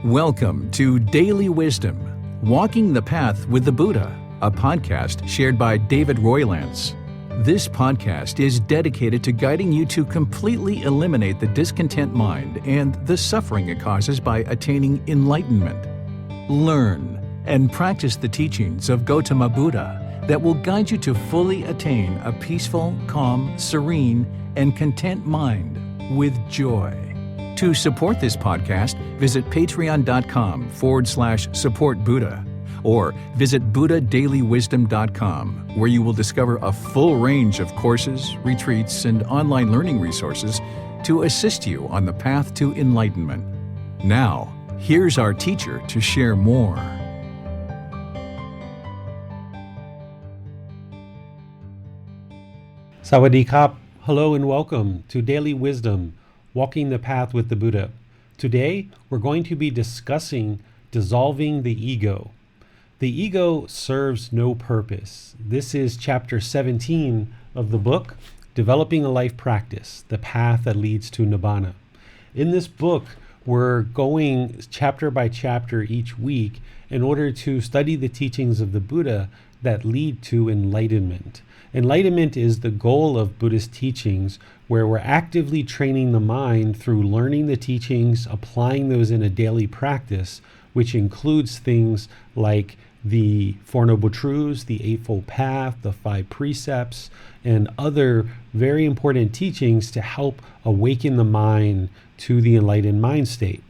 Welcome to Daily Wisdom, Walking the Path with the Buddha, a podcast shared by David Roylance. This podcast is dedicated to guiding you to completely eliminate the discontent mind and the suffering it causes by attaining enlightenment. Learn and practice the teachings of Gotama Buddha that will guide you to fully attain a peaceful, calm, serene, and content mind with joy. To support this podcast, visit patreon.com/support Buddha or visit buddhadailywisdom.com, where you will discover a full range of courses, retreats, and online learning resources to assist you on the path to enlightenment. Now, here's our teacher to share more. Sawadee Kap. Hello and welcome to Daily Wisdom, Walking the Path with the Buddha. Today, we're going to be discussing dissolving the ego. The ego serves no purpose. This is chapter 17 of the book, Developing a Life Practice, the Path that Leads to Nibbana. In this book, we're going chapter by chapter each week in order to study the teachings of the Buddha that lead to enlightenment. Enlightenment is the goal of Buddhist teachings, where we're actively training the mind through learning the teachings, applying those in a daily practice, which includes things like the Four Noble Truths, the Eightfold Path, the Five Precepts, and other very important teachings to help awaken the mind to the enlightened mind state.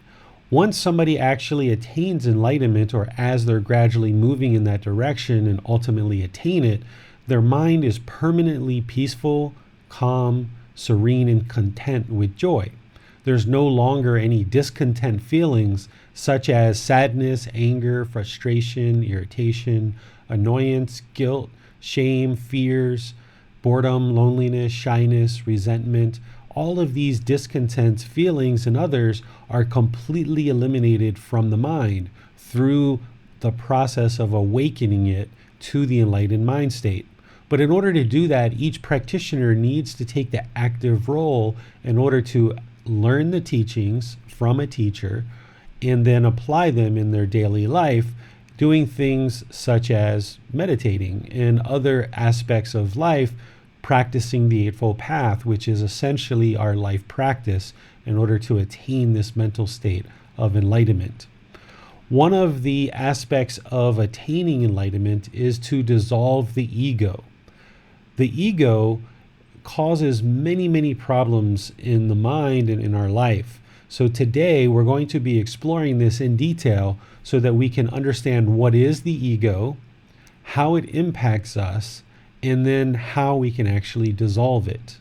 Once somebody actually attains enlightenment, or as they're gradually moving in that direction and ultimately attain it, their mind is permanently peaceful, calm, serene, and content with joy. There's no longer any discontent feelings such as sadness, anger, frustration, irritation, annoyance, guilt, shame, fears, boredom, loneliness, shyness, resentment. All of these discontent feelings and others are completely eliminated from the mind through the process of awakening it to the enlightened mind state. But in order to do that, each practitioner needs to take the active role in order to learn the teachings from a teacher and then apply them in their daily life, doing things such as meditating and other aspects of life, practicing the Eightfold Path, which is essentially our life practice in order to attain this mental state of enlightenment. One of the aspects of attaining enlightenment is to dissolve the ego. The ego causes many problems in the mind and in our life. So today we're going to be exploring this in detail so that we can understand what is the ego, how it impacts us, and then how we can actually dissolve it.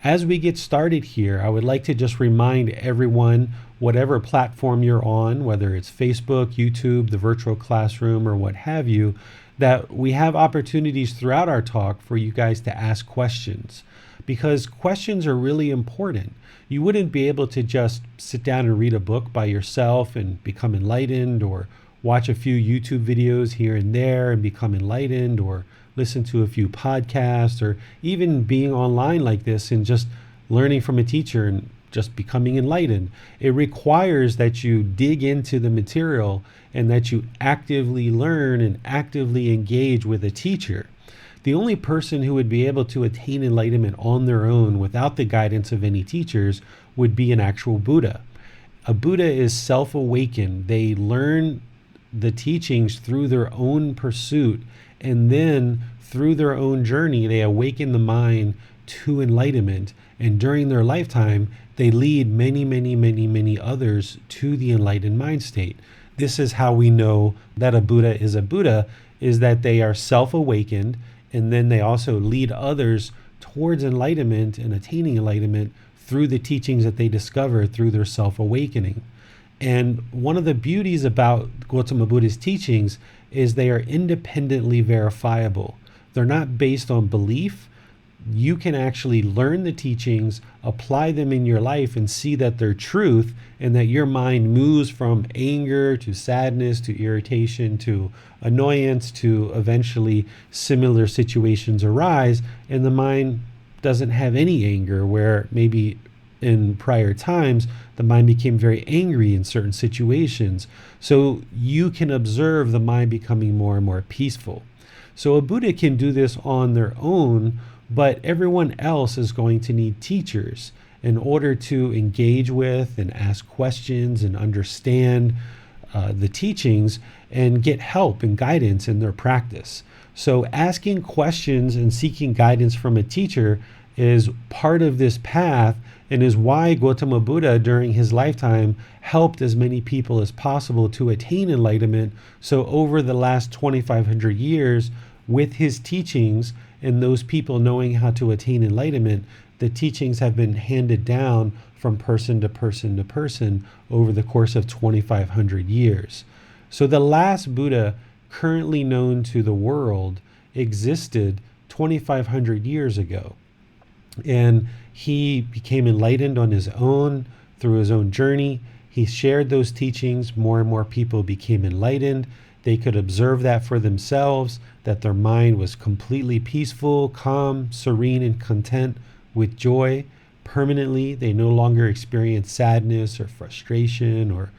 As we get started here, I would like to just remind everyone, whatever platform you're on, whether it's Facebook, YouTube, the virtual classroom, or what have you, that we have opportunities throughout our talk for you guys to ask questions, because questions are really important. You wouldn't be able to just sit down and read a book by yourself and become enlightened, or watch a few YouTube videos here and there and become enlightened, or listen to a few podcasts, or even being online like this and just learning from a teacher and just becoming enlightened. It requires that you dig into the material and that you actively learn and actively engage with a teacher. The only person who would be able to attain enlightenment on their own without the guidance of any teachers would be an actual Buddha. A Buddha is self-awakened. They learn the teachings through their own pursuit, and then through their own journey, they awaken the mind to enlightenment. And during their lifetime, they lead many others to the enlightened mind state. This is how we know that a Buddha, is that they are self-awakened, and then they also lead others towards enlightenment and attaining enlightenment through the teachings that they discover through their self-awakening. And one of the beauties about Gotama Buddha's teachings is they are independently verifiable. They're not based on belief. You can actually learn the teachings, apply them in your life, and see that they're truth, and that your mind moves from anger to sadness to irritation to annoyance to eventually similar situations arise, and the mind doesn't have any anger, where maybe in prior times, the mind became very angry in certain situations. So you can observe the mind becoming more and more peaceful. So a Buddha can do this on their own, but everyone else is going to need teachers in order to engage with and ask questions and understand the teachings and get help and guidance in their practice. So asking questions and seeking guidance from a teacher is part of this path, and is why Gotama Buddha during his lifetime helped as many people as possible to attain enlightenment. So over the last 2,500 years, with his teachings and those people knowing how to attain enlightenment, the teachings have been handed down from person to person to person over the course of 2,500 years. So the last Buddha currently known to the world existed 2,500 years ago. And he became enlightened on his own through his own journey. He shared those teachings. More and more people became enlightened. They could observe that for themselves, that their mind was completely peaceful, calm, serene, and content with joy. Permanently, they no longer experienced sadness or frustration or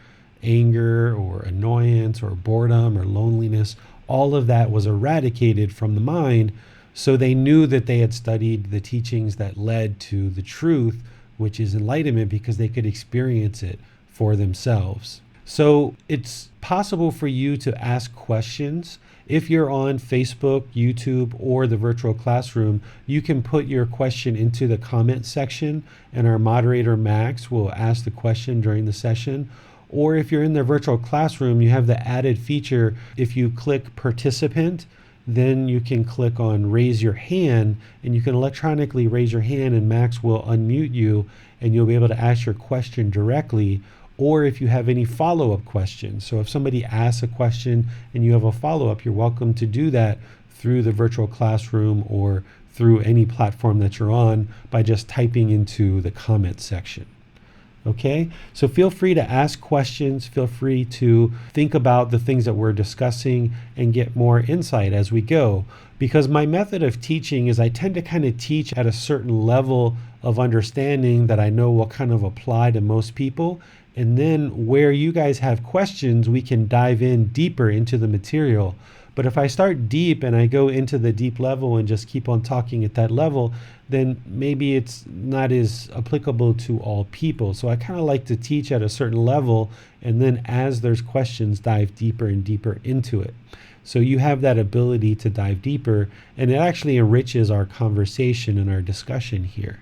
anger or annoyance or boredom or loneliness. All of that was eradicated from the mind. So they knew that they had studied the teachings that led to the truth, which is enlightenment, because they could experience it for themselves. So it's possible for you to ask questions. If you're on Facebook, YouTube, or the virtual classroom, you can put your question into the comment section, and our moderator, Max, will ask the question during the session. Or if you're in the virtual classroom, you have the added feature. If you click participant, then you can click on raise your hand, and you can electronically raise your hand, and Max will unmute you, and you'll be able to ask your question directly. Or if you have any follow-up questions. So if somebody asks a question and you have a follow-up, you're welcome to do that through the virtual classroom or through any platform that you're on by just typing into the comment section. Okay, so feel free to ask questions, feel free to think about the things that we're discussing and get more insight as we go. Because my method of teaching is I tend to kind of teach at a certain level of understanding that I know will kind of apply to most people. And then where you guys have questions, we can dive in deeper into the material. But if I start deep and I go into the deep level and just keep on talking at that level, then maybe it's not as applicable to all people. So I kind of like to teach at a certain level, and then as there's questions, dive deeper and deeper into it. So you have that ability to dive deeper, and it actually enriches our conversation and our discussion here.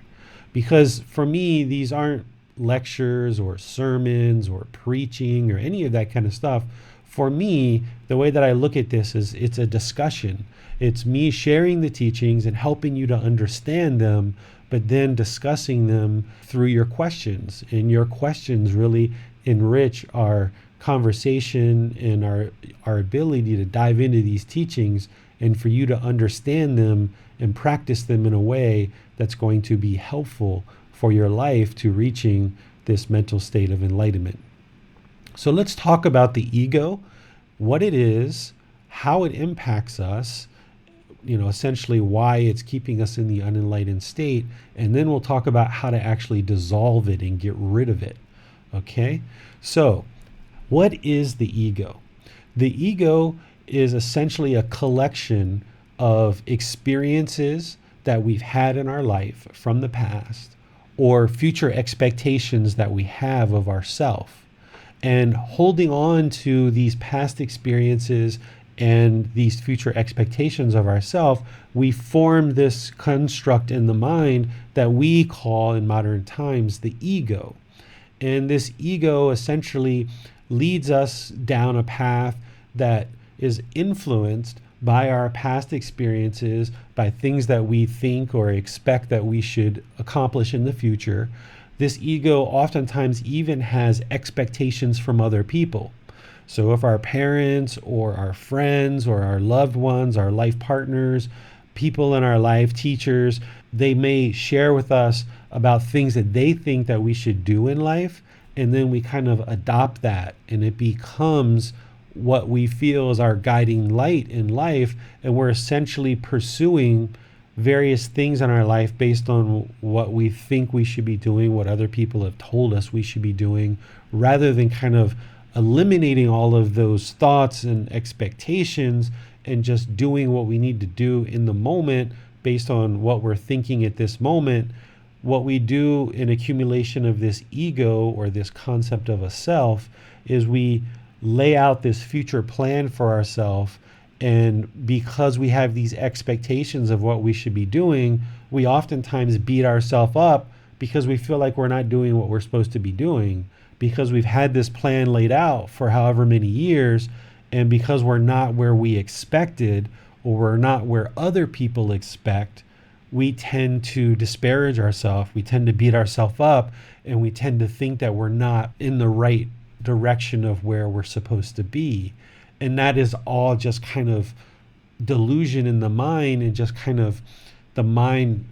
Because for me, these aren't lectures or sermons or preaching or any of that kind of stuff. For me, the way that I look at this is it's a discussion. It's me sharing the teachings and helping you to understand them, but then discussing them through your questions. And your questions really enrich our conversation and our ability to dive into these teachings and for you to understand them and practice them in a way that's going to be helpful for your life to reaching this mental state of enlightenment. So let's talk about the ego, what it is, how it impacts us, essentially why it's keeping us in the unenlightened state, and then we'll talk about how to actually dissolve it and get rid of it. Okay? So, what is the ego? The ego is essentially a collection of experiences that we've had in our life from the past, or future expectations that we have of ourself. And holding on to these past experiences and these future expectations of ourself, we form this construct in the mind that we call in modern times the ego. And this ego essentially leads us down a path that is influenced by our past experiences, by things that we think or expect that we should accomplish in the future. This ego oftentimes even has expectations from other people. So if our parents or our friends or our loved ones, our life partners, people in our life, teachers, they may share with us about things that they think that we should do in life, and then we kind of adopt that, and it becomes what we feel is our guiding light in life, and we're essentially pursuing various things in our life based on what we think we should be doing, what other people have told us we should be doing, rather than kind of eliminating all of those thoughts and expectations and just doing what we need to do in the moment based on what we're thinking at this moment. What we do in accumulation of this ego, or this concept of a self, is we lay out this future plan for ourselves. And because we have these expectations of what we should be doing, we oftentimes beat ourselves up because we feel like we're not doing what we're supposed to be doing, because we've had this plan laid out for however many years, and because we're not where we expected, or we're not where other people expect, we tend to disparage ourselves, we tend to beat ourselves up, and we tend to think that we're not in the right direction of where we're supposed to be. And that is all just kind of delusion in the mind, and just kind of the mind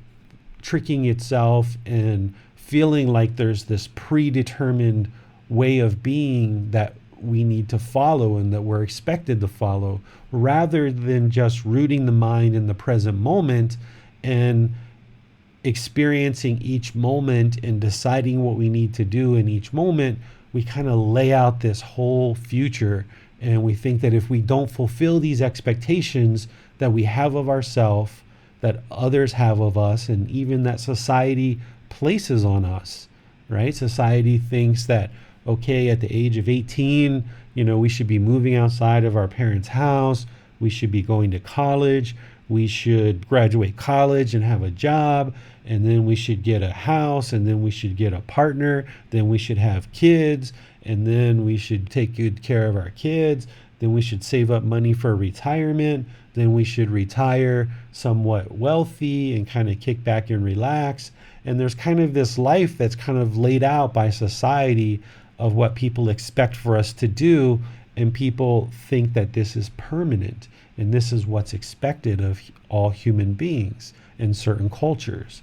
tricking itself and feeling like there's this predetermined way of being that we need to follow and that we're expected to follow, rather than just rooting the mind in the present moment and experiencing each moment and deciding what we need to do in each moment. We kind of lay out this whole future, and we think that if we don't fulfill these expectations that we have of ourselves, that others have of us, and even that society places on us, right? Society thinks that, okay, at the age of 18, we should be moving outside of our parents' house. We should be going to college. We should graduate college and have a job. And then we should get a house. And then we should get a partner. Then we should have kids. And then we should take good care of our kids. Then we should save up money for retirement. Then we should retire somewhat wealthy and kind of kick back and relax. And there's kind of this life that's kind of laid out by society of what people expect for us to do. And people think that this is permanent. And this is what's expected of all human beings in certain cultures.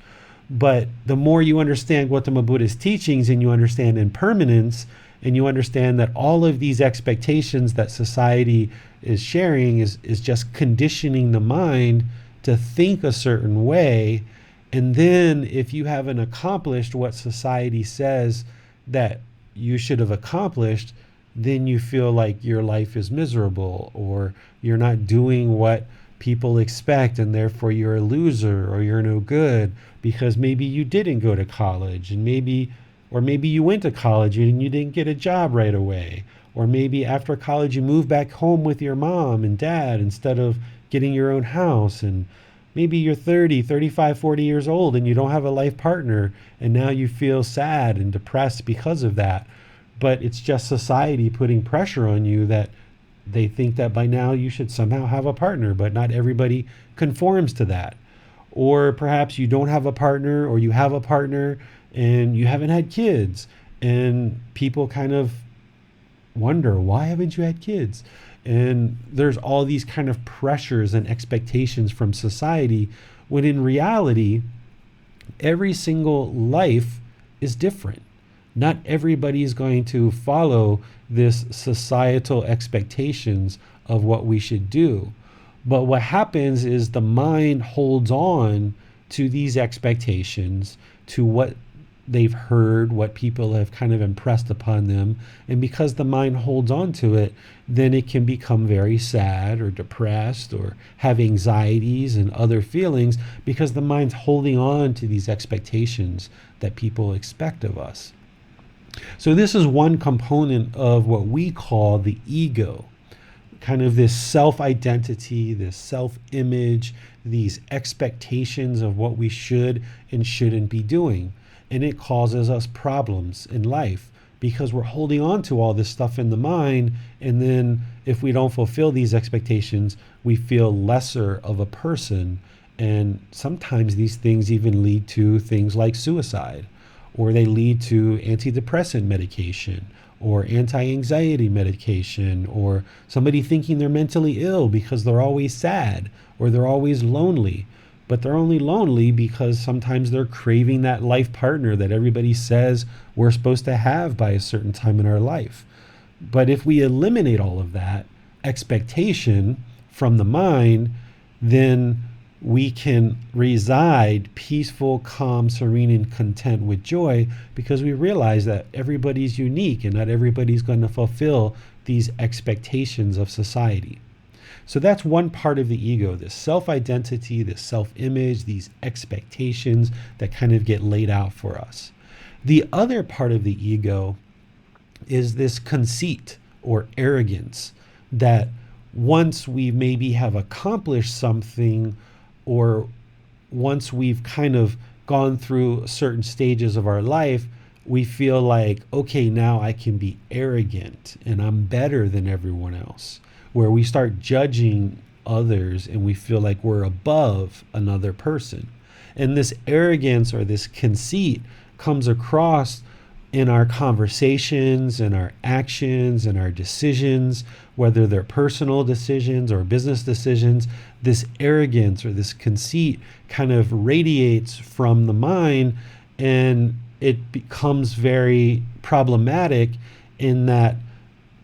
But the more you understand Gotama Buddha's teachings, and you understand impermanence, and you understand that all of these expectations that society is sharing is just conditioning the mind to think a certain way. And then if you haven't accomplished what society says that you should have accomplished, then you feel like your life is miserable, or you're not doing what people expect, and therefore you're a loser, or you're no good because maybe you didn't go to college, and maybe you went to college and you didn't get a job right away, or maybe after college you moved back home with your mom and dad instead of getting your own house, and maybe you're 30, 35, 40 years old and you don't have a life partner, and now you feel sad and depressed because of that. But it's just society putting pressure on you that they think that by now you should somehow have a partner, but not everybody conforms to that. Or perhaps you don't have a partner, or you have a partner and you haven't had kids, and people kind of wonder, why haven't you had kids? And there's all these kind of pressures and expectations from society, when in reality, every single life is different. Not everybody is going to follow this societal expectations of what we should do. But what happens is the mind holds on to these expectations, to what they've heard, what people have kind of impressed upon them. And because the mind holds on to it, then it can become very sad or depressed or have anxieties and other feelings, because the mind's holding on to these expectations that people expect of us. So this is one component of what we call the ego, kind of this self-identity, this self-image, these expectations of what we should and shouldn't be doing. And it causes us problems in life because we're holding on to all this stuff in the mind. And then if we don't fulfill these expectations, we feel lesser of a person. And sometimes these things even lead to things like suicide, or they lead to antidepressant medication or anti-anxiety medication, or somebody thinking they're mentally ill because they're always sad or they're always lonely. But they're only lonely because sometimes they're craving that life partner that everybody says we're supposed to have by a certain time in our life. But if we eliminate all of that expectation from the mind, then we can reside peaceful, calm, serene, and content with joy because we realize that everybody's unique and not everybody's going to fulfill these expectations of society. So that's one part of the ego, this self-identity, this self-image, these expectations that kind of get laid out for us. The other part of the ego is this conceit or arrogance that once we maybe have accomplished something, or once we've kind of gone through certain stages of our life, we feel like, okay, now I can be arrogant and I'm better than everyone else, where we start judging others and we feel like we're above another person. And this arrogance or this conceit comes across in our conversations and our actions and our decisions, whether they're personal decisions or business decisions. This arrogance or this conceit kind of radiates from the mind, and it becomes very problematic in that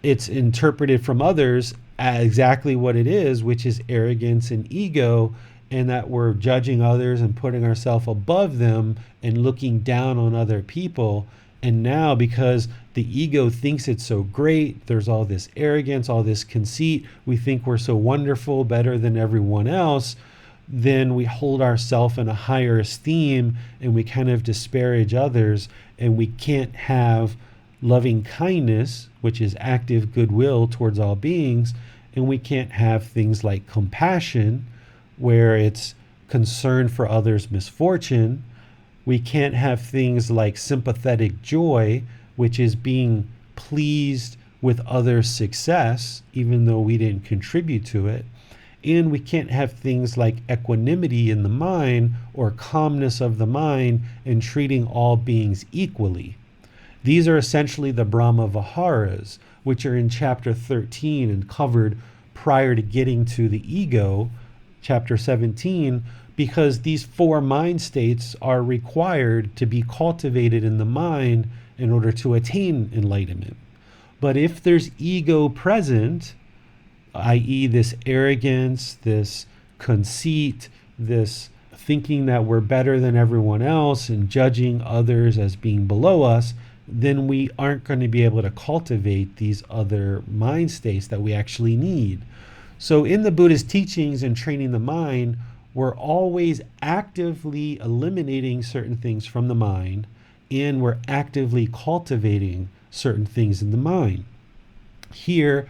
it's interpreted from others as exactly what it is, which is arrogance and ego, and that we're judging others and putting ourselves above them and looking down on other people. And now, because the ego thinks it's so great, there's all this arrogance, all this conceit, we think we're so wonderful, better than everyone else, then we hold ourselves in a higher esteem and we kind of disparage others, and we can't have loving kindness, which is active goodwill towards all beings, and we can't have things like compassion, where it's concern for others' misfortune. We can't have things like sympathetic joy, which is being pleased with others' success, even though we didn't contribute to it. And we can't have things like equanimity in the mind or calmness of the mind and treating all beings equally. These are essentially the Brahma Viharas, which are in chapter 13 and covered prior to getting to the ego, chapter 17, because these four mind states are required to be cultivated in the mind in order to attain enlightenment. But if there's ego present, i.e. this arrogance, this conceit, this thinking that we're better than everyone else and judging others as being below us, then we aren't going to be able to cultivate these other mind states that we actually need. So in the Buddhist teachings and training the mind, we're always actively eliminating certain things from the mind, and we're actively cultivating certain things in the mind. Here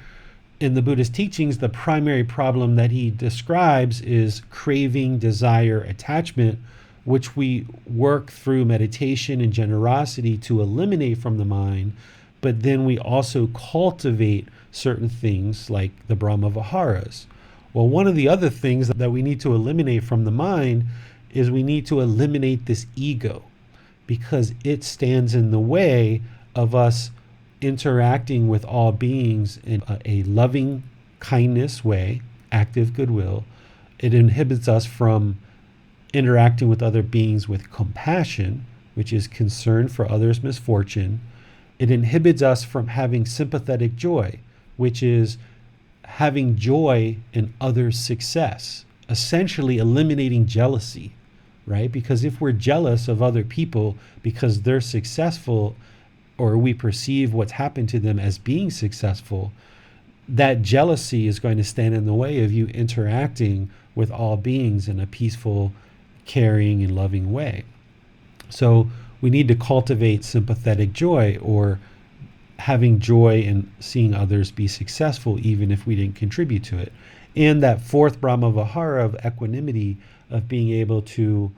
in the Buddhist teachings, the primary problem that he describes is craving, desire, attachment, which we work through meditation and generosity to eliminate from the mind, but then we also cultivate certain things like the Brahma Viharas. Well, one of the other things that we need to eliminate from the mind is we need to eliminate this ego, because it stands in the way of us interacting with all beings in a loving kindness way, active goodwill. It inhibits us from interacting with other beings with compassion, which is concern for others' misfortune. It inhibits us from having sympathetic joy, which is having joy in others' success, essentially eliminating jealousy, right? Because if we're jealous of other people because they're successful, or we perceive what's happened to them as being successful, that jealousy is going to stand in the way of you interacting with all beings in a peaceful, caring, and loving way. So we need to cultivate sympathetic joy, or having joy in seeing others be successful even if we didn't contribute to it. And that fourth Brahma Vihara of equanimity, of being able to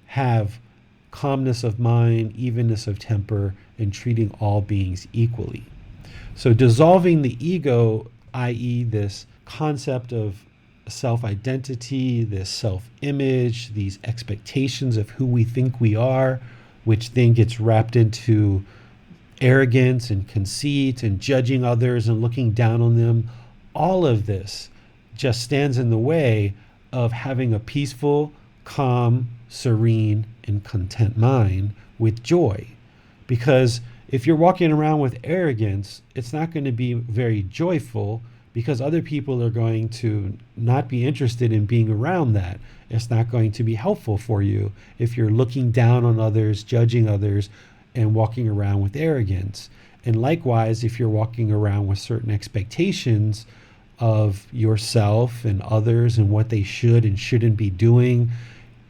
have calmness of mind, evenness of temper, and treating all beings equally. So dissolving the ego, i.e. this concept of self-identity, this self-image, these expectations of who we think we are, which then gets wrapped into arrogance and conceit and judging others and looking down on them. All of this just stands in the way of having a peaceful, calm, serene, and content mind with joy. Because if you're walking around with arrogance, it's not going to be very joyful, because other people are going to not be interested in being around that. It's not going to be helpful for you if you're looking down on others, judging others, and walking around with arrogance. And likewise, if you're walking around with certain expectations of yourself and others and what they should and shouldn't be doing,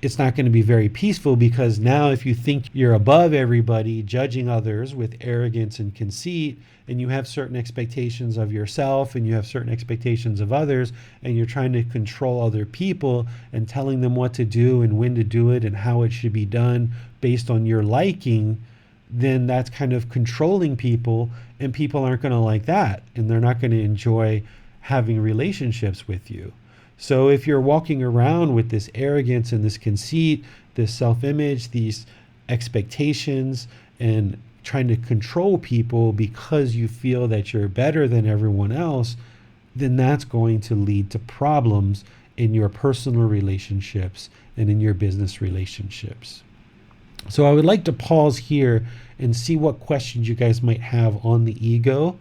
it's not going to be very peaceful, because now if you think you're above everybody, judging others with arrogance and conceit, and you have certain expectations of yourself and you have certain expectations of others, and you're trying to control other people and telling them what to do and when to do it and how it should be done based on your liking, then that's kind of controlling people, and people aren't going to like that, and they're not going to enjoy having relationships with you. So if you're walking around with this arrogance and this conceit, this self-image, these expectations, and trying to control people because you feel that you're better than everyone else, then that's going to lead to problems in your personal relationships and in your business relationships. So I would like to pause here and see what questions you guys might have on the ego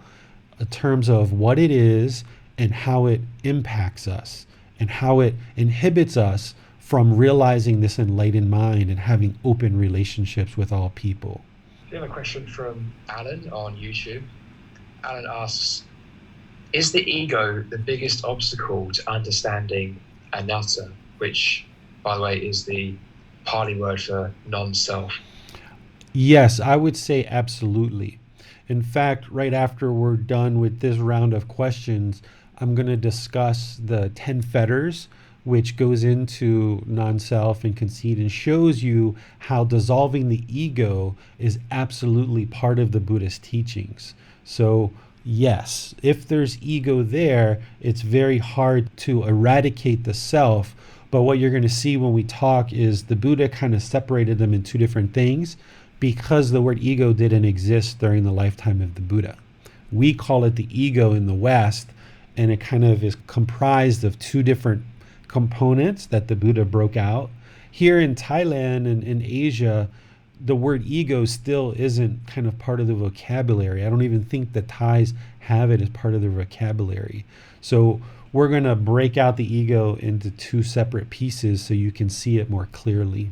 in terms of what it is and how it impacts us, and how it inhibits us from realizing this enlightened mind and having open relationships with all people. We have a question from Alan on YouTube. Alan asks, is the ego the biggest obstacle to understanding anatta, which, by the way, is the Pali word for non-self? Yes, I would say absolutely. In fact, right after we're done with this round of questions, I'm going to discuss the 10 fetters, which goes into non-self and conceit and shows you how dissolving the ego is absolutely part of the Buddhist teachings. So yes, if there's ego there, it's very hard to eradicate the self. But what you're going to see when we talk is the Buddha kind of separated them in two different things, because the word ego didn't exist during the lifetime of the Buddha. We call it the ego in the West, and it kind of is comprised of two different components that the Buddha broke out. Here in Thailand and in Asia, the word ego still isn't kind of part of the vocabulary. I don't even think the Thais have it as part of their vocabulary. So we're going to break out the ego into two separate pieces so you can see it more clearly.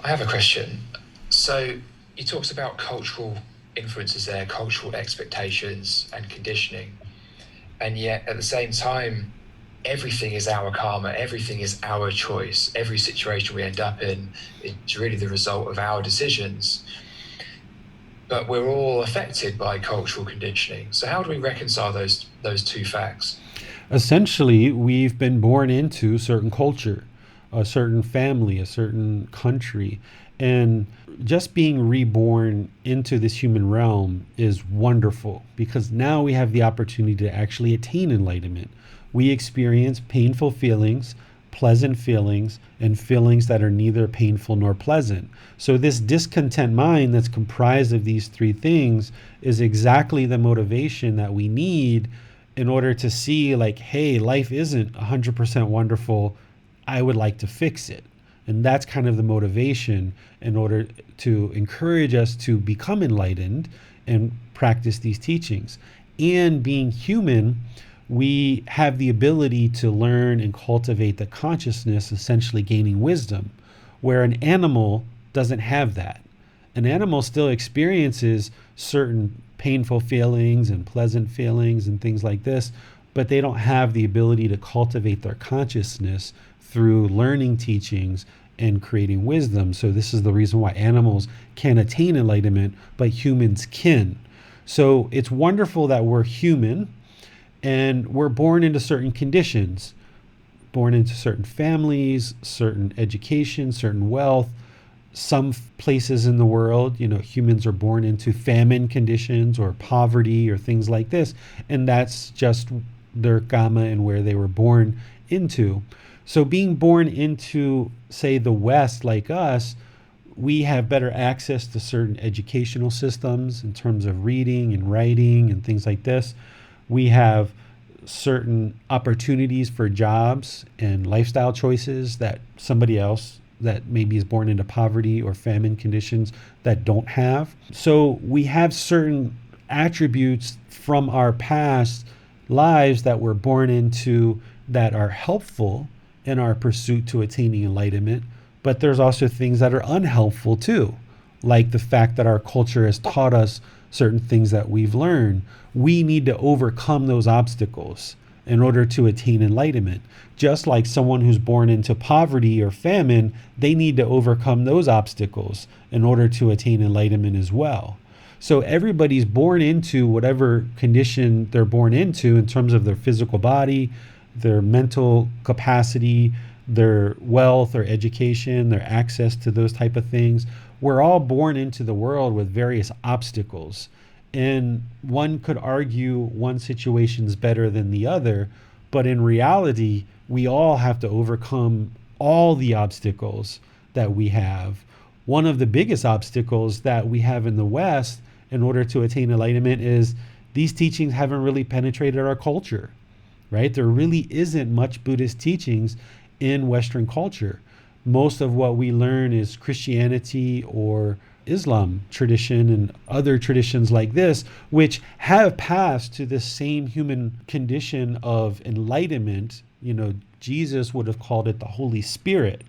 I have a question. So he talks about cultural influences there, cultural expectations and conditioning. And yet at the same time, everything is our karma, everything is our choice. Every situation we end up in is really the result of our decisions. But we're all affected by cultural conditioning. So how do we reconcile those two facts? Essentially, we've been born into certain culture, a certain family, a certain country. And just being reborn into this human realm is wonderful, because now we have the opportunity to actually attain enlightenment. We experience painful feelings, pleasant feelings, and feelings that are neither painful nor pleasant. So this discontent mind that's comprised of these three things is exactly the motivation that we need in order to see, like, hey, life isn't 100% wonderful. I would like to fix it. And that's kind of the motivation in order to encourage us to become enlightened and practice these teachings. And being human, we have the ability to learn and cultivate the consciousness, essentially gaining wisdom, where an animal doesn't have that. An animal still experiences certain painful feelings and pleasant feelings and things like this, but they don't have the ability to cultivate their consciousness through learning teachings and creating wisdom. So this is the reason why animals can attain enlightenment, but humans can. So it's wonderful that we're human and we're born into certain conditions, born into certain families, certain education, certain wealth. Some places in the world, humans are born into famine conditions or poverty or things like this. And that's just their karma and where they were born into. So being born into, say, the West like us, we have better access to certain educational systems in terms of reading and writing and things like this. We have certain opportunities for jobs and lifestyle choices that somebody else that maybe is born into poverty or famine conditions that don't have. So we have certain attributes from our past lives that we're born into that are helpful in our pursuit to attaining enlightenment, but there's also things that are unhelpful too, like the fact that our culture has taught us certain things that we've learned. We need to overcome those obstacles in order to attain enlightenment. Just like someone who's born into poverty or famine, they need to overcome those obstacles in order to attain enlightenment as well. So everybody's born into whatever condition they're born into in terms of their physical body, their mental capacity, their wealth or education, their access to those type of things. We're all born into the world with various obstacles. And one could argue one situation is better than the other, but in reality, we all have to overcome all the obstacles that we have. One of the biggest obstacles that we have in the West in order to attain enlightenment is these teachings haven't really penetrated our culture, right? There really isn't much Buddhist teachings in Western culture. Most of what we learn is Christianity or Islam tradition and other traditions like this, which have passed to the same human condition of enlightenment. Jesus would have called it the Holy Spirit.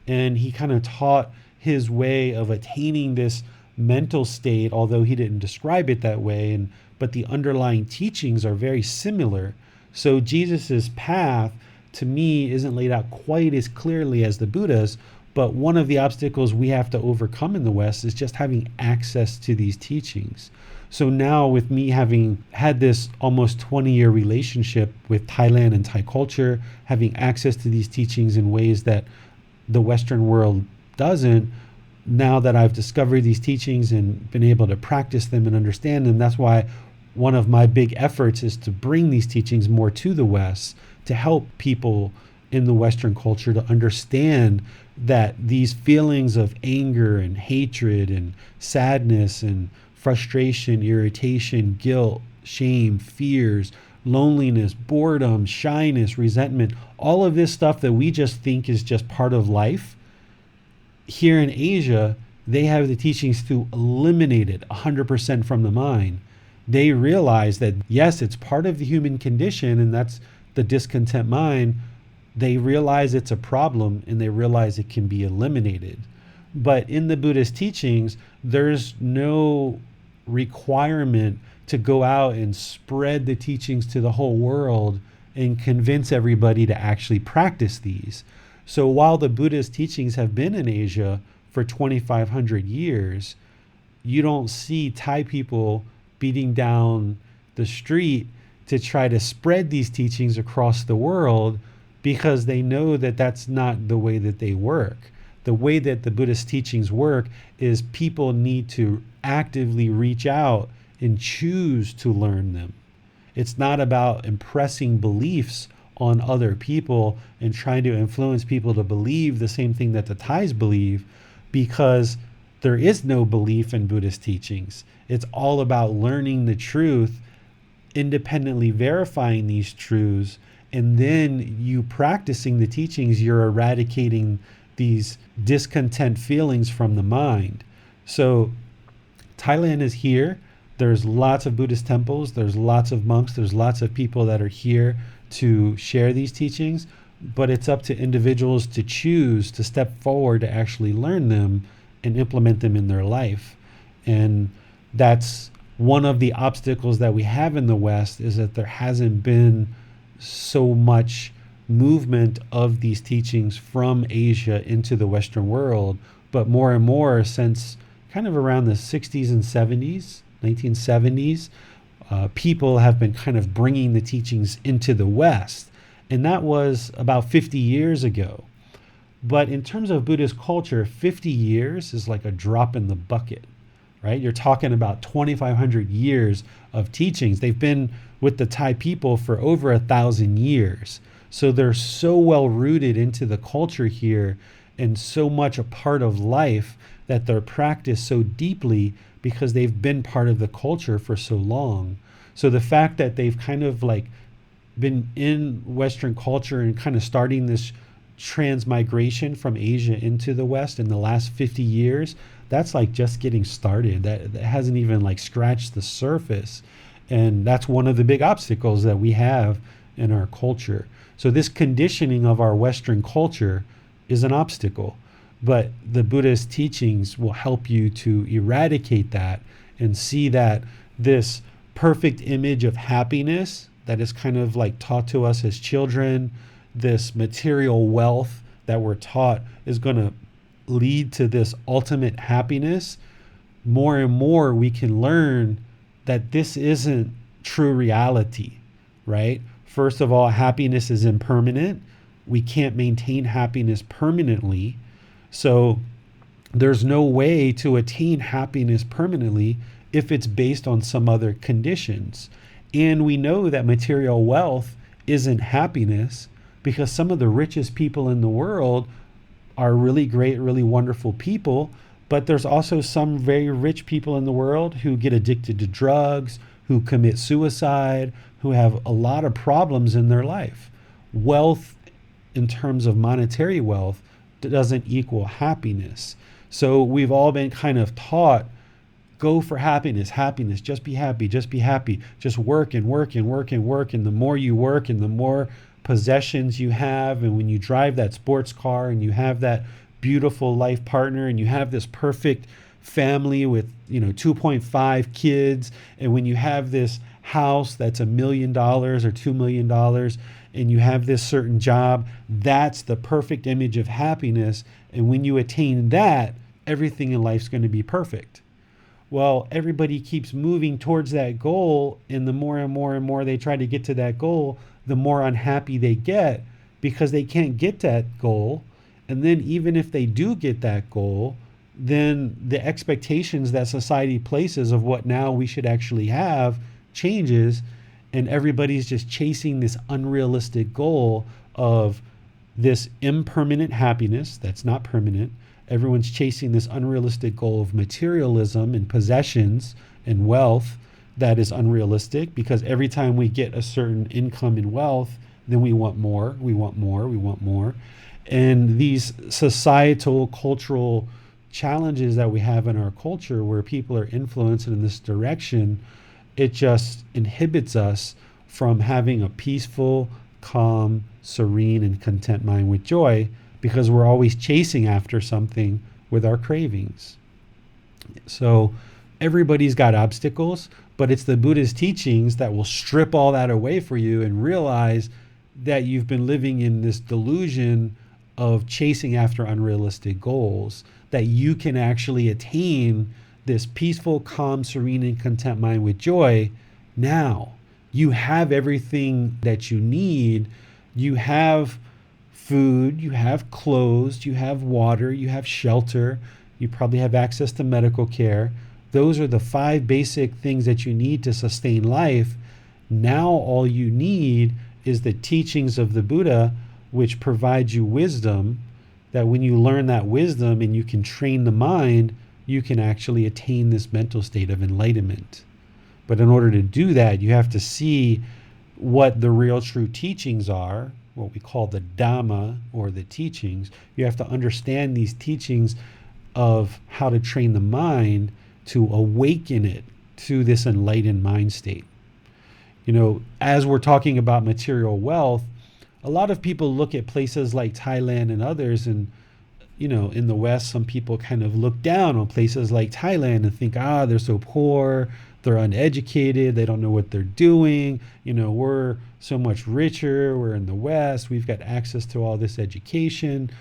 And he kind of taught his way of attaining this mental state, although he didn't describe it that way. But the underlying teachings are very similar. So Jesus's path, to me, isn't laid out quite as clearly as the Buddha's. But one of the obstacles we have to overcome in the West is just having access to these teachings. So now, with me having had this almost 20-year relationship with Thailand and Thai culture, having access to these teachings in ways that the Western world doesn't, now that I've discovered these teachings and been able to practice them and understand them, that's why one of my big efforts is to bring these teachings more to the West, to help people in the Western culture to understand that these feelings of anger and hatred and sadness and frustration, irritation, guilt, shame, fears, loneliness, boredom, shyness, resentment, all of this stuff that we just think is just part of life, here in Asia, they have the teachings to eliminate it 100% from the mind. They realize that, yes, it's part of the human condition, and that's the discontent mind. They realize it's a problem, and they realize it can be eliminated. But in the Buddhist teachings, there's no requirement to go out and spread the teachings to the whole world and convince everybody to actually practice these. So while the Buddhist teachings have been in Asia for 2,500 years, you don't see Thai people beating down the street to try to spread these teachings across the world, because they know that that's not the way that they work. The way that the Buddhist teachings work is people need to actively reach out and choose to learn them. It's not about impressing beliefs on other people and trying to influence people to believe the same thing that the Thais believe, because there is no belief in Buddhist teachings. It's all about learning the truth, independently verifying these truths, and then you practicing the teachings, you're eradicating these discontent feelings from the mind. So Thailand is here. There's lots of Buddhist temples. There's lots of monks. There's lots of people that are here to share these teachings. But it's up to individuals to choose to step forward to actually learn them and implement them in their life. And that's one of the obstacles that we have in the West, is that there hasn't been so much movement of these teachings from Asia into the Western world, but more and more since kind of around the 60s and 70s, 1970s, people have been kind of bringing the teachings into the West. And that was about 50 years ago. But in terms of Buddhist culture, 50 years is like a drop in the bucket, right? You're talking about 2,500 years of teachings. They've been with the Thai people for over 1,000 years. So they're so well rooted into the culture here and so much a part of life that they're practiced so deeply because they've been part of the culture for so long. So the fact that they've kind of like been in Western culture and kind of starting this transmigration from Asia into the West in the last 50 years, that's like just getting started. That hasn't even like scratched the surface. And that's one of the big obstacles that we have in our culture. So this conditioning of our Western culture is an obstacle. But the Buddha's teachings will help you to eradicate that and see that this perfect image of happiness that is kind of like taught to us as children, this material wealth that we're taught is going to lead to this ultimate happiness. More and more we can learn that this isn't true reality, right? First of all, happiness is impermanent. We can't maintain happiness permanently. So there's no way to attain happiness permanently if it's based on some other conditions. And we know that material wealth isn't happiness because some of the richest people in the world are really great, really wonderful people. But there's also some very rich people in the world who get addicted to drugs, who commit suicide, who have a lot of problems in their life. Wealth, in terms of monetary wealth, doesn't equal happiness. So we've all been kind of taught, go for happiness, just be happy, just work and work and work and work. And the more you work and the more possessions you have, and when you drive that sports car and you have that beautiful life partner and you have this perfect family with 2.5 kids, and when you have this house that's $1 million or $2 million and you have this certain job, that's the perfect image of happiness. And when you attain that, everything in life's going to be perfect. Well, everybody keeps moving towards that goal, and the more and more and more they try to get to that goal, the more unhappy they get because they can't get that goal. And then even if they do get that goal, then the expectations that society places of what now we should actually have changes, and everybody's just chasing this unrealistic goal of this impermanent happiness that's not permanent. Everyone's chasing this unrealistic goal of materialism and possessions and wealth that is unrealistic, because every time we get a certain income and wealth, then we want more, we want more, we want more. And these societal, cultural challenges that we have in our culture where people are influenced in this direction, it just inhibits us from having a peaceful, calm, serene, and content mind with joy, because we're always chasing after something with our cravings. So everybody's got obstacles, but it's the Buddha's teachings that will strip all that away for you and realize that you've been living in this delusion of chasing after unrealistic goals, that you can actually attain this peaceful, calm, serene, and content mind with joy now. You have everything that you need. You have food, you have clothes, you have water, you have shelter, you probably have access to medical care. Those are the 5 basic things that you need to sustain life. Now all you need is the teachings of the Buddha, which provides you wisdom, that when you learn that wisdom and you can train the mind, you can actually attain this mental state of enlightenment. But in order to do that, you have to see what the real true teachings are, what we call the Dhamma, or the teachings. You have to understand these teachings of how to train the mind to awaken it to this enlightened mind state. As we're talking about material wealth, a lot of people look at places like Thailand and others, and in the West, some people kind of look down on places like Thailand and think, they're so poor, they're uneducated, they don't know what they're doing. We're so much richer, we're in the West, we've got access to all this education.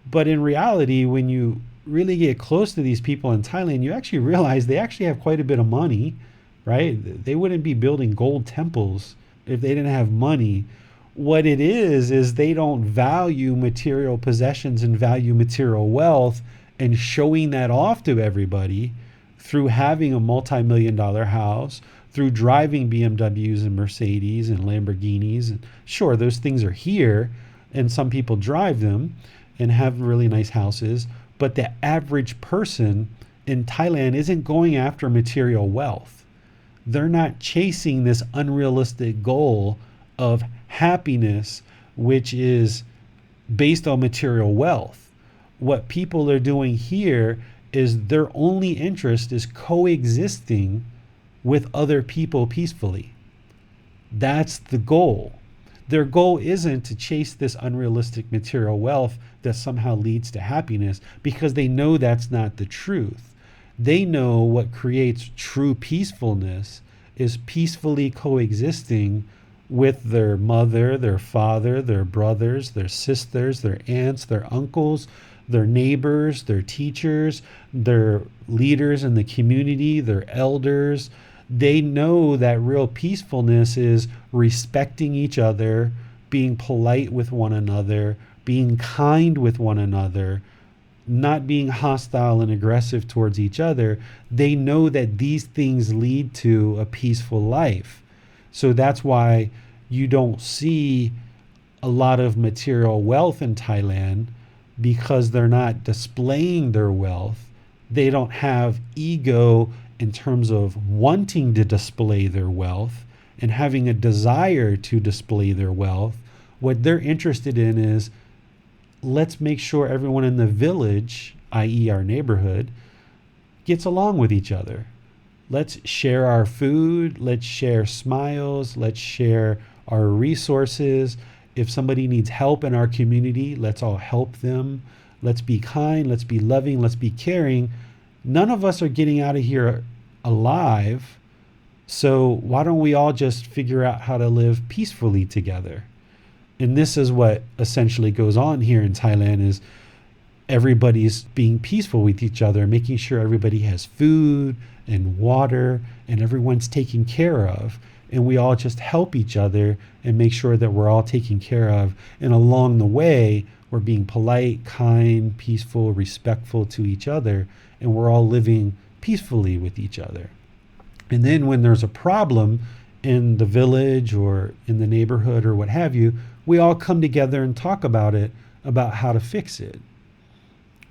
But in reality, when you really get close to these people in Thailand, you actually realize they actually have quite a bit of money, right? They wouldn't be building gold temples if they didn't have money. What it is they don't value material possessions and value material wealth, and showing that off to everybody through having a multi-million-dollar house, through driving BMWs and Mercedes and Lamborghinis. And sure, those things are here, and some people drive them and have really nice houses, but the average person in Thailand isn't going after material wealth. They're not chasing this unrealistic goal of happiness, which is based on material wealth. What people are doing here is their only interest is coexisting with other people peacefully. That's the goal. Their goal isn't to chase this unrealistic material wealth that somehow leads to happiness, because they know that's not the truth. They know what creates true peacefulness is peacefully coexisting with their mother, their father, their brothers, their sisters, their aunts, their uncles, their neighbors, their teachers, their leaders in the community, their elders. They know that real peacefulness is respecting each other, being polite with one another, being kind with one another, not being hostile and aggressive towards each other. They know that these things lead to a peaceful life. So that's why you don't see a lot of material wealth in Thailand, because they're not displaying their wealth. They don't have ego in terms of wanting to display their wealth and having a desire to display their wealth. What they're interested in is, let's make sure everyone in the village, i.e. our neighborhood, gets along with each other. Let's share our food, let's share smiles, let's share our resources. If somebody needs help in our community, let's all help them. Let's be kind, let's be loving, let's be caring. None of us are getting out of here alive, so why don't we all just figure out how to live peacefully together? And this is what essentially goes on here in Thailand, is everybody's being peaceful with each other, making sure everybody has food and water and everyone's taken care of. And we all just help each other and make sure that we're all taken care of. And along the way, we're being polite, kind, peaceful, respectful to each other, and we're all living peacefully with each other. And then when there's a problem in the village or in the neighborhood or what have you, we all come together and talk about it, about how to fix it,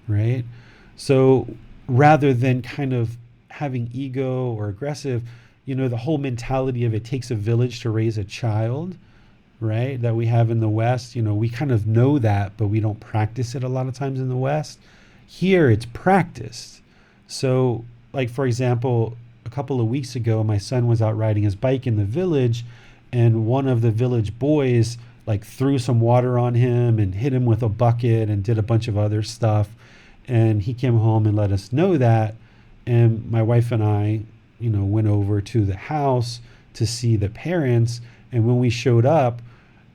right? So rather than kind of having ego or aggressive, the whole mentality of it takes a village to raise a child, right? That we have in the West, we kind of know that, but we don't practice it a lot of times in the West. Here it's practiced. So like, for example, a couple of weeks ago, my son was out riding his bike in the village, and one of the village boys like threw some water on him and hit him with a bucket and did a bunch of other stuff. And he came home and let us know that. And my wife and I, went over to the house to see the parents. And when we showed up,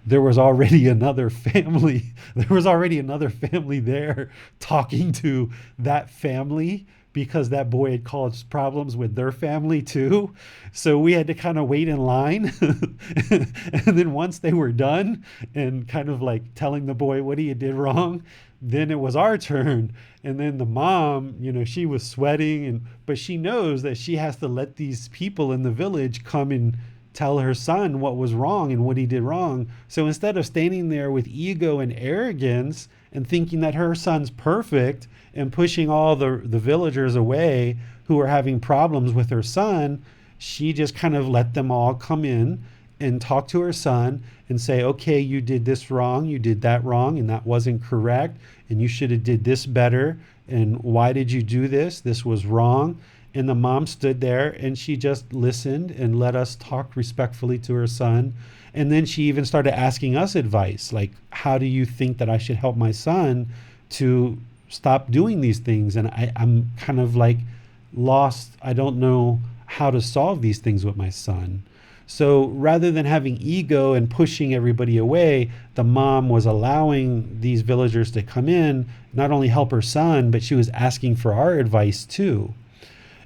there was already another family. There was already another family there talking to that family, because that boy had caused problems with their family too. So we had to kind of wait in line. And then once they were done and kind of like telling the boy what he did wrong, then it was our turn. And then the mom, she was sweating, but she knows that she has to let these people in the village come and tell her son what was wrong and what he did wrong. So instead of standing there with ego and arrogance and thinking that her son's perfect and pushing all the villagers away who are having problems with her son, she just kind of let them all come in and talk to her son and say, okay, you did this wrong, you did that wrong, and that wasn't correct, and you should have did this better, and why did you do this? This was wrong. And the mom stood there and she just listened and let us talk respectfully to her son. And then she even started asking us advice, like, how do you think that I should help my son to stop doing these things? And I'm kind of like lost. I don't know how to solve these things with my son. So rather than having ego and pushing everybody away, the mom was allowing these villagers to come in, not only help her son, but she was asking for our advice too.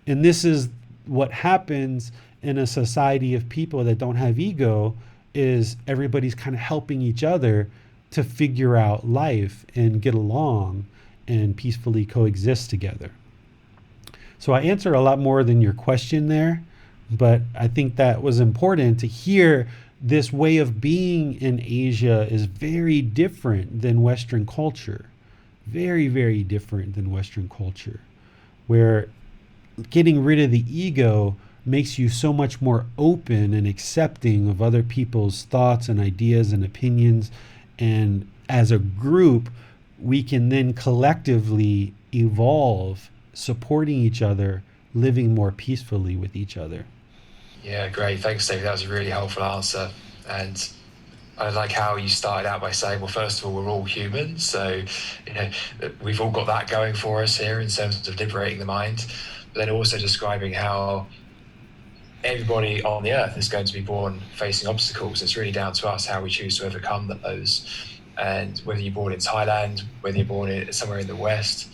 And this is what happens in a society of people that don't have ego, is everybody's kind of helping each other to figure out life and get along and peacefully coexist together. So I answered a lot more than your question there, but I think that was important to hear. This way of being in Asia is very different than Western culture. Very, very different than Western culture, where getting rid of the ego makes you so much more open and accepting of other people's thoughts and ideas and opinions. And as a group, we can then collectively evolve, supporting each other, living more peacefully with each other. Yeah, great. Thanks, David. That was a really helpful answer. And I like how you started out by saying, well, first of all, we're all human. So, you know, we've all got that going for us here in terms of liberating the mind. But then also describing how everybody on the earth is going to be born facing obstacles. It's really down to us how we choose to overcome those. And whether you're born in Thailand, whether you're born somewhere in the West,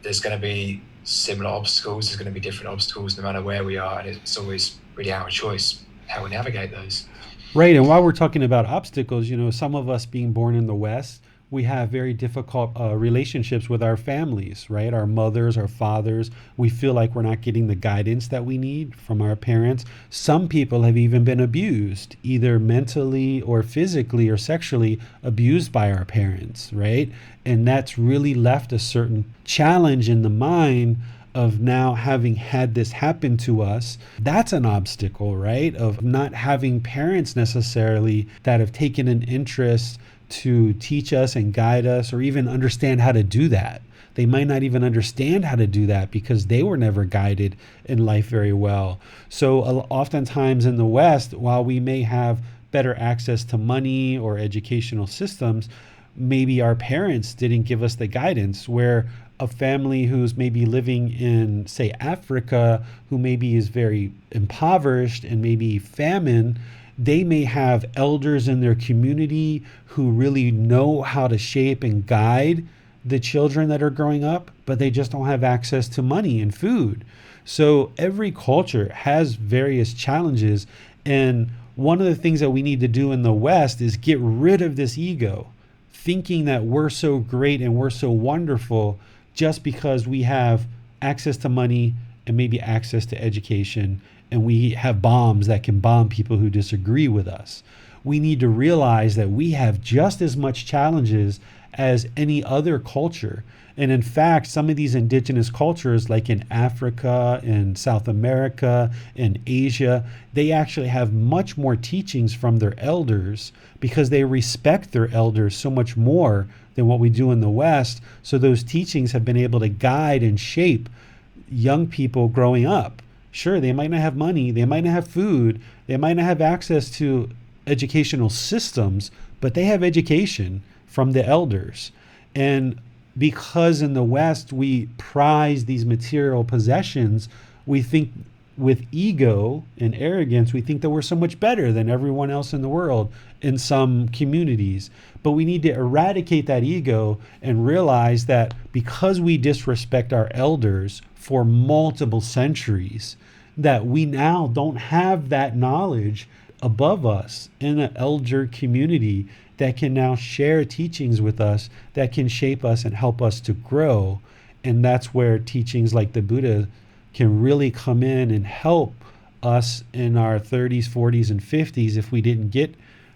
there's going to be similar obstacles. There's going to be different obstacles no matter where we are. And it's always really our choice how we navigate those. Right. And while we're talking about obstacles, some of us being born in the West, we have very difficult relationships with our families, right? Our mothers, our fathers. We feel like we're not getting the guidance that we need from our parents. Some people have even been abused, either mentally or physically or sexually abused by our parents, right? And that's really left a certain challenge in the mind of now having had this happen to us. That's an obstacle, right? Of not having parents necessarily that have taken an interest to teach us and guide us or even understand how to do that. They might not even understand how to do that because they were never guided in life very well. So oftentimes in the West, while we may have better access to money or educational systems, maybe our parents didn't give us the guidance, where a family who's maybe living in, say, Africa, who maybe is very impoverished and maybe famine, they may have elders in their community who really know how to shape and guide the children that are growing up, but they just don't have access to money and food. So every culture has various challenges. And one of the things that we need to do in the West is get rid of this ego, thinking that we're so great and we're so wonderful just because we have access to money and maybe access to education, and we have bombs that can bomb people who disagree with us. We need to realize that we have just as much challenges as any other culture. And in fact, some of these indigenous cultures, like in Africa and South America and Asia, they actually have much more teachings from their elders because they respect their elders so much more than what we do in the West. So those teachings have been able to guide and shape young people growing up. Sure, they might not have money, they might not have food, they might not have access to educational systems, but they have education from the elders. And because in the West we prize these material possessions, we think with ego and arrogance, we think that we're so much better than everyone else in the world in some communities. But we need to eradicate that ego and realize that because we disrespect our elders for multiple centuries, that we now don't have that knowledge above us in an elder community that can now share teachings with us that can shape us and help us to grow. And that's where teachings like the Buddha can really come in and help us in our 30s, 40s, and 50s if we didn't get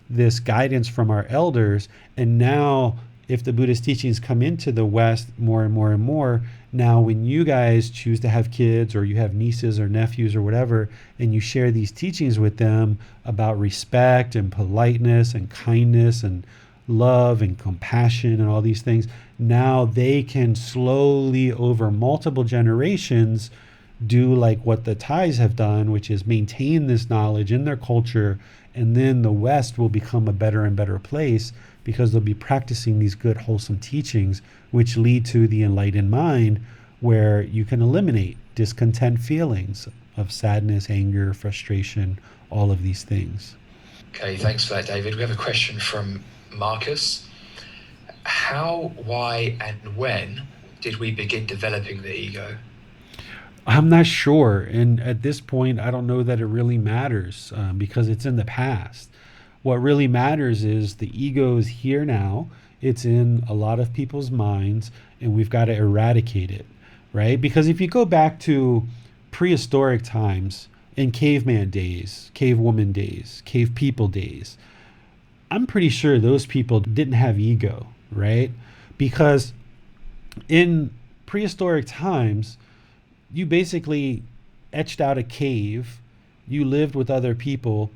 this guidance from our elders. And now, if the Buddhist teachings come into the West more and more and more, now when you guys choose to have kids or you have nieces or nephews or whatever, and you share these teachings with them about respect and politeness and kindness and love and compassion and all these things, now they can slowly over multiple generations do like what the Thais have done, which is maintain this knowledge in their culture, and then the West will become a better and better place because they'll be practicing these good, wholesome teachings, which lead to the enlightened mind, where you can eliminate discontent feelings of sadness, anger, frustration, all of these things. Okay, thanks for that, David. We have a question from Marcus. How, why, and when did we begin developing the ego? I'm not sure. And at this point, I don't know that it really matters because it's in the past. What really matters is the ego is here now. It's in a lot of people's minds, and we've got to eradicate it, right? Because if you go back to prehistoric times, in caveman days, cave woman days, cave people days, I'm pretty sure those people didn't have ego, right? Because in prehistoric times, you basically etched out a cave, you lived with other people,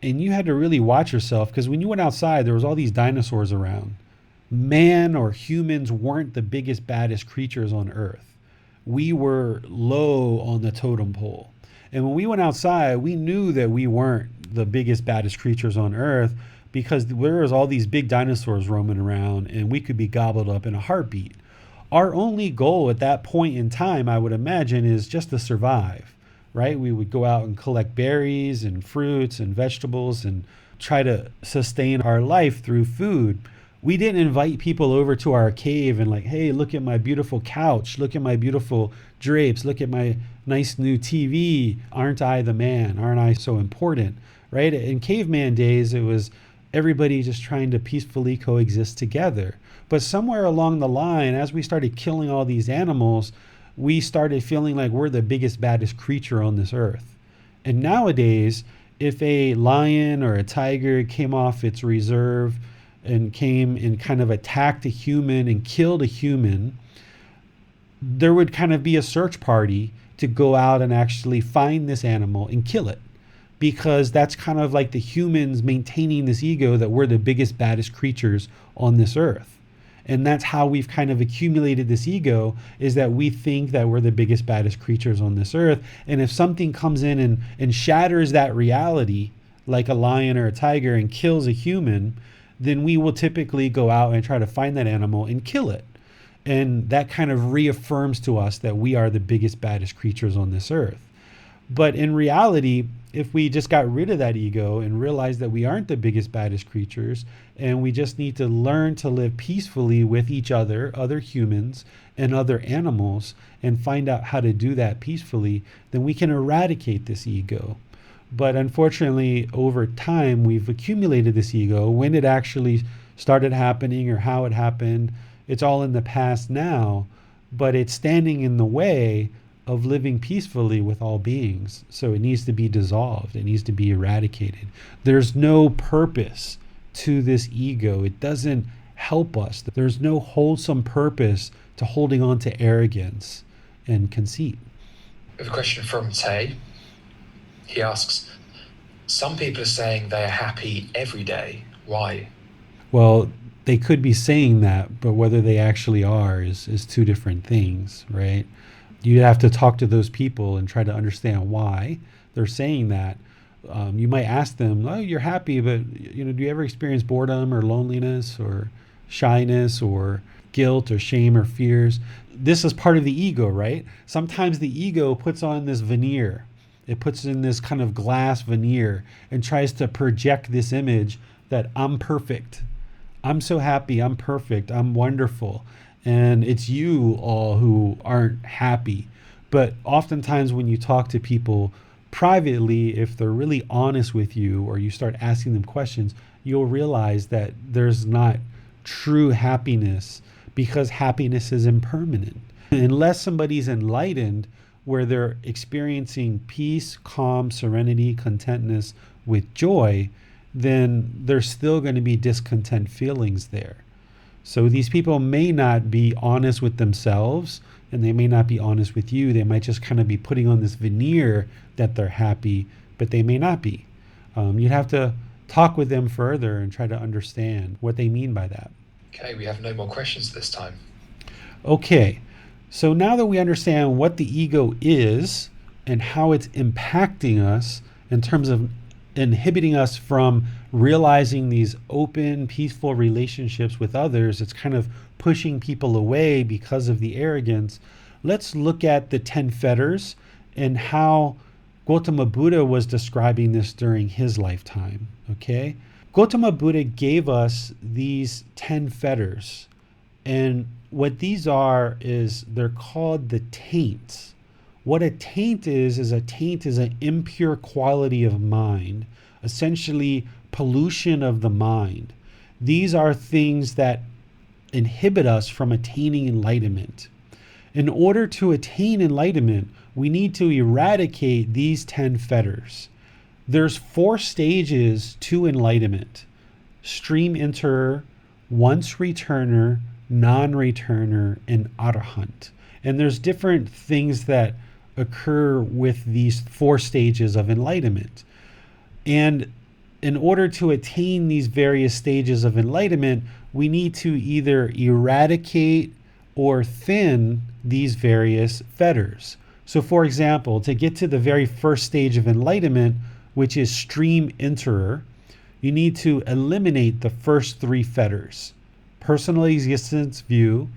and you had to really watch yourself, because when you went outside, there was all these dinosaurs around. Man or humans weren't the biggest, baddest creatures on earth. We were low on the totem pole. And when we went outside, we knew that we weren't the biggest, baddest creatures on earth, because there was all these big dinosaurs roaming around and we could be gobbled up in a heartbeat. Our only goal at that point in time, I would imagine, is just to survive, right? We would go out and collect berries and fruits and vegetables and try to sustain our life through food. We didn't invite people over to our cave and like, hey, look at my beautiful couch, look at my beautiful drapes, look at my nice new TV. Aren't I the man? Aren't I so important? Right? In caveman days, it was everybody just trying to peacefully coexist together. But somewhere along the line, as we started killing all these animals, we started feeling like we're the biggest, baddest creature on this earth. And nowadays, if a lion or a tiger came off its reserve and came and kind of attacked a human and killed a human, there would kind of be a search party to go out and actually find this animal and kill it. Because that's kind of like the humans maintaining this ego that we're the biggest, baddest creatures on this earth. And that's how we've kind of accumulated this ego, is that we think that we're the biggest, baddest creatures on this earth. And if something comes in and shatters that reality, like a lion or a tiger, and kills a human, then we will typically go out and try to find that animal and kill it. And that kind of reaffirms to us that we are the biggest, baddest creatures on this earth. But in reality, if we just got rid of that ego and realized that we aren't the biggest, baddest creatures, and we just need to learn to live peacefully with each other humans and other animals, and find out how to do that peacefully, then we can eradicate this ego. But unfortunately, over time, we've accumulated this ego. When it actually started happening or how it happened, it's all in the past now, but it's standing in the way of living peacefully with all beings. So it needs to be dissolved. It needs to be eradicated. There's no purpose to this ego. It doesn't help us. There's no wholesome purpose to holding on to arrogance and conceit. We have a question from Tay. He asks, some people are saying they are happy every day. Why? Well, they could be saying that, but whether they actually are is two different things, right? You have to talk to those people and try to understand why they're saying that. You might ask them, oh, you're happy, but do you ever experience boredom or loneliness or shyness or guilt or shame or fears? This is part of the ego, right? Sometimes the ego puts on this veneer. It puts in this kind of glass veneer and tries to project this image that I'm perfect. I'm so happy. I'm perfect. I'm wonderful. And it's you all who aren't happy. But oftentimes when you talk to people privately, if they're really honest with you, or you start asking them questions, you'll realize that there's not true happiness, because happiness is impermanent. Unless somebody's enlightened, where they're experiencing peace, calm, serenity, contentness with joy, then there's still going to be discontent feelings there. So these people may not be honest with themselves, and they may not be honest with you. They might just kind of be putting on this veneer that they're happy, but they may not be. You'd have to talk with them further and try to understand what they mean by that. Okay, we have no more questions this time. Okay, so now that we understand what the ego is and how it's impacting us in terms of inhibiting us from realizing these open, peaceful relationships with others, it's kind of pushing people away because of the arrogance. Let's look at the 10 fetters and how Gotama Buddha was describing this during his lifetime. Okay, Gotama Buddha gave us these 10 fetters, and what these are is they're called the taints. What a taint is an impure quality of mind, essentially pollution of the mind. These are things that inhibit us from attaining enlightenment. In order to attain enlightenment, we need to eradicate these 10 fetters. There's 4 stages to enlightenment: stream enterer, once returner, non-returner, and arahant. And there's different things that occur with these 4 stages of enlightenment. And in order to attain these various stages of enlightenment, we need to either eradicate or thin these various fetters. So for example, to get to the very first stage of enlightenment, which is stream enterer, you need to eliminate the first three fetters: personal existence view,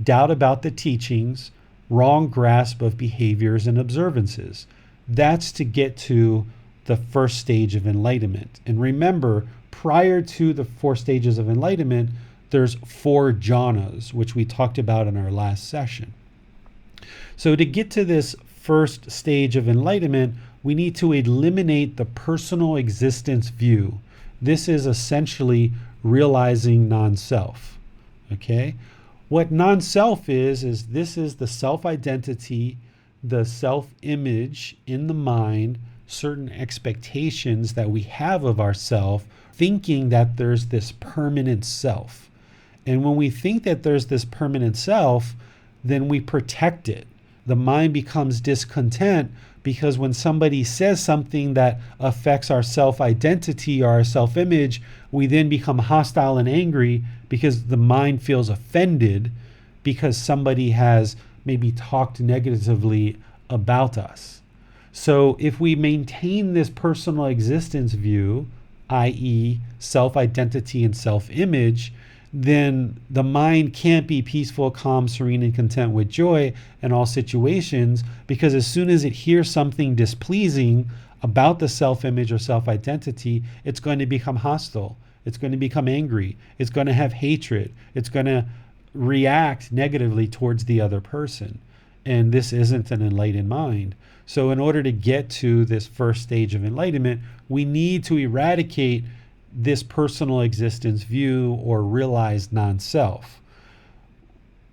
doubt about the teachings, wrong grasp of behaviors and observances. That's to get to the first stage of enlightenment. And remember, prior to the 4 stages of enlightenment, there's 4 jhanas, which we talked about in our last session. So to get to this first stage of enlightenment, we need to eliminate the personal existence view. This is essentially realizing non-self. Okay? What non-self is this is the self-identity, the self-image in the mind, certain expectations that we have of ourself, thinking that there's this permanent self. And when we think that there's this permanent self, then we protect it. The mind becomes discontent because when somebody says something that affects our self-identity or our self-image, we then become hostile and angry because the mind feels offended because somebody has maybe talked negatively about us. So if we maintain this personal existence view, i.e. self-identity and self-image, then the mind can't be peaceful, calm, serene, and content with joy in all situations, because as soon as it hears something displeasing about the self-image or self-identity, it's going to become hostile. It's going to become angry. It's going to have hatred. It's going to react negatively towards the other person. And this isn't an enlightened mind. So in order to get to this first stage of enlightenment, we need to eradicate this personal existence view or realized non-self.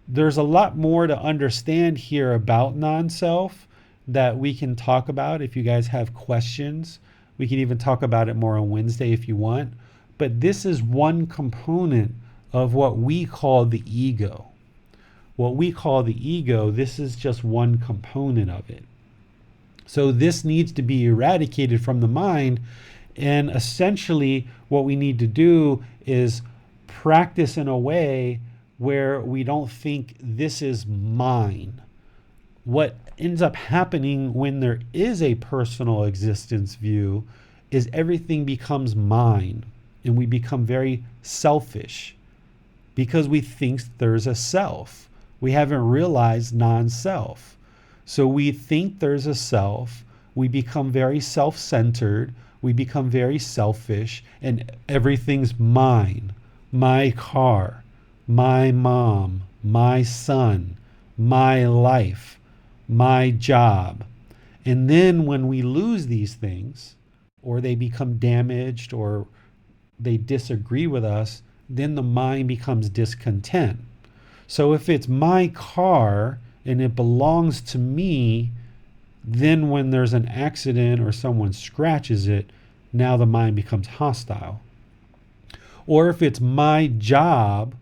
There's a lot more to understand here about non-self that we can talk about. If you guys have questions, we can even talk about it more on Wednesday if you want. But this is one component of what we call the ego. What we call the ego, this is just one component of it. So this needs to be eradicated from the mind. And essentially what we need to do is practice in a way where we don't think this is mine. What ends up happening when there is a personal existence view is everything becomes mine, and we become very selfish because we think there's a self. We haven't realized non-self. So we think there's a self. We become very self-centered. We become very selfish, and everything's mine. My car, my mom, my son, my life, my job. And then when we lose these things, or they become damaged, or they disagree with us, then the mind becomes discontent. So if it's my car and it belongs to me, then when there's an accident or someone scratches it, now the mind becomes hostile. Or if it's my job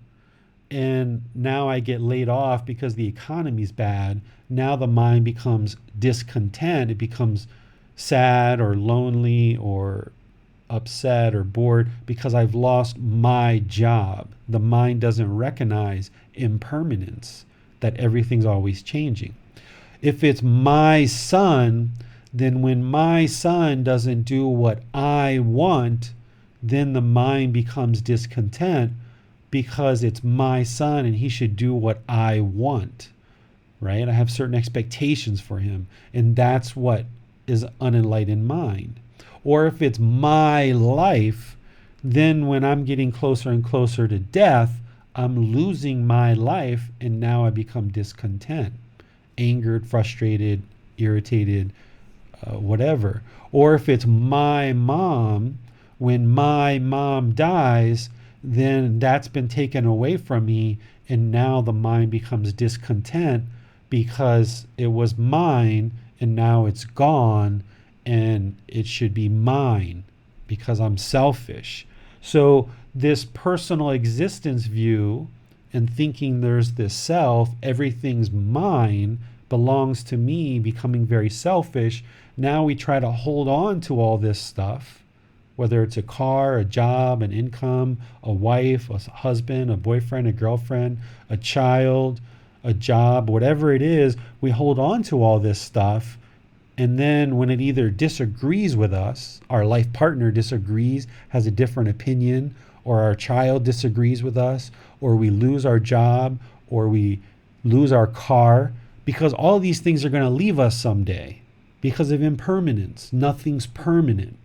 and now I get laid off because the economy's bad, now the mind becomes discontent. It becomes sad or lonely or upset or bored because I've lost my job. The mind doesn't recognize impermanence, that everything's always changing. If it's my son, then when my son doesn't do what I want, then the mind becomes discontent because it's my son and he should do what I want, right? I have certain expectations for him, and that's what is unenlightened mind. Or if it's my life, then when I'm getting closer and closer to death, I'm losing my life, and now I become discontent, angered, frustrated, irritated, whatever. Or if it's my mom, when my mom dies, then that's been taken away from me, and now the mind becomes discontent because it was mine and now it's gone, and it should be mine because I'm selfish. So this personal existence view and thinking there's this self, everything's mine, belongs to me, becoming very selfish. Now we try to hold on to all this stuff, whether it's a car, a job, an income, a wife, a husband, a boyfriend, a girlfriend, a child, a job, whatever it is, we hold on to all this stuff. And then when it either disagrees with us, our life partner disagrees, has a different opinion, or our child disagrees with us, or we lose our job, or we lose our car, because all these things are going to leave us someday because of impermanence. Nothing's permanent.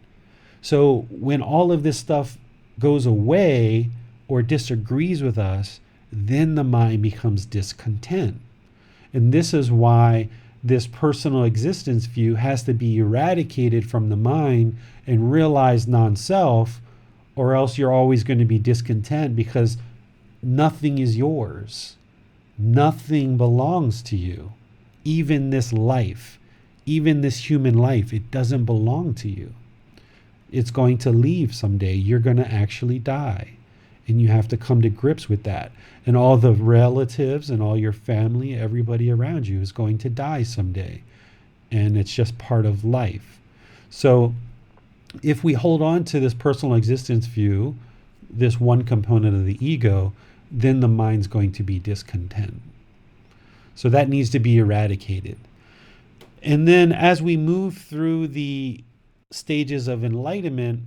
So when all of this stuff goes away or disagrees with us, then the mind becomes discontent. And this is why this personal existence view has to be eradicated from the mind and realize non-self, or else you're always going to be discontent, because nothing is yours. Nothing belongs to you. Even this life, even this human life, it doesn't belong to you. It's going to leave someday. You're going to actually die. And you have to come to grips with that. And all the relatives and all your family, everybody around you is going to die someday. And it's just part of life. So if we hold on to this personal existence view, this one component of the ego, then the mind's going to be discontent. So that needs to be eradicated. And then as we move through the stages of enlightenment,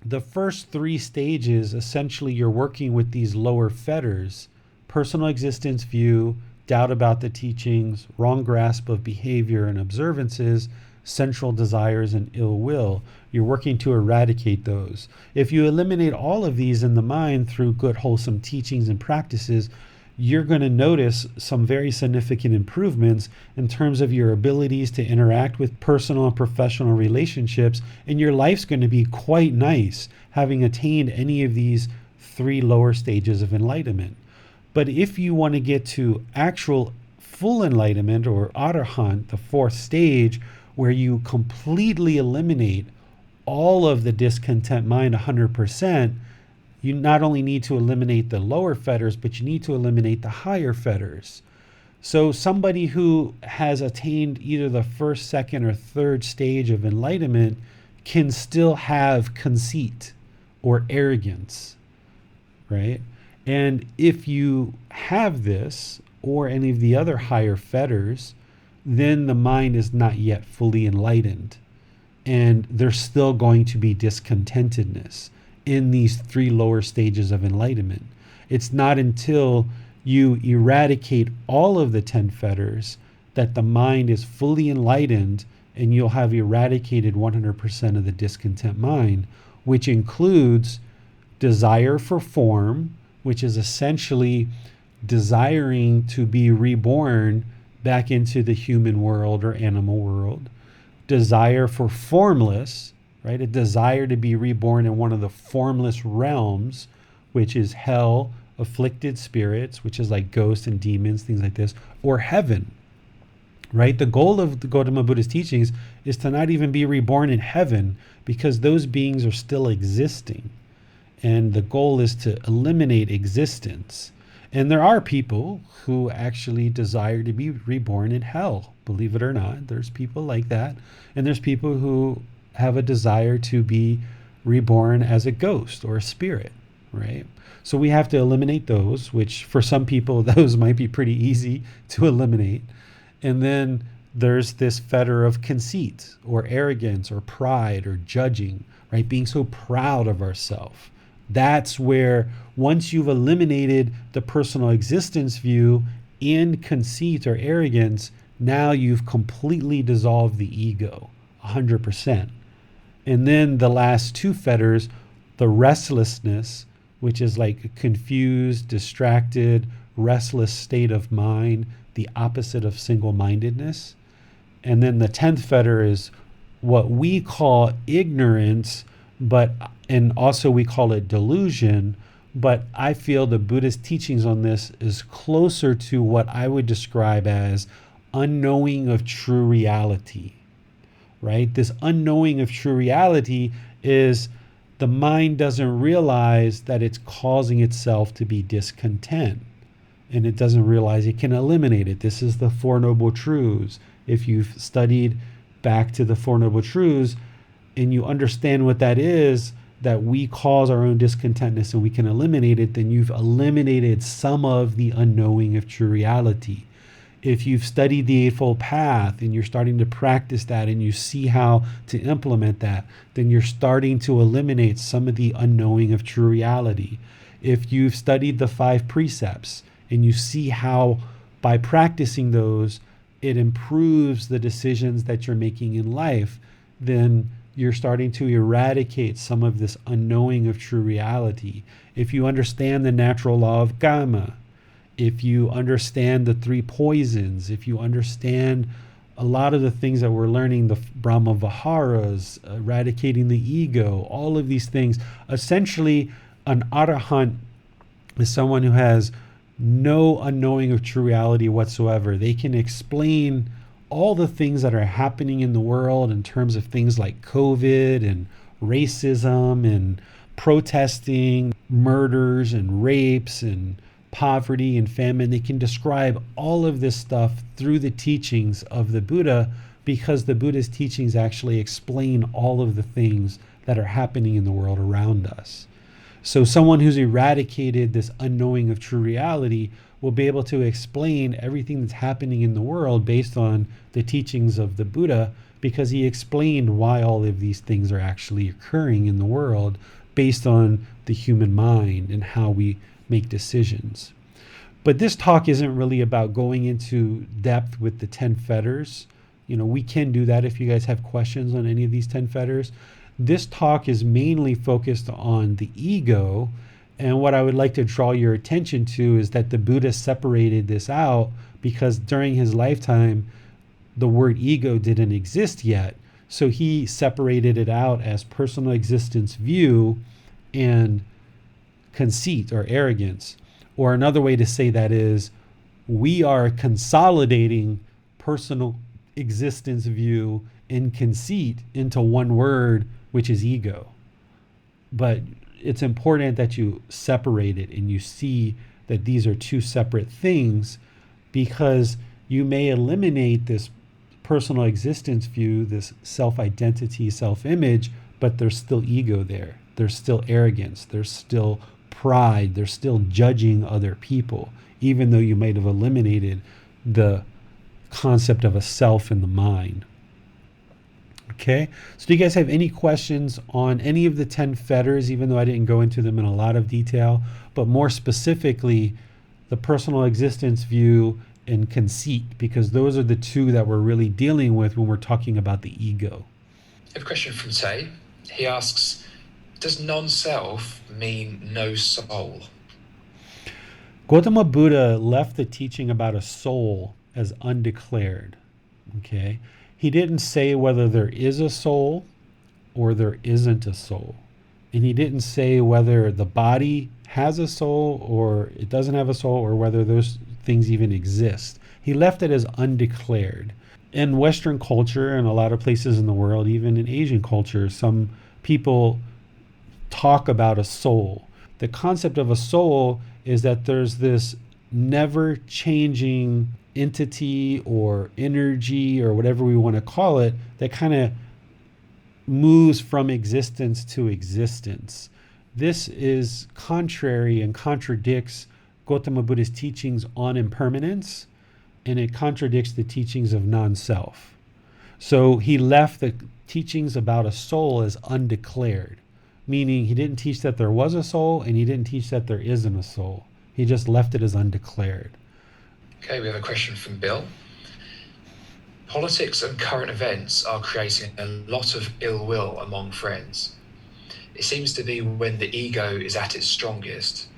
the first 3 stages, essentially you're working with these lower fetters: personal existence view, doubt about the teachings, wrong grasp of behavior and observances, sensual desires, and ill will. You're working to eradicate those. If you eliminate all of these in the mind through good, wholesome teachings and practices, you're going to notice some very significant improvements in terms of your abilities to interact with personal and professional relationships, and your life's going to be quite nice having attained any of these 3 lower stages of enlightenment. But if you want to get to actual full enlightenment, or arahant, the 4th stage, where you completely eliminate all of the discontent mind 100%, you not only need to eliminate the lower fetters, but you need to eliminate the higher fetters. So somebody who has attained either the 1st, 2nd, or 3rd stage of enlightenment can still have conceit or arrogance, right? And if you have this or any of the other higher fetters, then the mind is not yet fully enlightened. And there's still going to be discontentedness in these 3 lower stages of enlightenment. It's not until you eradicate all of the 10 fetters that the mind is fully enlightened, and you'll have eradicated 100% of the discontent mind, which includes desire for form, which is essentially desiring to be reborn back into the human world or animal world, desire for formless, right? A desire to be reborn in one of the formless realms, which is hell, afflicted spirits, which is like ghosts and demons, things like this, or heaven, right? The goal of the Gotama Buddha's teachings is to not even be reborn in heaven, because those beings are still existing. And the goal is to eliminate existence. And there are people who actually desire to be reborn in hell, believe it or not. There's people like that. And there's people who have a desire to be reborn as a ghost or a spirit, right? So we have to eliminate those, which for some people, those might be pretty easy to eliminate. And then there's this fetter of conceit or arrogance or pride or judging, right? Being so proud of ourselves. That's where, once you've eliminated the personal existence view in conceit or arrogance, now you've completely dissolved the ego, 100%. And then the last 2 fetters, the restlessness, which is like a confused, distracted, restless state of mind, the opposite of single-mindedness. And then the 10th fetter is what we call ignorance, and also we call it delusion. But I feel the Buddhist teachings on this is closer to what I would describe as unknowing of true reality. Right? This unknowing of true reality is the mind doesn't realize that it's causing itself to be discontent, and it doesn't realize it can eliminate it. This is the Four Noble Truths. If you've studied back to the Four Noble Truths and you understand what that is, that we cause our own discontentness and we can eliminate it, then you've eliminated some of the unknowing of true reality. If you've studied the Eightfold Path and you're starting to practice that and you see how to implement that, then you're starting to eliminate some of the unknowing of true reality. If you've studied the 5 precepts and you see how by practicing those, it improves the decisions that you're making in life, then you're starting to eradicate some of this unknowing of true reality. If you understand the natural law of karma, if you understand the 3 poisons, if you understand a lot of the things that we're learning, the Brahma Viharas, eradicating the ego, all of these things, essentially an arahant is someone who has no unknowing of true reality whatsoever. They can explain all the things that are happening in the world in terms of things like COVID and racism and protesting, murders and rapes and poverty and famine. They can describe all of this stuff through the teachings of the Buddha, because the Buddha's teachings actually explain all of the things that are happening in the world around us. So someone who's eradicated this unknowing of true reality will be able to explain everything that's happening in the world based on the teachings of the Buddha, because he explained why all of these things are actually occurring in the world based on the human mind and how we make decisions. But this talk isn't really about going into depth with the 10 fetters. We can do that if you guys have questions on any of these 10 fetters. This talk is mainly focused on the ego, and what I would like to draw your attention to is that the Buddha separated this out because during his lifetime the word ego didn't exist yet. So he separated it out as personal existence view and conceit or arrogance. Or another way to say that is, we are consolidating personal existence view and conceit into one word, which is ego. But it's important that you separate it and you see that these are 2 separate things, because you may eliminate this personal existence view, this self-identity, self-image, but there's still ego there. There's still arrogance. There's still pride. There's still judging other people, even though you might have eliminated the concept of a self in the mind. Okay, so do you guys have any questions on any of the 10 fetters, even though I didn't go into them in a lot of detail, but more specifically the personal existence view and conceit, because those are the 2 that we're really dealing with when we're talking about the ego. I have a question from Tay. He asks, does non-self mean no soul? Gotama Buddha left the teaching about a soul as undeclared. Okay, he didn't say whether there is a soul or there isn't a soul. And he didn't say whether the body has a soul or it doesn't have a soul, or whether those things even exist. He left it as undeclared. In Western culture and a lot of places in the world, even in Asian culture, some people talk about a soul. The concept of a soul is that there's this never changing entity or energy or whatever we want to call it that kind of moves from existence to existence. This is contrary and contradicts Gotama Buddha's teachings on impermanence, and it contradicts the teachings of non-self. So he left the teachings about a soul as undeclared, meaning he didn't teach that there was a soul and he didn't teach that there isn't a soul. He just left it as undeclared. Okay, we have a question from Bill. Politics and current events are creating a lot of ill will among friends. It seems to be when the ego is at its strongest.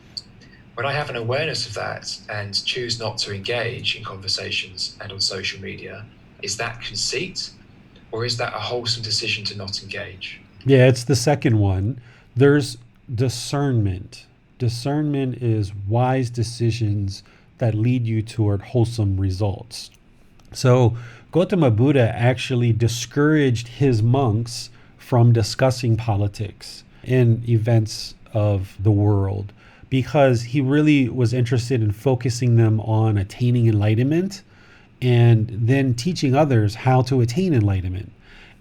When I have an awareness of that and choose not to engage in conversations and on social media, is that conceit, or is that a wholesome decision to not engage? Yeah, it's the second one. There's discernment. Discernment is wise decisions that lead you toward wholesome results. So Gotama Buddha actually discouraged his monks from discussing politics and events of the world, because he really was interested in focusing them on attaining enlightenment and then teaching others how to attain enlightenment.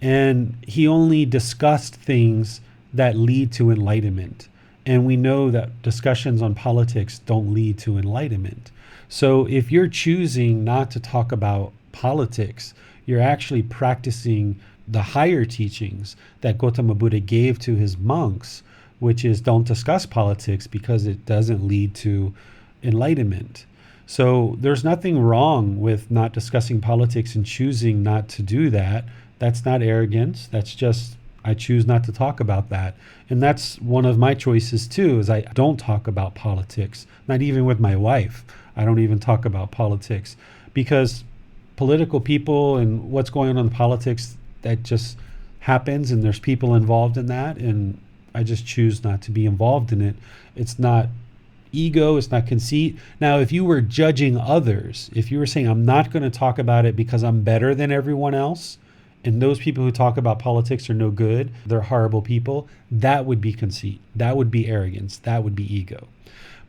And he only discussed things that lead to enlightenment. And we know that discussions on politics don't lead to enlightenment. So if you're choosing not to talk about politics, you're actually practicing the higher teachings that Gotama Buddha gave to his monks, which is don't discuss politics because it doesn't lead to enlightenment. So there's nothing wrong with not discussing politics and choosing not to do that. That's not arrogance. That's just, I choose not to talk about that. And that's one of my choices too, is I don't talk about politics, not even with my wife. I don't even talk about politics because political people and what's going on in politics, that just happens and there's people involved in that. And I just choose not to be involved in it. It's not ego, it's not conceit. Now, if you were judging others, if you were saying, I'm not going to talk about it because I'm better than everyone else, and those people who talk about politics are no good, they're horrible people, that would be conceit. That would be arrogance. That would be ego.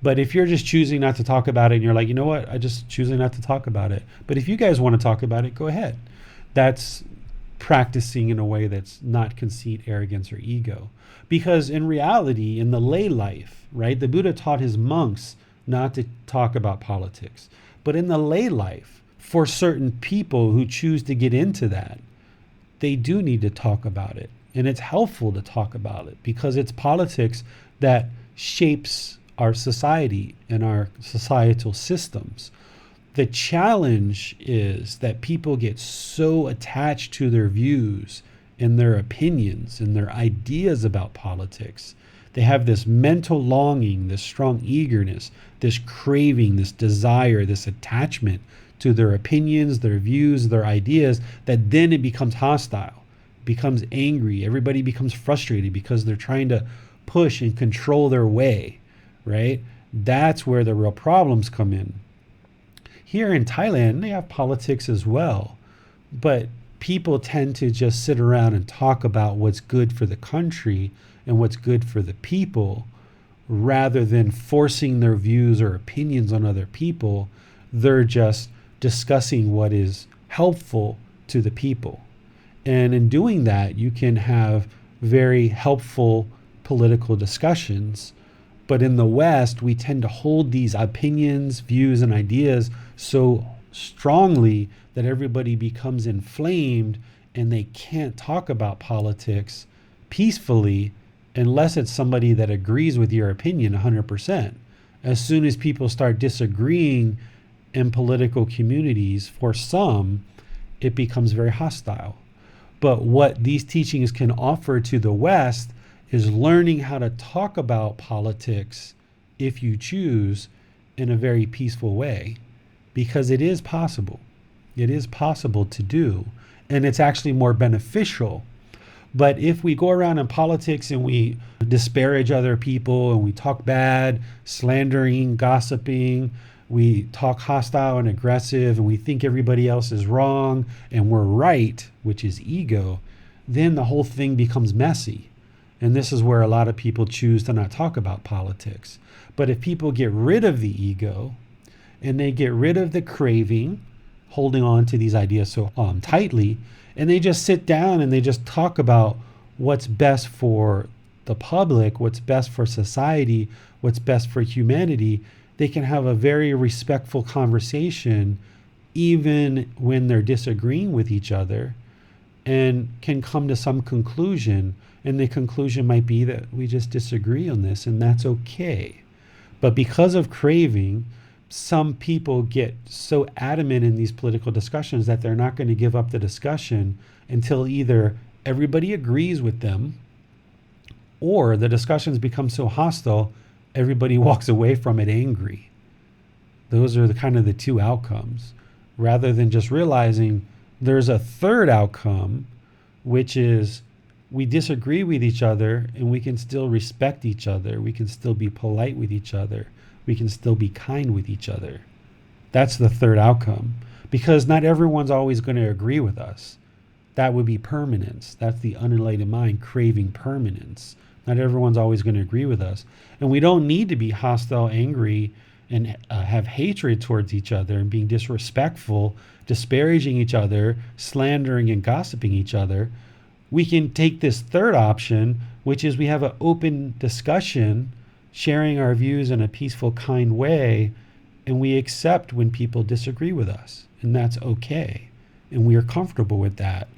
But if you're just choosing not to talk about it and you're like, you know what, I just choosing not to talk about it. But if you guys want to talk about it, go ahead. That's practicing in a way that's not conceit, arrogance, or ego. Because in reality, in the lay life, right, the Buddha taught his monks not to talk about politics. But in the lay life, for certain people who choose to get into that, they do need to talk about it. And it's helpful to talk about it because it's politics that shapes our society and our societal systems. The challenge is that people get so attached to their views and their opinions and their ideas about politics. They have this mental longing, this strong eagerness, this craving, this desire, this attachment to their opinions, their views, their ideas, that then it becomes hostile, becomes angry. Everybody becomes frustrated because they're trying to push and control their way, right? That's where the real problems come in. Here in Thailand, they have politics as well, but people tend to just sit around and talk about what's good for the country and what's good for the people, rather than forcing their views or opinions on other people. They're just discussing what is helpful to the people. And in doing that, you can have very helpful political discussions. But in the West, we tend to hold these opinions, views, and ideas so strongly that everybody becomes inflamed and they can't talk about politics peacefully unless it's somebody that agrees with your opinion 100%. As soon as people start disagreeing in political communities, for some, it becomes very hostile. But what these teachings can offer to the West is learning how to talk about politics, if you choose, in a very peaceful way, because it is possible. It is possible to do, and it's actually more beneficial. But if we go around in politics and we disparage other people and we talk bad, slandering, gossiping, we talk hostile and aggressive, and we think everybody else is wrong and we're right, which is ego, then the whole thing becomes messy. And this is where a lot of people choose to not talk about politics. But if people get rid of the ego and they get rid of the craving, holding on to these ideas so tightly, and they just sit down and they just talk about what's best for the public, what's best for society, what's best for humanity, they can have a very respectful conversation even when they're disagreeing with each other, and can come to some conclusion. And the conclusion might be that we just disagree on this, and that's okay. But because of craving, some people get so adamant in these political discussions that they're not going to give up the discussion until either everybody agrees with them, or the discussions become so hostile, everybody walks away from it angry. Those are the kind of the two outcomes, rather than just realizing there's a third outcome, which is we disagree with each other and we can still respect each other. We can still be polite with each other. We can still be kind with each other. That's the third outcome, because not everyone's always going to agree with us. That would be permanence. That's the unenlightened mind craving permanence. Not everyone's always going to agree with us. And we don't need to be hostile, angry, and have hatred towards each other and being disrespectful, disparaging each other, slandering and gossiping each other. we can take this third option, which is we have an open discussion, sharing our views in a peaceful, kind way, and we accept when people disagree with us, and that's okay. And we are comfortable with that.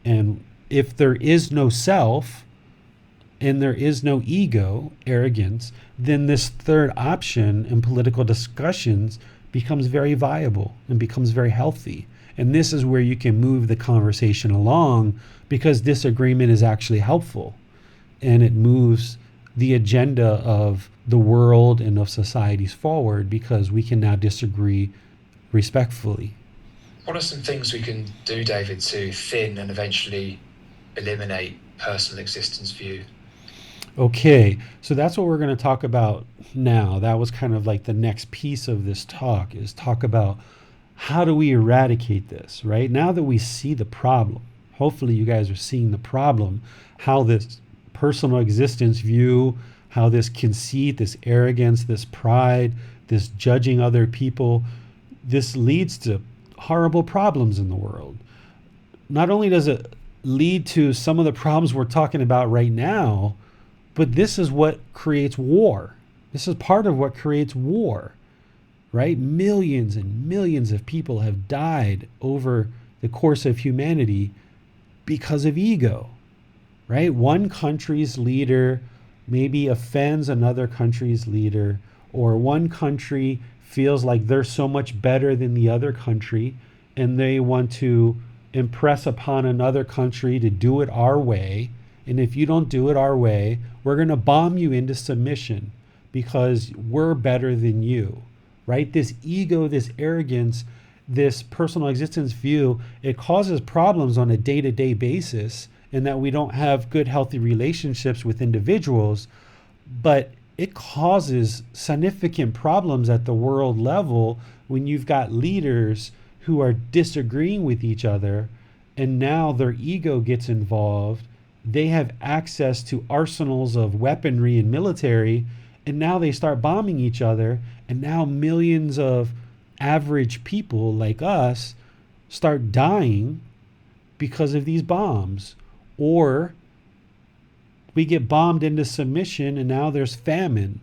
And if there is no self and there is no ego, arrogance, then this third option in political discussions becomes very viable and becomes very healthy. And this is where you can move the conversation along, because disagreement is actually helpful and it moves the agenda of the world and of societies forward, because we can now disagree respectfully. What are some things we can do, David, to thin and eventually eliminate personal existence view? Okay, so that's what we're going to talk about now. That was kind of like the next piece of this talk, is talk about how do we eradicate this, right? Now that we see the problem, hopefully you guys are seeing the problem, how this personal existence view, how this conceit, this arrogance, this pride, this judging other people, this leads to horrible problems in the world. Not only does it lead to some of the problems we're talking about right now, but this is what creates war. This is part of what creates war, right? Millions and millions of people have died over the course of humanity because of ego, right? One country's leader maybe offends another country's leader, or one country feels like they're so much better than the other country, and they want to impress upon another country to do it our way. And if you don't do it our way, we're going to bomb you into submission because we're better than you, right? This ego, this arrogance, this personal existence view, it causes problems on a day-to-day basis, in that we don't have good, healthy relationships with individuals, but it causes significant problems at the world level when you've got leaders who are disagreeing with each other, and now their ego gets involved. They have access to arsenals of weaponry and military, and now they start bombing each other, and now millions of average people like us start dying because of these bombs. Or we get bombed into submission, and now there's famine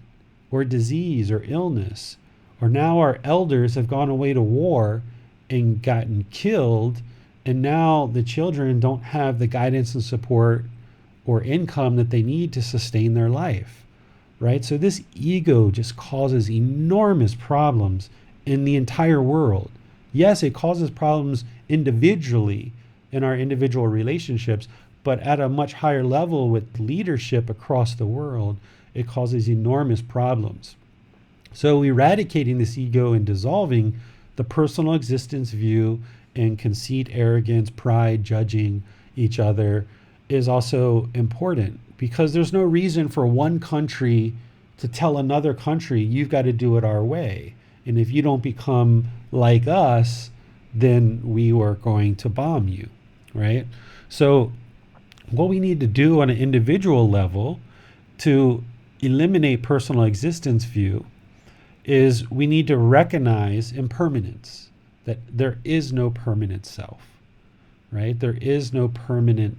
or disease or illness. Or now our elders have gone away to war and gotten killed, and now the children don't have the guidance and support or income that they need to sustain their life, right? So this ego just causes enormous problems in the entire world. Yes, it causes problems individually in our individual relationships, but at a much higher level with leadership across the world, it causes enormous problems. So eradicating this ego and dissolving the personal existence view and conceit, arrogance, pride, judging each other is also important, because there's no reason for one country to tell another country, you've got to do it our way. And if you don't become like us, then we are going to bomb you, right? So what we need to do on an individual level to eliminate personal existence view is we need to recognize impermanence, that there is no permanent self, right? There is no permanent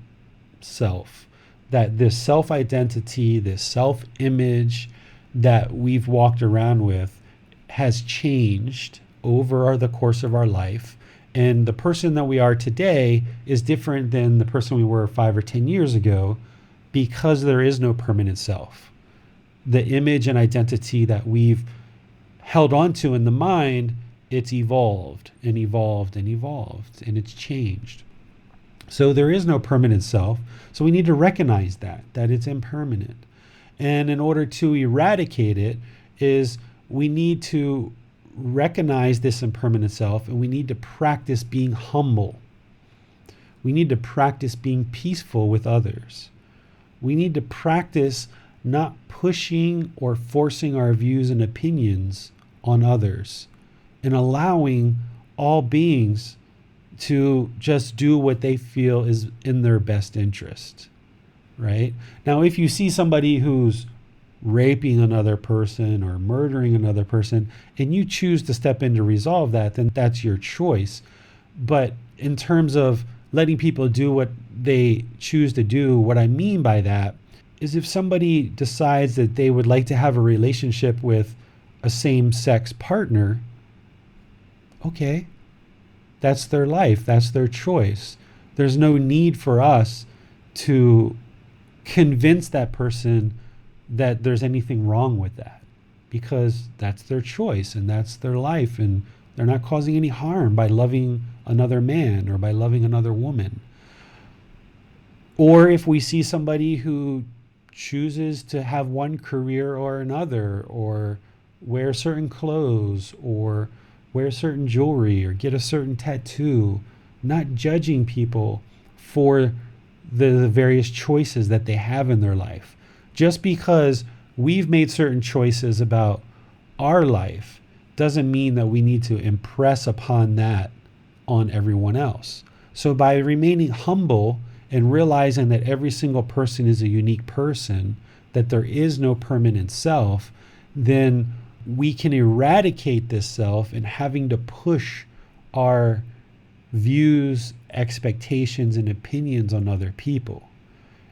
self, that this self-identity, this self-image that we've walked around with has changed over the course of our life. And the person that we are today is different than the person we were 5 or 10 years ago, because there is no permanent self. The image and identity that we've held on to in the mind, it's evolved and evolved and evolved, and it's changed. So there is no permanent self. So we need to recognize that it's impermanent. And in order to eradicate it is we need to recognize this impermanent self, and we need to practice being humble. We need to practice being peaceful with others. We need to practice not pushing or forcing our views and opinions on others, and allowing all beings to just do what they feel is in their best interest, right? Now, if you see somebody who's raping another person or murdering another person, and you choose to step in to resolve that, then that's your choice. But in terms of letting people do what they choose to do, what I mean by that is if somebody decides that they would like to have a relationship with a same-sex partner, okay, that's their life, that's their choice. There's no need for us to convince that person that there's anything wrong with that, because that's their choice and that's their life, and they're not causing any harm by loving another man or by loving another woman. Or if we see somebody who chooses to have one career or another, or wear certain clothes, or wear certain jewelry, or get a certain tattoo, not judging people for the various choices that they have in their life. Just because we've made certain choices about our life doesn't mean that we need to impress upon that on everyone else. So by remaining humble and realizing that every single person is a unique person, that there is no permanent self, then we can eradicate this self and having to push our views, expectations, and opinions on other people.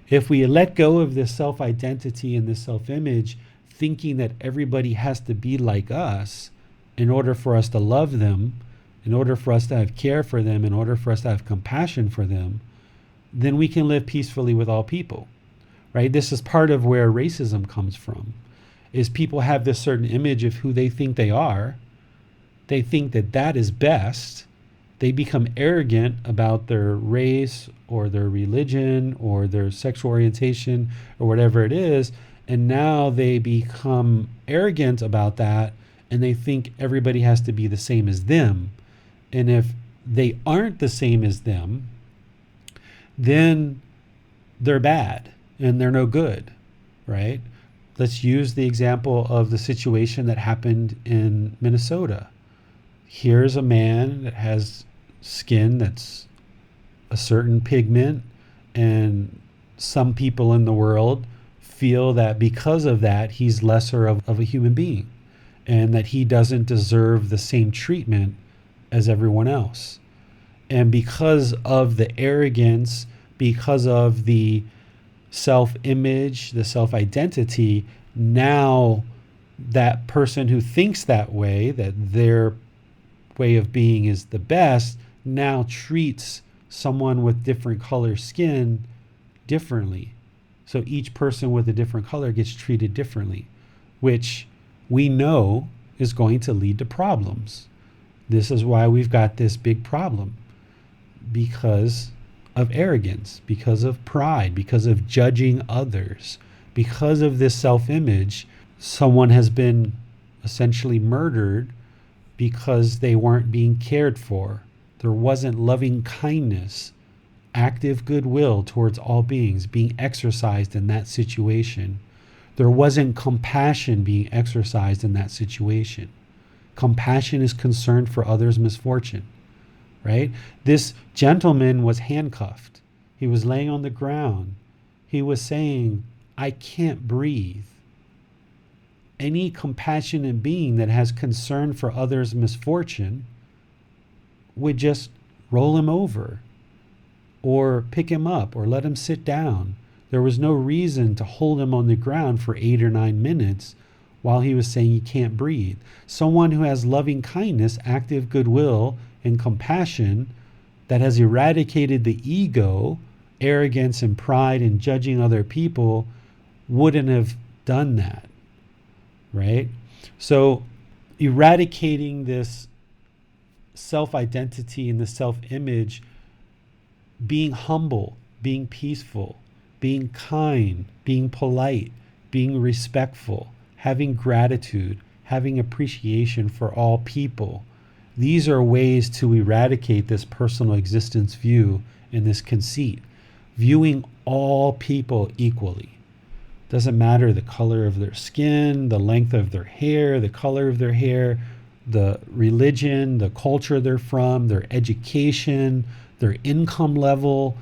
If we let go of this self-identity and this self-image, thinking that everybody has to be like us in order for us to love them, in order for us to have care for them, in order for us to have compassion for them, then we can live peacefully with all people, right? This is part of where racism comes from, is people have this certain image of who they think they are. They think that that is best. They become arrogant about their race or their religion or their sexual orientation or whatever it is. And now they become arrogant about that, and they think everybody has to be the same as them. And if they aren't the same as them, then they're bad and they're no good, right? Let's use the example of the situation that happened in Minnesota. Here's a man that has skin that's a certain pigment, and some people in the world feel that because of that, he's lesser of a human being, and that he doesn't deserve the same treatment as everyone else. And because of the arrogance, because of the self-image, the self-identity, now that person who thinks that way, that their way of being is the best, now treats someone with different color skin differently. So each person with a different color gets treated differently, which we know is going to lead to problems. This is why we've got this big problem, because of arrogance, because of pride, because of judging others, because of this self-image. Someone has been essentially murdered because they weren't being cared for. There wasn't loving kindness, active goodwill towards all beings being exercised in that situation. There wasn't compassion being exercised in that situation. Compassion is concerned for others' misfortune, right? This gentleman was handcuffed. He was laying on the ground. He was saying, I can't breathe. Any compassionate being that has concern for others' misfortune would just roll him over or pick him up or let him sit down. There was no reason to hold him on the ground for 8 or 9 minutes while he was saying he can't breathe. Someone who has loving kindness, active goodwill, and compassion, that has eradicated the ego, arrogance and pride and judging other people, wouldn't have done that, right? So eradicating this self-identity and the self-image, being humble, being peaceful, being kind, being polite, being respectful, having gratitude, having appreciation for all people. These are ways to eradicate this personal existence view and this conceit, viewing all people equally. Doesn't matter the color of their skin, the length of their hair, the color of their hair, the religion, the culture they're from, their education, their income level,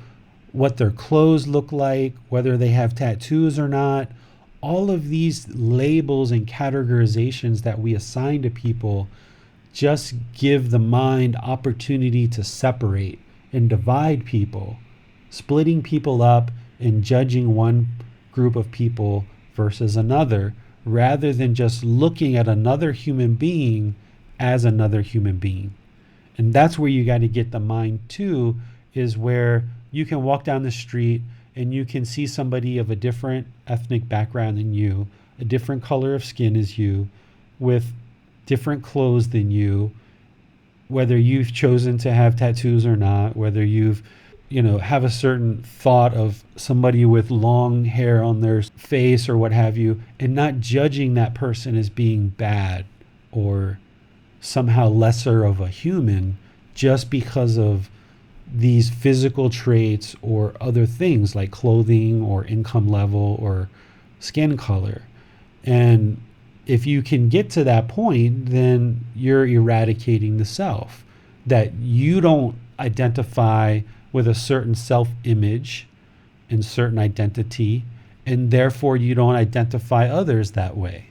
what their clothes look like, whether they have tattoos or not. All of these labels and categorizations that we assign to people just give the mind opportunity to separate and divide people, splitting people up and judging one group of people versus another, rather than just looking at another human being as another human being. And that's where you got to get the mind to, is where you can walk down the street and you can see somebody of a different ethnic background than you, a different color of skin as you, with different clothes than you, whether you've chosen to have tattoos or not, whether you've have a certain thought of somebody with long hair on their face or what have you, and not judging that person as being bad or somehow lesser of a human just because of these physical traits or other things like clothing or income level or skin color. And if you can get to that point, then you're eradicating the self, that you don't identify with a certain self-image and certain identity, and therefore you don't identify others that way.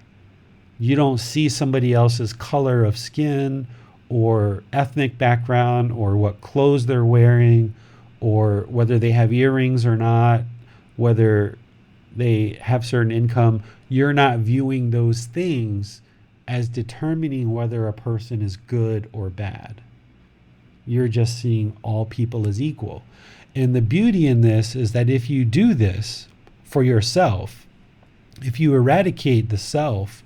You don't see somebody else's color of skin or ethnic background or what clothes they're wearing or whether they have earrings or not, whether they have certain income. You're not viewing those things as determining whether a person is good or bad. You're just seeing all people as equal. And the beauty in this is that if you do this for yourself, if you eradicate the self,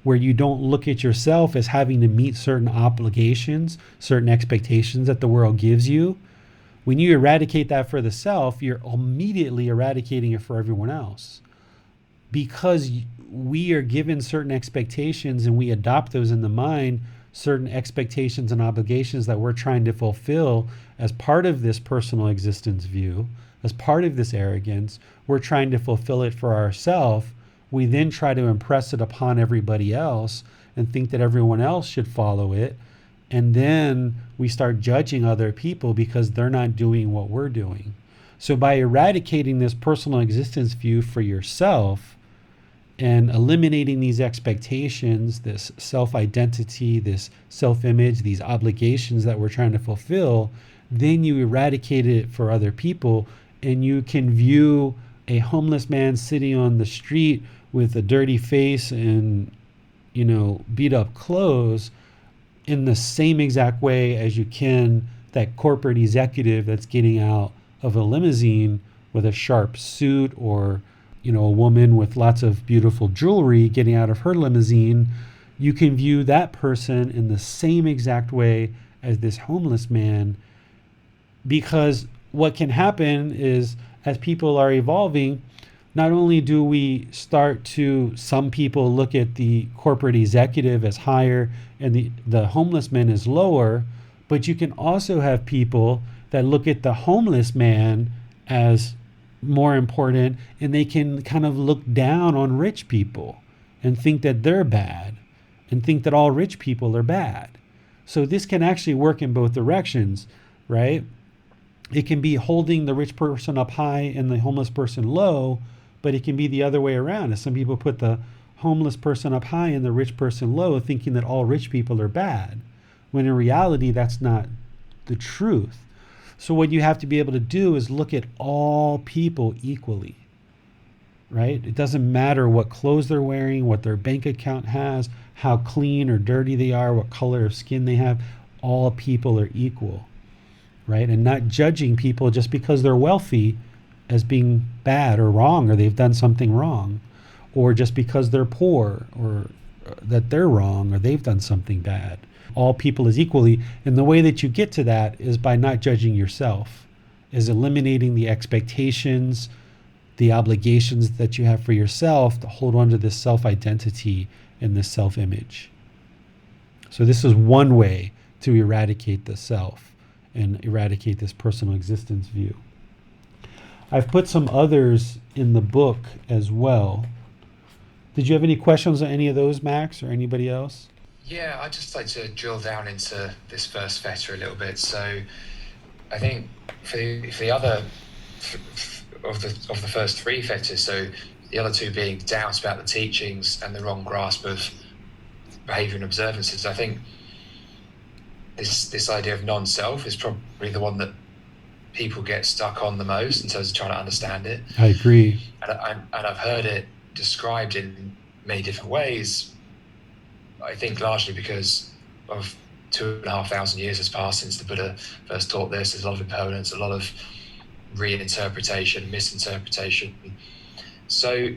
where you don't look at yourself as having to meet certain obligations, certain expectations that the world gives you, when you eradicate that for the self, you're immediately eradicating it for everyone else. Because we are given certain expectations and we adopt those in the mind, certain expectations and obligations that we're trying to fulfill as part of this personal existence view, as part of this arrogance, we're trying to fulfill it for ourselves. We then try to impress it upon everybody else and think that everyone else should follow it. And then we start judging other people because they're not doing what we're doing. So by eradicating this personal existence view for yourself and eliminating these expectations, this self-identity, this self-image, these obligations that we're trying to fulfill, then you eradicate it for other people, and you can view a homeless man sitting on the street with a dirty face and, beat up clothes in the same exact way as you can that corporate executive that's getting out of a limousine with a sharp suit, or, a woman with lots of beautiful jewelry getting out of her limousine. You can view that person in the same exact way as this homeless man, because what can happen is, as people are evolving, not only do we start to, some people look at the corporate executive as higher and the homeless man as lower, but you can also have people that look at the homeless man as more important, and they can kind of look down on rich people and think that they're bad and think that all rich people are bad. So this can actually work in both directions, right? It can be holding the rich person up high and the homeless person low, but it can be the other way around. As some people put the homeless person up high and the rich person low, thinking that all rich people are bad, when in reality, that's not the truth. So what you have to be able to do is look at all people equally, right? It doesn't matter what clothes they're wearing, what their bank account has, how clean or dirty they are, what color of skin they have. All people are equal, right? And not judging people just because they're wealthy as being bad or wrong, or they've done something wrong, or just because they're poor, or that they're wrong, or they've done something bad. All people is equally. And the way that you get to that is by not judging yourself, is eliminating the expectations, the obligations that you have for yourself to hold on to this self-identity and this self-image. So this is one way to eradicate the self and eradicate this personal existence view. I've put some others in the book as well. Did you have any questions on any of those, Max, or anybody else? Yeah, I'd just like to drill down into this first fetter a little bit. So I think for the other of the first three fetters, so the other two being doubt about the teachings and the wrong grasp of behavior and observances, I think this idea of non-self is probably the one that people get stuck on the most in terms of trying to understand it. I agree. And I've heard it described in many different ways. I think largely because of 2,500 years has passed since the Buddha first taught this. There's a lot of impermanence, a lot of reinterpretation, misinterpretation. So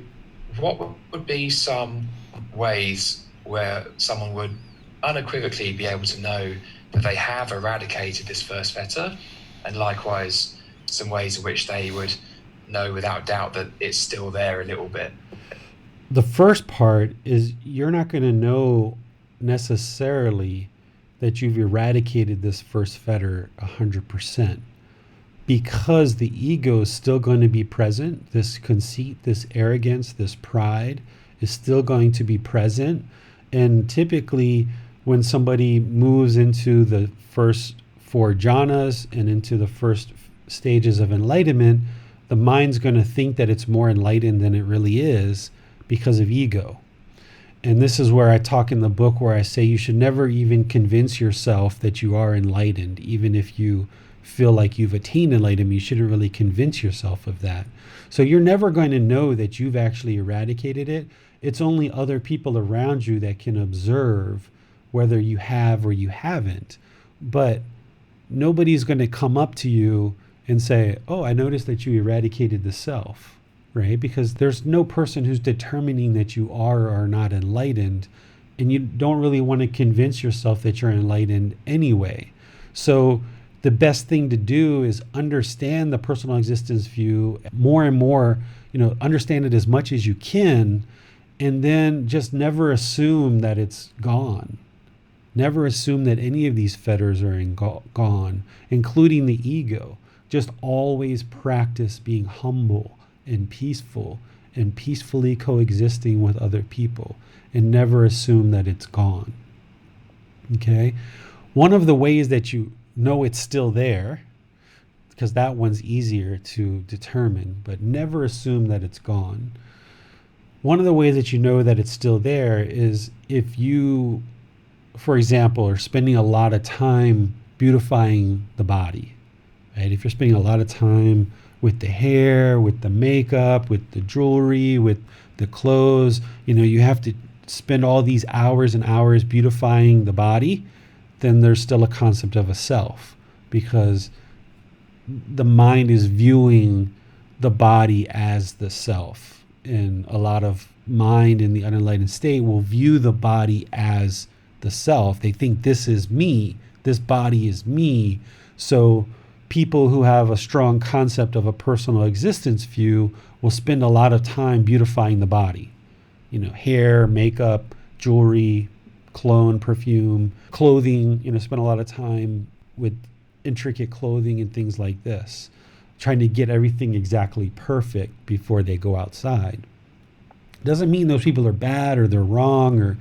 what would be some ways where someone would unequivocally be able to know that they have eradicated this first fetter, and likewise some ways in which they would know without doubt that it's still there a little bit? The first part is you're not going to know necessarily that you've eradicated this first fetter 100%, because the ego is still going to be present. This conceit, this arrogance, this pride is still going to be present. And typically when somebody moves into the first 4 jhanas and into the first stages of enlightenment, the mind's going to think that it's more enlightened than it really is because of ego. And this is where I talk in the book where I say you should never even convince yourself that you are enlightened. Even if you feel like you've attained enlightenment, you shouldn't really convince yourself of that. So you're never going to know that you've actually eradicated it. It's only other people around you that can observe whether you have or you haven't. But nobody's going to come up to you and say, oh, I noticed that you eradicated the self, right? Because there's no person who's determining that you are or are not enlightened, and you don't really want to convince yourself that you're enlightened anyway. So the best thing to do is understand the personal existence view more and more, understand it as much as you can, and then just never assume that it's gone. Never assume that any of these fetters are gone, including the ego. Just always practice being humble and peaceful and peacefully coexisting with other people, and never assume that it's gone. Okay? One of the ways that you know it's still there, because that one's easier to determine, but never assume that it's gone. One of the ways that you know that it's still there is if you, for example, are spending a lot of time beautifying the body, right? If you're spending a lot of time with the hair, with the makeup, with the jewelry, with the clothes, you have to spend all these hours and hours beautifying the body, then there's still a concept of a self, because the mind is viewing the body as the self. And a lot of mind in the unenlightened state will view the body as the self. They think this is me, this body is me. So people who have a strong concept of a personal existence view will spend a lot of time beautifying the body. Hair, makeup, jewelry, cologne, perfume, clothing, spend a lot of time with intricate clothing and things like this, trying to get everything exactly perfect before they go outside. Doesn't mean those people are bad or they're wrong, or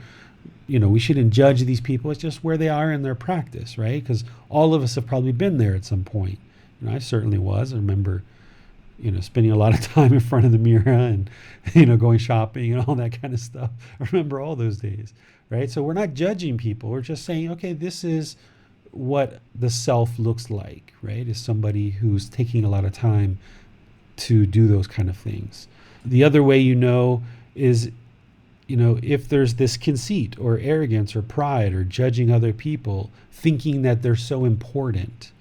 we shouldn't judge these people. It's just where they are in their practice, right? Because all of us have probably been there at some point. I certainly was. I remember spending a lot of time in front of the mirror and going shopping and all that kind of stuff. I remember all those days, right? So we're not judging people. We're just saying, okay, this is what the self looks like, right? Is somebody who's taking a lot of time to do those kind of things. The other way is, if there's this conceit or arrogance or pride or judging other people, thinking that they're so important,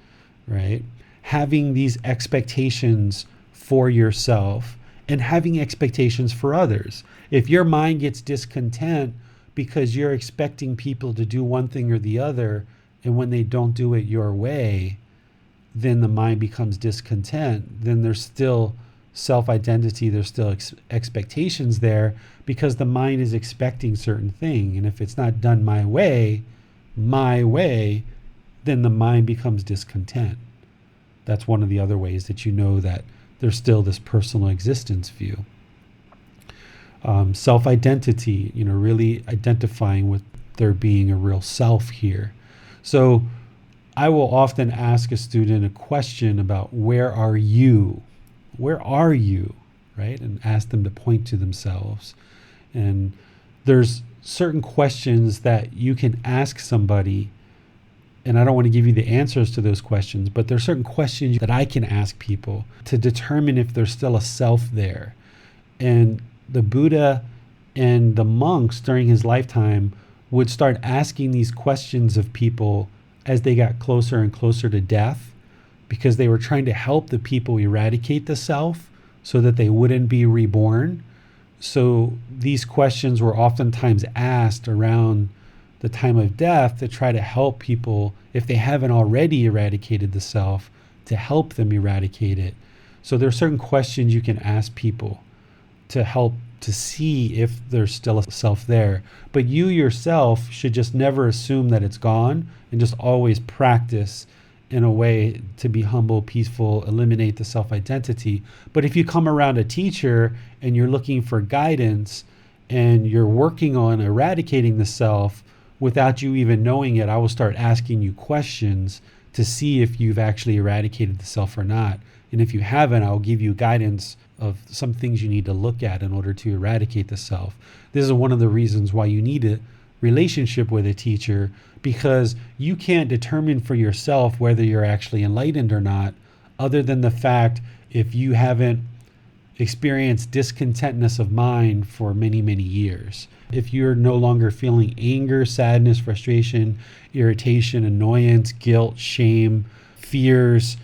right? Having these expectations for yourself and having expectations for others. If your mind gets discontent because you're expecting people to do one thing or the other, and when they don't do it your way, then the mind becomes discontent. Then there's still self-identity, there's still expectations there, because the mind is expecting certain thing. And if it's not done my way, then the mind becomes discontent. That's one of the other ways that you know that there's still this personal existence view. Self-identity, really identifying with there being a real self here. So I will often ask a student a question about where are you? Where are you? Right? And ask them to point to themselves. And there's certain questions that you can ask somebody And I don't want to give you the answers to those questions, but there are certain questions that I can ask people to determine if there's still a self there. And the Buddha and the monks during his lifetime would start asking these questions of people as they got closer and closer to death, because they were trying to help the people eradicate the self so that they wouldn't be reborn. So these questions were oftentimes asked around the time of death to try to help people, if they haven't already eradicated the self, to help them eradicate it. So there are certain questions you can ask people to help to see if there's still a self there. But you yourself should just never assume that it's gone, and just always practice in a way to be humble, peaceful, eliminate the self-identity. But if you come around a teacher and you're looking for guidance and you're working on eradicating the self, without you even knowing it, I will start asking you questions to see if you've actually eradicated the self or not. And if you haven't, I'll give you guidance of some things you need to look at in order to eradicate the self. This is one of the reasons why you need a relationship with a teacher, because you can't determine for yourself whether you're actually enlightened or not, other than the fact if you haven't experienced discontentness of mind for many, many years. If you're no longer feeling anger, sadness, frustration, irritation, annoyance, guilt, shame, fears,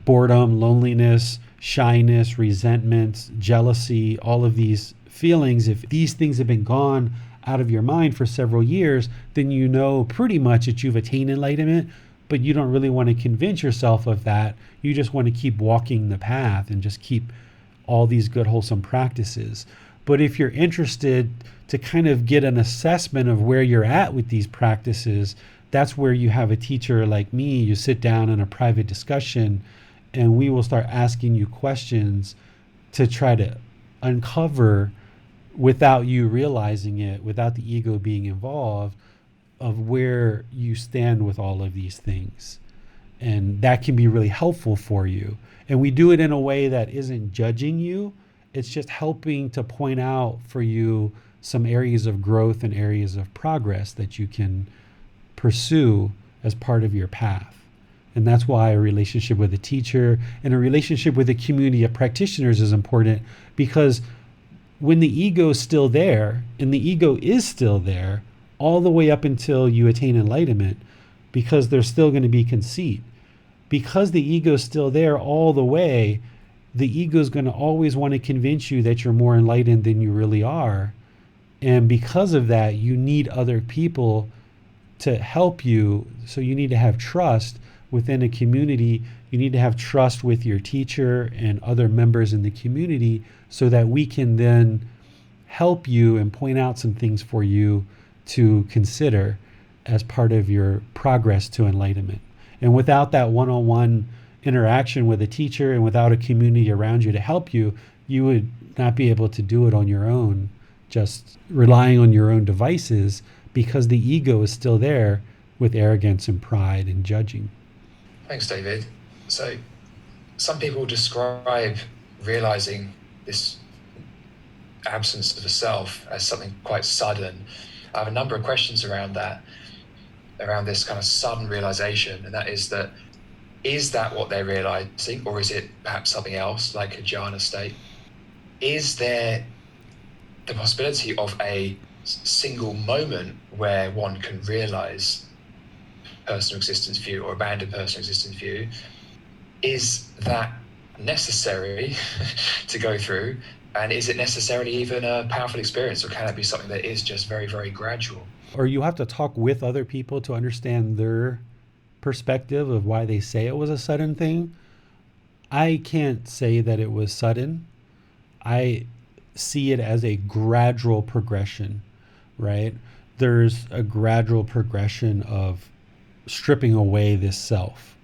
boredom, loneliness, shyness, resentment, jealousy, all of these feelings, if these things have been gone out of your mind for several years, then you know pretty much that you've attained enlightenment, but you don't really want to convince yourself of that. You just want to keep walking the path and just keep all these good, wholesome practices. But if you're interested to kind of get an assessment of where you're at with these practices, that's where you have a teacher like me. You sit down in a private discussion and we will start asking you questions to try to uncover, without you realizing it, without the ego being involved, of where you stand with all of these things. And that can be really helpful for you. And we do it in a way that isn't judging you. It's just helping to point out for you some areas of growth and areas of progress that you can pursue as part of your path. And that's why a relationship with a teacher and a relationship with a community of practitioners is important, because when the ego is still there, and the ego is still there all the way up until you attain enlightenment, because there's still going to be conceit. Because the ego is still there all the way, the ego is going to always want to convince you that you're more enlightened than you really are. And because of that, you need other people to help you. So you need to have trust within a community. You need to have trust with your teacher and other members in the community, so that we can then help you and point out some things for you to consider as part of your progress to enlightenment. And without that one-on-one interaction with a teacher and without a community around you to help you, you would not be able to do it on your own, just relying on your own devices, because the ego is still there with arrogance and pride and judging. Thanks, David. So some people describe realizing this absence of a self as something quite sudden. I have a number of questions around that, around this kind of sudden realization, and that is that what they're realizing, or is it perhaps something else, like a jhana state? Is there the possibility of a single moment where one can realize personal existence view or abandon personal existence view? Is that necessary to go through? And is it necessarily even a powerful experience, or can it be something that is just very, very gradual? Or you have to talk with other people to understand their perspective of why they say it was a sudden thing. I can't say that it was sudden. I see it as a gradual progression, right? There's a gradual progression of stripping away this self.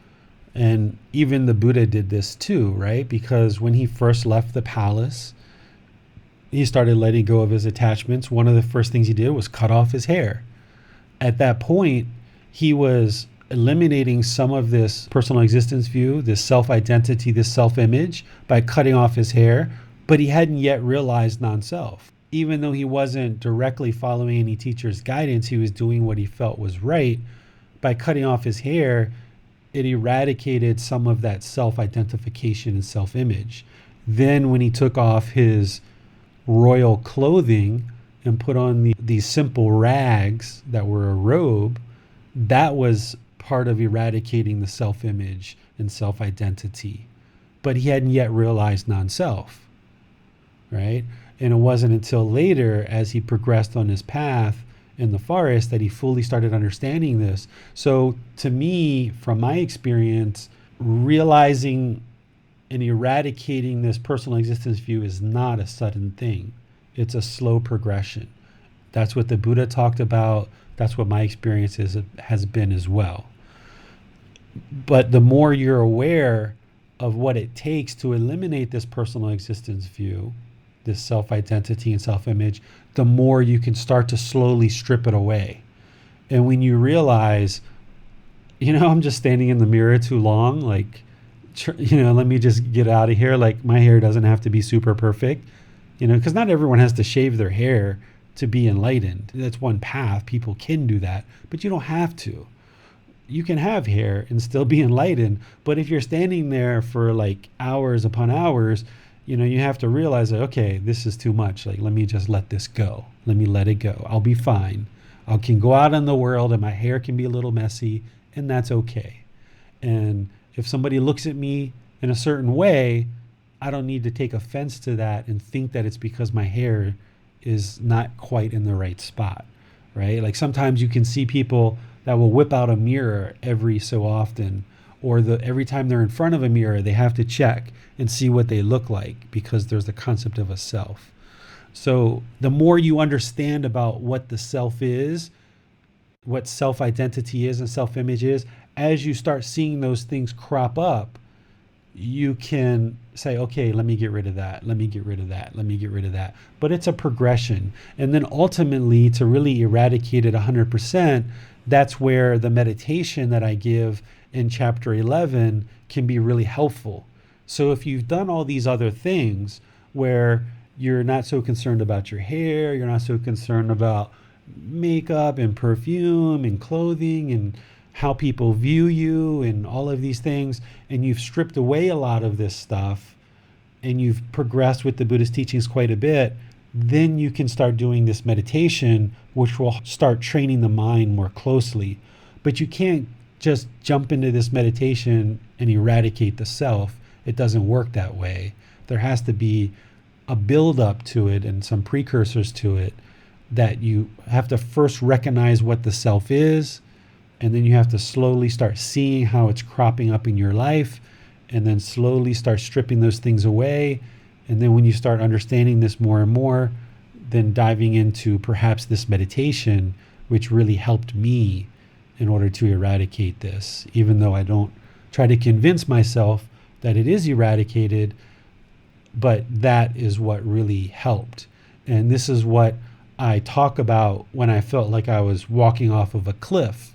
And even the Buddha did this too, right? Because when he first left the palace, he started letting go of his attachments. One of the first things he did was cut off his hair. At that point, he was eliminating some of this personal existence view, this self-identity, this self-image, by cutting off his hair, but he hadn't yet realized non-self. Even though he wasn't directly following any teacher's guidance, he was doing what he felt was right, by cutting off his hair, it eradicated some of that self-identification and self-image. Then when he took off his royal clothing and put on these simple rags that were a robe, that was part of eradicating the self-image and self-identity. But he hadn't yet realized non-self, right? And it wasn't until later, as he progressed on his path in the forest, that he fully started understanding this. So to me, from my experience, realizing and eradicating this personal existence view is not a sudden thing. It's a slow progression. That's what the Buddha talked about. That's what my experience has been as well. But the more you're aware of what it takes to eliminate this personal existence view, this self-identity and self-image, the more you can start to slowly strip it away. And when you realize, I'm just standing in the mirror too long, like, let me just get out of here. Like, my hair doesn't have to be super perfect, because not everyone has to shave their hair to be enlightened. That's one path. People can do that, but you don't have to. You can have hair and still be enlightened. But if you're standing there for like hours upon hours, you have to realize that, okay, this is too much. Like, let me just let this go. Let me let it go. I'll be fine. I can go out in the world and my hair can be a little messy, and that's okay. And if somebody looks at me in a certain way, I don't need to take offense to that and think that it's because my hair is not quite in the right spot, right? Like, sometimes you can see people that will whip out a mirror every so often, or every time they're in front of a mirror, they have to check and see what they look like, because there's the concept of a self. So the more you understand about what the self is, what self-identity is and self-image is, as you start seeing those things crop up, you can say, okay, let me get rid of that. Let me get rid of that. Let me get rid of that. But it's a progression. And then ultimately, to really eradicate it 100%, that's where the meditation that I give in chapter 11 can be really helpful. So if you've done all these other things where you're not so concerned about your hair, you're not so concerned about makeup and perfume and clothing and how people view you and all of these things, and you've stripped away a lot of this stuff and you've progressed with the Buddhist teachings quite a bit, then you can start doing this meditation, which will start training the mind more closely. But you can't just jump into this meditation and eradicate the self. It doesn't work that way. There has to be a build up to it and some precursors to it, that you have to first recognize what the self is, and then you have to slowly start seeing how it's cropping up in your life, and then slowly start stripping those things away. And then when you start understanding this more and more, then diving into perhaps this meditation, which really helped me in order to eradicate this, even though I don't try to convince myself that it is eradicated, but that is what really helped. And this is what I talk about when I felt like I was walking off of a cliff,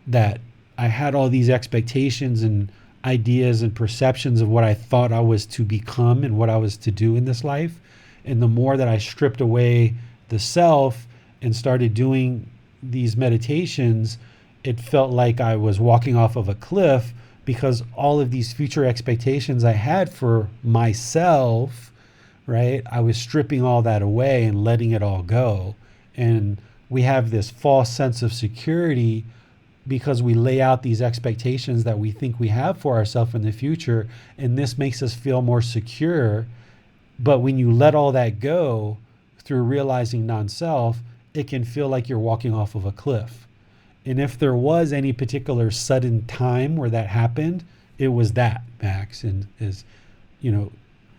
that I had all these expectations and ideas and perceptions of what I thought I was to become and what I was to do in this life. And the more that I stripped away the self and started doing these meditations, it felt like I was walking off of a cliff, because all of these future expectations I had for myself, right? I was stripping all that away and letting it all go. And we have this false sense of security because we lay out these expectations that we think we have for ourselves in the future, and this makes us feel more secure. But when you let all that go through realizing non-self, it can feel like you're walking off of a cliff. And if there was any particular sudden time where that happened, it was that, Max. And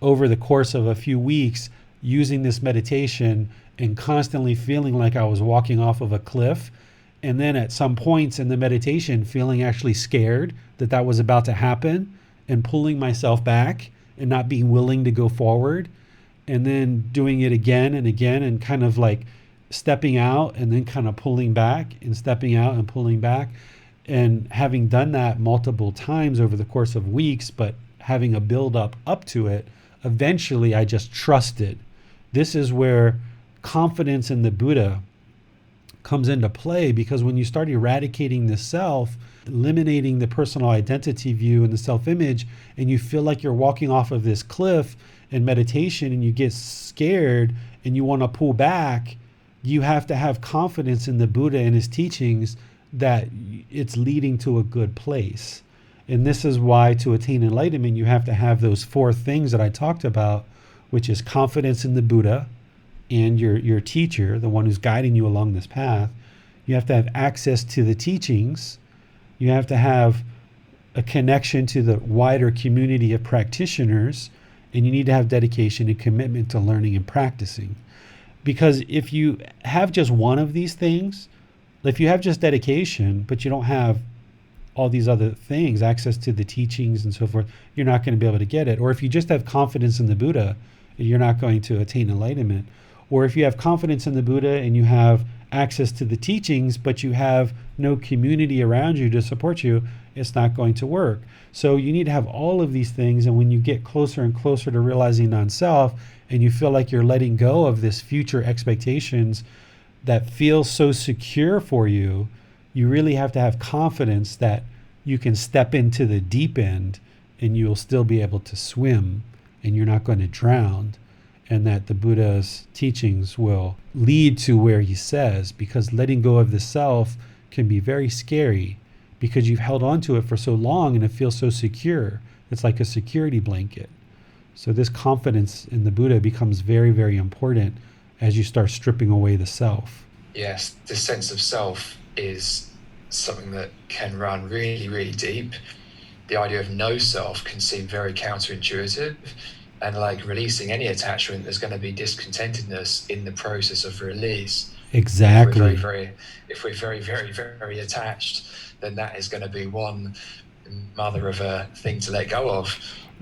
over the course of a few weeks, using this meditation and constantly feeling like I was walking off of a cliff, and then at some points in the meditation feeling actually scared that that was about to happen, and pulling myself back and not being willing to go forward, and then doing it again and again, and kind of like stepping out and then kind of pulling back and stepping out and pulling back. And having done that multiple times over the course of weeks, but having a build up to it, eventually I just trusted. This is where confidence in the Buddha comes into play, because when you start eradicating the self, eliminating the personal identity view and the self-image, and you feel like you're walking off of this cliff in meditation and you get scared and you want to pull back, you have to have confidence in the Buddha and his teachings that it's leading to a good place. And this is why, to attain enlightenment, you have to have those four things that I talked about, which is confidence in the Buddha and your teacher, the one who's guiding you along this path. You have to have access to the teachings. You have to have a connection to the wider community of practitioners, and you need to have dedication and commitment to learning and practicing. Because if you have just one of these things, if you have just dedication, but you don't have all these other things, access to the teachings and so forth, you're not going to be able to get it. Or if you just have confidence in the Buddha, you're not going to attain enlightenment. Or if you have confidence in the Buddha and you have access to the teachings, but you have no community around you to support you, it's not going to work. So you need to have all of these things. And when you get closer and closer to realizing non-self, and you feel like you're letting go of this future expectations that feel so secure for you, you really have to have confidence that you can step into the deep end and you'll still be able to swim and you're not going to drown, and that the Buddha's teachings will lead to where he says, because letting go of the self can be very scary because you've held on to it for so long and it feels so secure. It's like a security blanket. So this confidence in the Buddha becomes very, very important as you start stripping away the self. Yes, this sense of self is something that can run really, really deep. The idea of no self can seem very counterintuitive, and like releasing any attachment, there's going to be discontentedness in the process of release. Exactly. If we're very, very, very attached, then that is going to be one mother of a thing to let go of.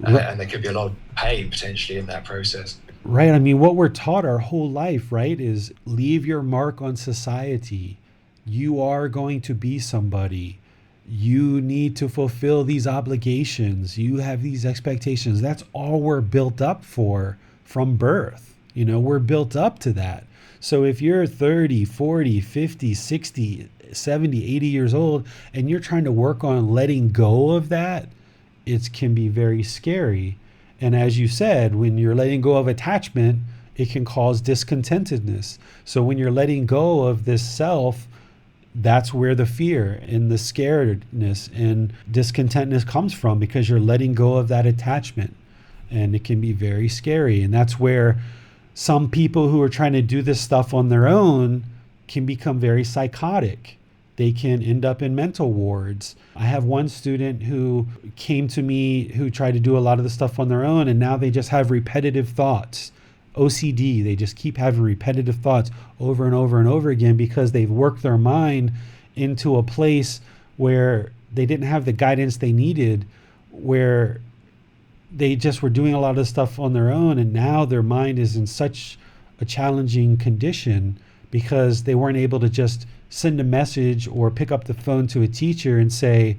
And there could be a lot of pain potentially in that process. Right. I mean, what we're taught our whole life, right, is leave your mark on society. You are going to be somebody. You need to fulfill these obligations. You have these expectations. That's all we're built up for from birth. We're built up to that. So if you're 30, 40, 50, 60, 70, 80 years old, and you're trying to work on letting go of that, it can be very scary. And as you said, when you're letting go of attachment, it can cause discontentedness. So when you're letting go of this self, that's where the fear and the scaredness and discontentness comes from, because you're letting go of that attachment. And it can be very scary. And that's where some people who are trying to do this stuff on their own can become very psychotic. They can end up in mental wards. I have one student who came to me who tried to do a lot of the stuff on their own, and now they just have repetitive thoughts. OCD, they just keep having repetitive thoughts over and over and over again because they've worked their mind into a place where they didn't have the guidance they needed, where they just were doing a lot of stuff on their own, and now their mind is in such a challenging condition because they weren't able to just send a message or pick up the phone to a teacher and say,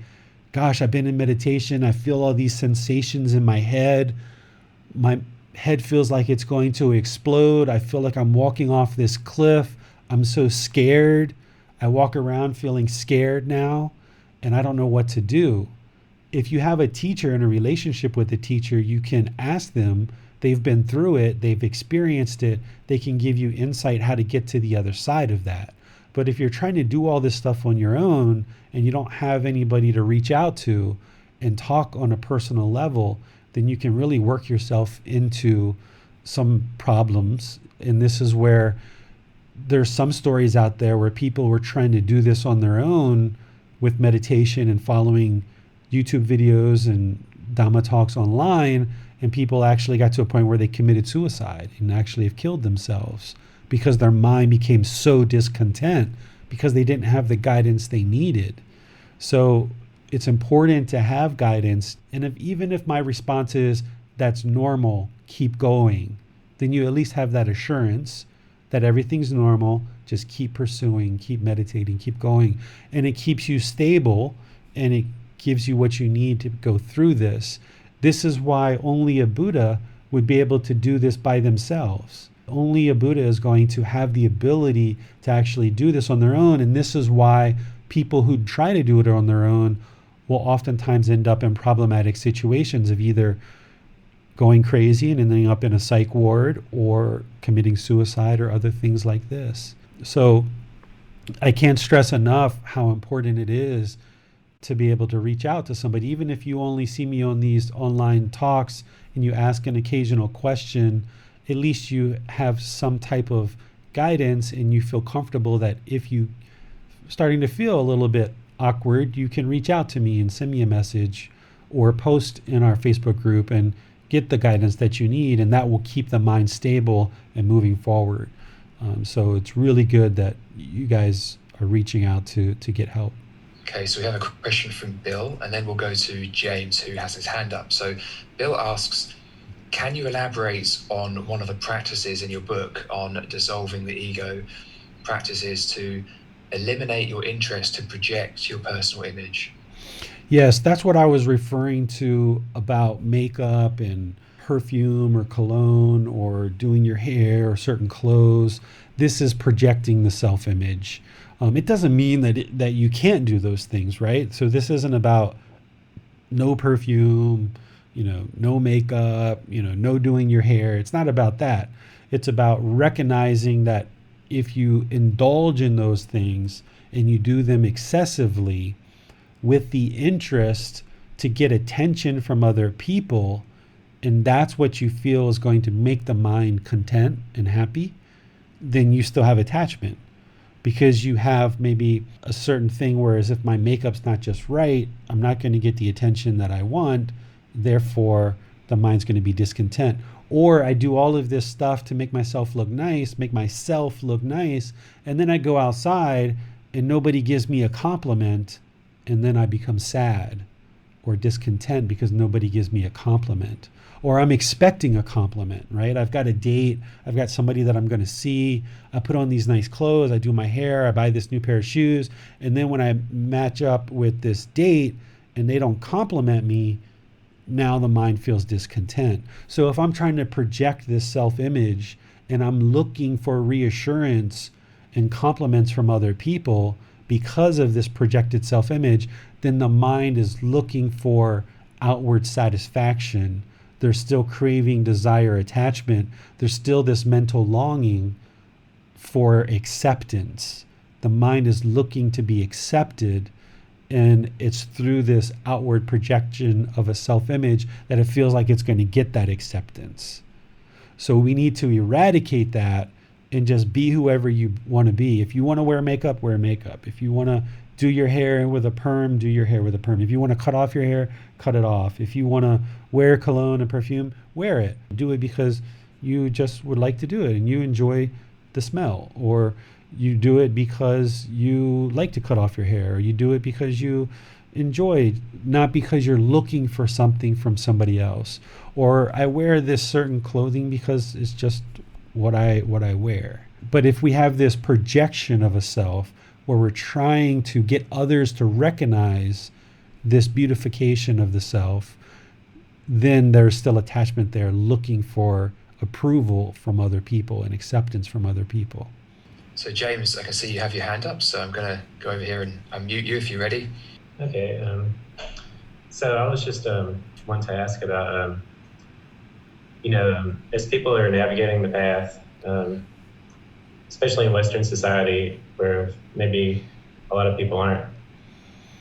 gosh, I've been in meditation, I feel all these sensations in my head head feels like it's going to explode. I feel like I'm walking off this cliff. I'm so scared. I walk around feeling scared now, and I don't know what to do. If you have a teacher and a relationship with a teacher, you can ask them. They've been through it. They've experienced it. They can give you insight how to get to the other side of that. But if you're trying to do all this stuff on your own and you don't have anybody to reach out to and talk on a personal level, then you can really work yourself into some problems. And this is where there's some stories out there where people were trying to do this on their own with meditation and following YouTube videos and Dhamma talks online, and people actually got to a point where they committed suicide and actually have killed themselves because their mind became so discontent because they didn't have the guidance they needed. So it's important to have guidance. And even if my response is, that's normal, keep going, then you at least have that assurance that everything's normal. Just keep pursuing, keep meditating, keep going. And it keeps you stable, and it gives you what you need to go through this. This is why only a Buddha would be able to do this by themselves. Only a Buddha is going to have the ability to actually do this on their own. And this is why people who try to do it on their own will oftentimes end up in problematic situations of either going crazy and ending up in a psych ward or committing suicide or other things like this. So I can't stress enough how important it is to be able to reach out to somebody. Even if you only see me on these online talks and you ask an occasional question, at least you have some type of guidance and you feel comfortable that if you starting to feel a little bit awkward, you can reach out to me and send me a message or post in our Facebook group and get the guidance that you need, and that will keep the mind stable and moving forward. So it's really good that you guys are reaching out to get help. Okay, so we have a question from Bill, and then we'll go to James, who has his hand up. So Bill asks, can you elaborate on one of the practices in your book on dissolving the ego, practices to eliminate your interest to project your personal image? Yes, that's what I was referring to about makeup and perfume or cologne or doing your hair or certain clothes. This is projecting the self-image. It doesn't mean that you can't do those things, right? So this isn't about no perfume, no makeup, no doing your hair. It's not about that. It's about recognizing that if you indulge in those things and you do them excessively with the interest to get attention from other people, and that's what you feel is going to make the mind content and happy, then you still have attachment. Because you have maybe a certain thing, whereas if my makeup's not just right, I'm not going to get the attention that I want, therefore the mind's going to be discontent. Or I do all of this stuff to make myself look nice, and then I go outside and nobody gives me a compliment, and then I become sad or discontent because nobody gives me a compliment. Or I'm expecting a compliment, right? I've got a date, I've got somebody that I'm going to see, I put on these nice clothes, I do my hair, I buy this new pair of shoes, and then when I match up with this date and they don't compliment me, now the mind feels discontent. So if I'm trying to project this self-image and I'm looking for reassurance and compliments from other people because of this projected self-image, then the mind is looking for outward satisfaction. They're still craving desire, attachment. There's still this mental longing for acceptance. The mind is looking to be accepted, and it's through this outward projection of a self-image that it feels like it's going to get that acceptance. So we need to eradicate that and just be whoever you want to be. If you want to wear makeup, wear makeup. If you want to do your hair with a perm, do your hair with a perm. If you want to cut off your hair, cut it off. If you want to wear cologne and perfume, wear it. Do it because you just would like to do it and you enjoy the smell. Or you do it because you like to cut off your hair. Or you do it because you enjoy, not because you're looking for something from somebody else. Or I wear this certain clothing because it's just what I wear. But if we have this projection of a self where we're trying to get others to recognize this beautification of the self, then there's still attachment there, looking for approval from other people and acceptance from other people. So James, I can see you have your hand up, so I'm going to go over here and unmute you if you're ready. Okay. So I was just wanting to ask about, as people are navigating the path, especially in Western society, where maybe a lot of people aren't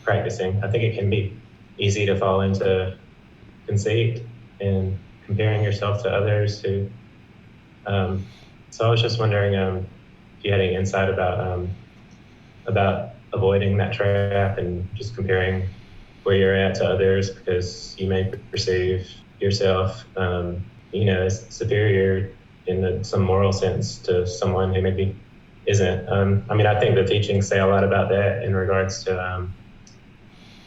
practicing, I think it can be easy to fall into conceit and comparing yourself to others who. So I was just wondering if you had any insight about avoiding that trap and just comparing where you're at to others, because you may perceive yourself, as superior in some moral sense to someone who maybe isn't. I think the teachings say a lot about that in regards to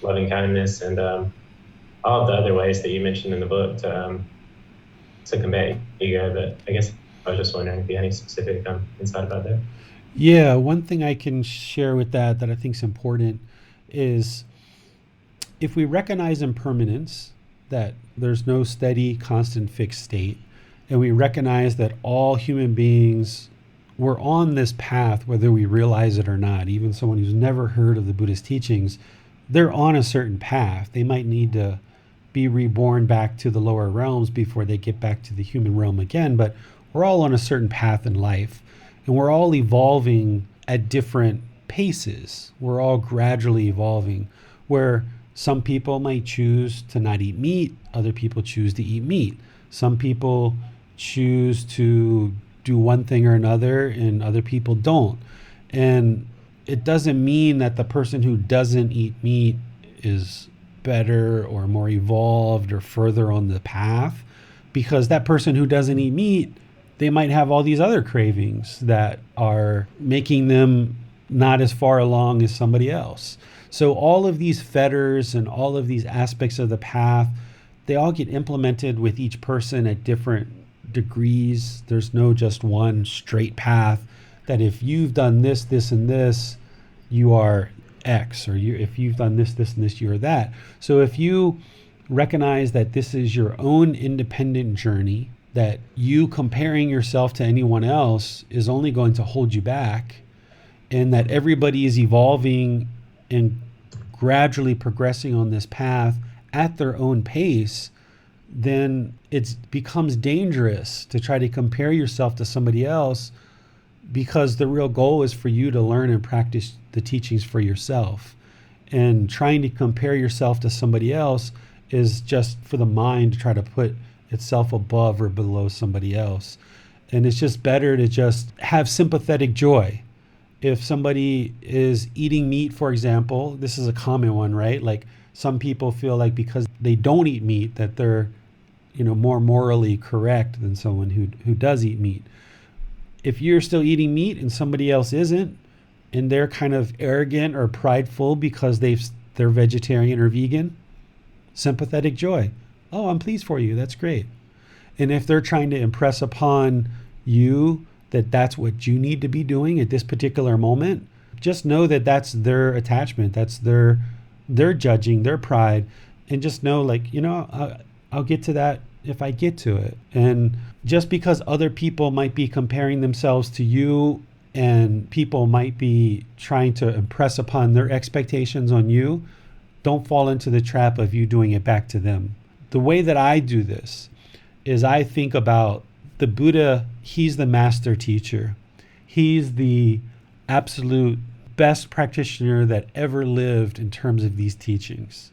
loving kindness and all of the other ways that you mentioned in the book to combat ego. But I guess I was just wondering if you had any specific insight about that. Yeah, one thing I can share with that I think is important is if we recognize impermanence, that there's no steady, constant, fixed state, and we recognize that all human beings, we're on this path whether we realize it or not. Even someone who's never heard of the Buddhist teachings, they're on a certain path. They might need to be reborn back to the lower realms before they get back to the human realm again, but we're all on a certain path in life, and we're all evolving at different paces. We're all gradually evolving, where some people might choose to not eat meat, other people choose to eat meat. Some people choose to do one thing or another, and other people don't. And it doesn't mean that the person who doesn't eat meat is better or more evolved or further on the path, because that person who doesn't eat meat, they might have all these other cravings that are making them not as far along as somebody else. So all of these fetters and all of these aspects of the path, they all get implemented with each person at different degrees. There's no just one straight path that if you've done this, this, and this, you are X, or if you've done this, this, and this, you're that. So if you recognize that this is your own independent journey, that you comparing yourself to anyone else is only going to hold you back, and that everybody is evolving and gradually progressing on this path at their own pace, then it becomes dangerous to try to compare yourself to somebody else, because the real goal is for you to learn and practice the teachings for yourself. And trying to compare yourself to somebody else is just for the mind to try to put itself above or below somebody else. And it's just better to just have sympathetic joy. If somebody is eating meat, for example, this is a common one, right? Like some people feel like because they don't eat meat that they're, more morally correct than someone who does eat meat. If you're still eating meat and somebody else isn't, and they're kind of arrogant or prideful because they're vegetarian or vegan, sympathetic joy. Oh, I'm pleased for you. That's great. And if they're trying to impress upon you that that's what you need to be doing at this particular moment, just know that that's their attachment. That's their judging, their pride. And just know, I'll get to that if I get to it. And just because other people might be comparing themselves to you, and people might be trying to impress upon their expectations on you, don't fall into the trap of you doing it back to them. The way that I do this is I think about the Buddha. He's the master teacher. He's the absolute best practitioner that ever lived in terms of these teachings.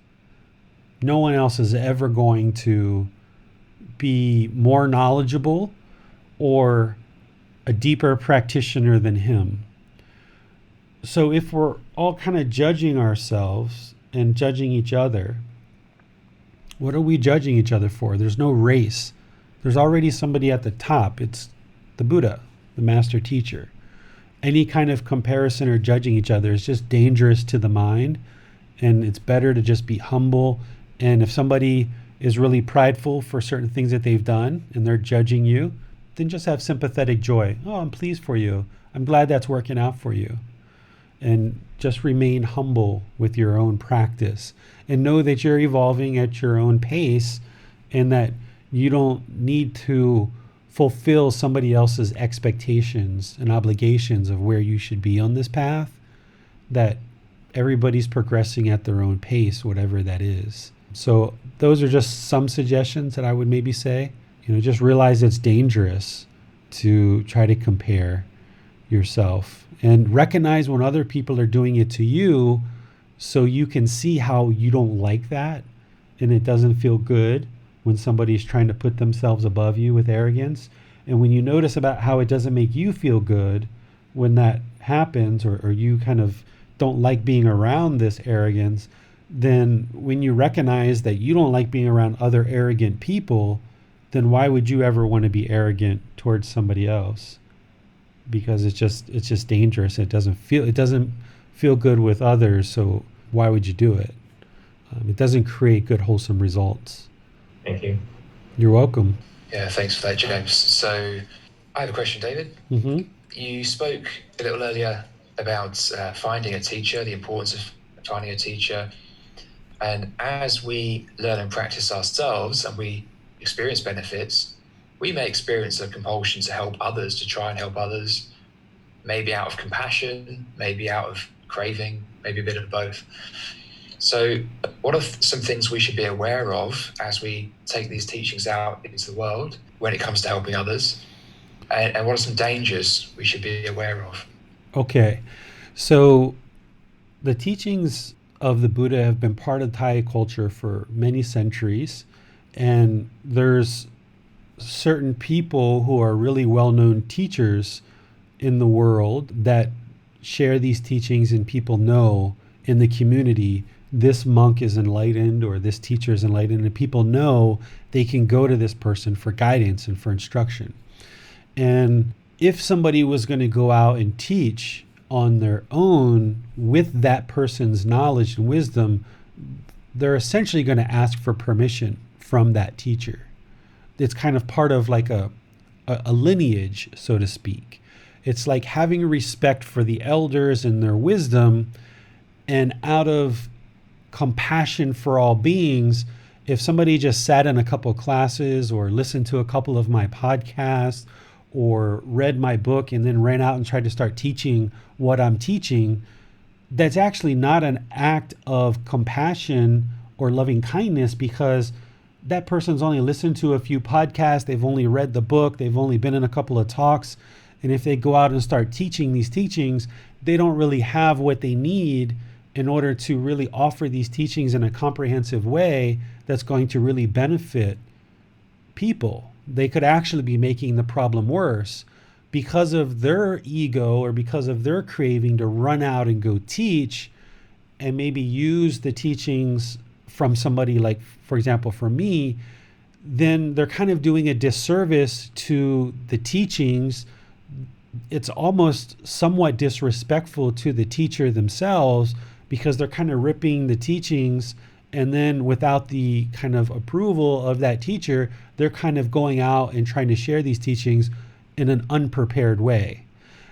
No one else is ever going to be more knowledgeable or a deeper practitioner than him. So if we're all kind of judging ourselves and judging each other, what are we judging each other for? There's no race. There's already somebody at the top. It's the Buddha, the master teacher. Any kind of comparison or judging each other is just dangerous to the mind, and it's better to just be humble. And if somebody is really prideful for certain things that they've done and they're judging you, then just have sympathetic joy. Oh, I'm pleased for you. I'm glad that's working out for you. And just remain humble with your own practice, and know that you're evolving at your own pace, and that you don't need to fulfill somebody else's expectations and obligations of where you should be on this path, that everybody's progressing at their own pace, whatever that is. So those are just some suggestions that I would maybe say. Just realize it's dangerous to try to compare yourself, and recognize when other people are doing it to you, so you can see how you don't like that, and it doesn't feel good when somebody's trying to put themselves above you with arrogance. And when you notice about how it doesn't make you feel good when that happens, or you kind of don't like being around this arrogance, then when you recognize that you don't like being around other arrogant people, then why would you ever want to be arrogant towards somebody else? Because it's just dangerous. It doesn't feel good with others. So why would you do it? It doesn't create good, wholesome results. Thank you. You're welcome. Yeah, thanks for that, James. So I have a question, David. Mm-hmm. You spoke a little earlier about finding a teacher, the importance of finding a teacher. And as we learn and practice ourselves and we experience benefits, we may experience a compulsion to help others, to try and help others, maybe out of compassion, maybe out of craving, maybe a bit of both. So what are some things we should be aware of as we take these teachings out into the world when it comes to helping others? And what are some dangers we should be aware of? Okay, so the teachings of the Buddha have been part of Thai culture for many centuries, and there's certain people who are really well-known teachers in the world that share these teachings, and people know in the community this monk is enlightened or this teacher is enlightened, and people know they can go to this person for guidance and for instruction. And if somebody was going to go out and teach on their own with that person's knowledge and wisdom, they're essentially going to ask for permission from that teacher. It's kind of part of like a lineage, so to speak. It's like having respect for the elders and their wisdom, and out of compassion for all beings, if somebody just sat in a couple of classes or listened to a couple of my podcasts or read my book and then ran out and tried to start teaching what I'm teaching, that's actually not an act of compassion or loving kindness, because that person's only listened to a few podcasts, they've only read the book, they've only been in a couple of talks. And if they go out and start teaching these teachings, they don't really have what they need in order to really offer these teachings in a comprehensive way that's going to really benefit people. They could actually be making the problem worse because of their ego or because of their craving to run out and go teach and maybe use the teachings from somebody like, for example, for me. Then they're kind of doing a disservice to the teachings. It's almost somewhat disrespectful to the teacher themselves, because they're kind of ripping the teachings, and then without the kind of approval of that teacher, they're kind of going out and trying to share these teachings in an unprepared way.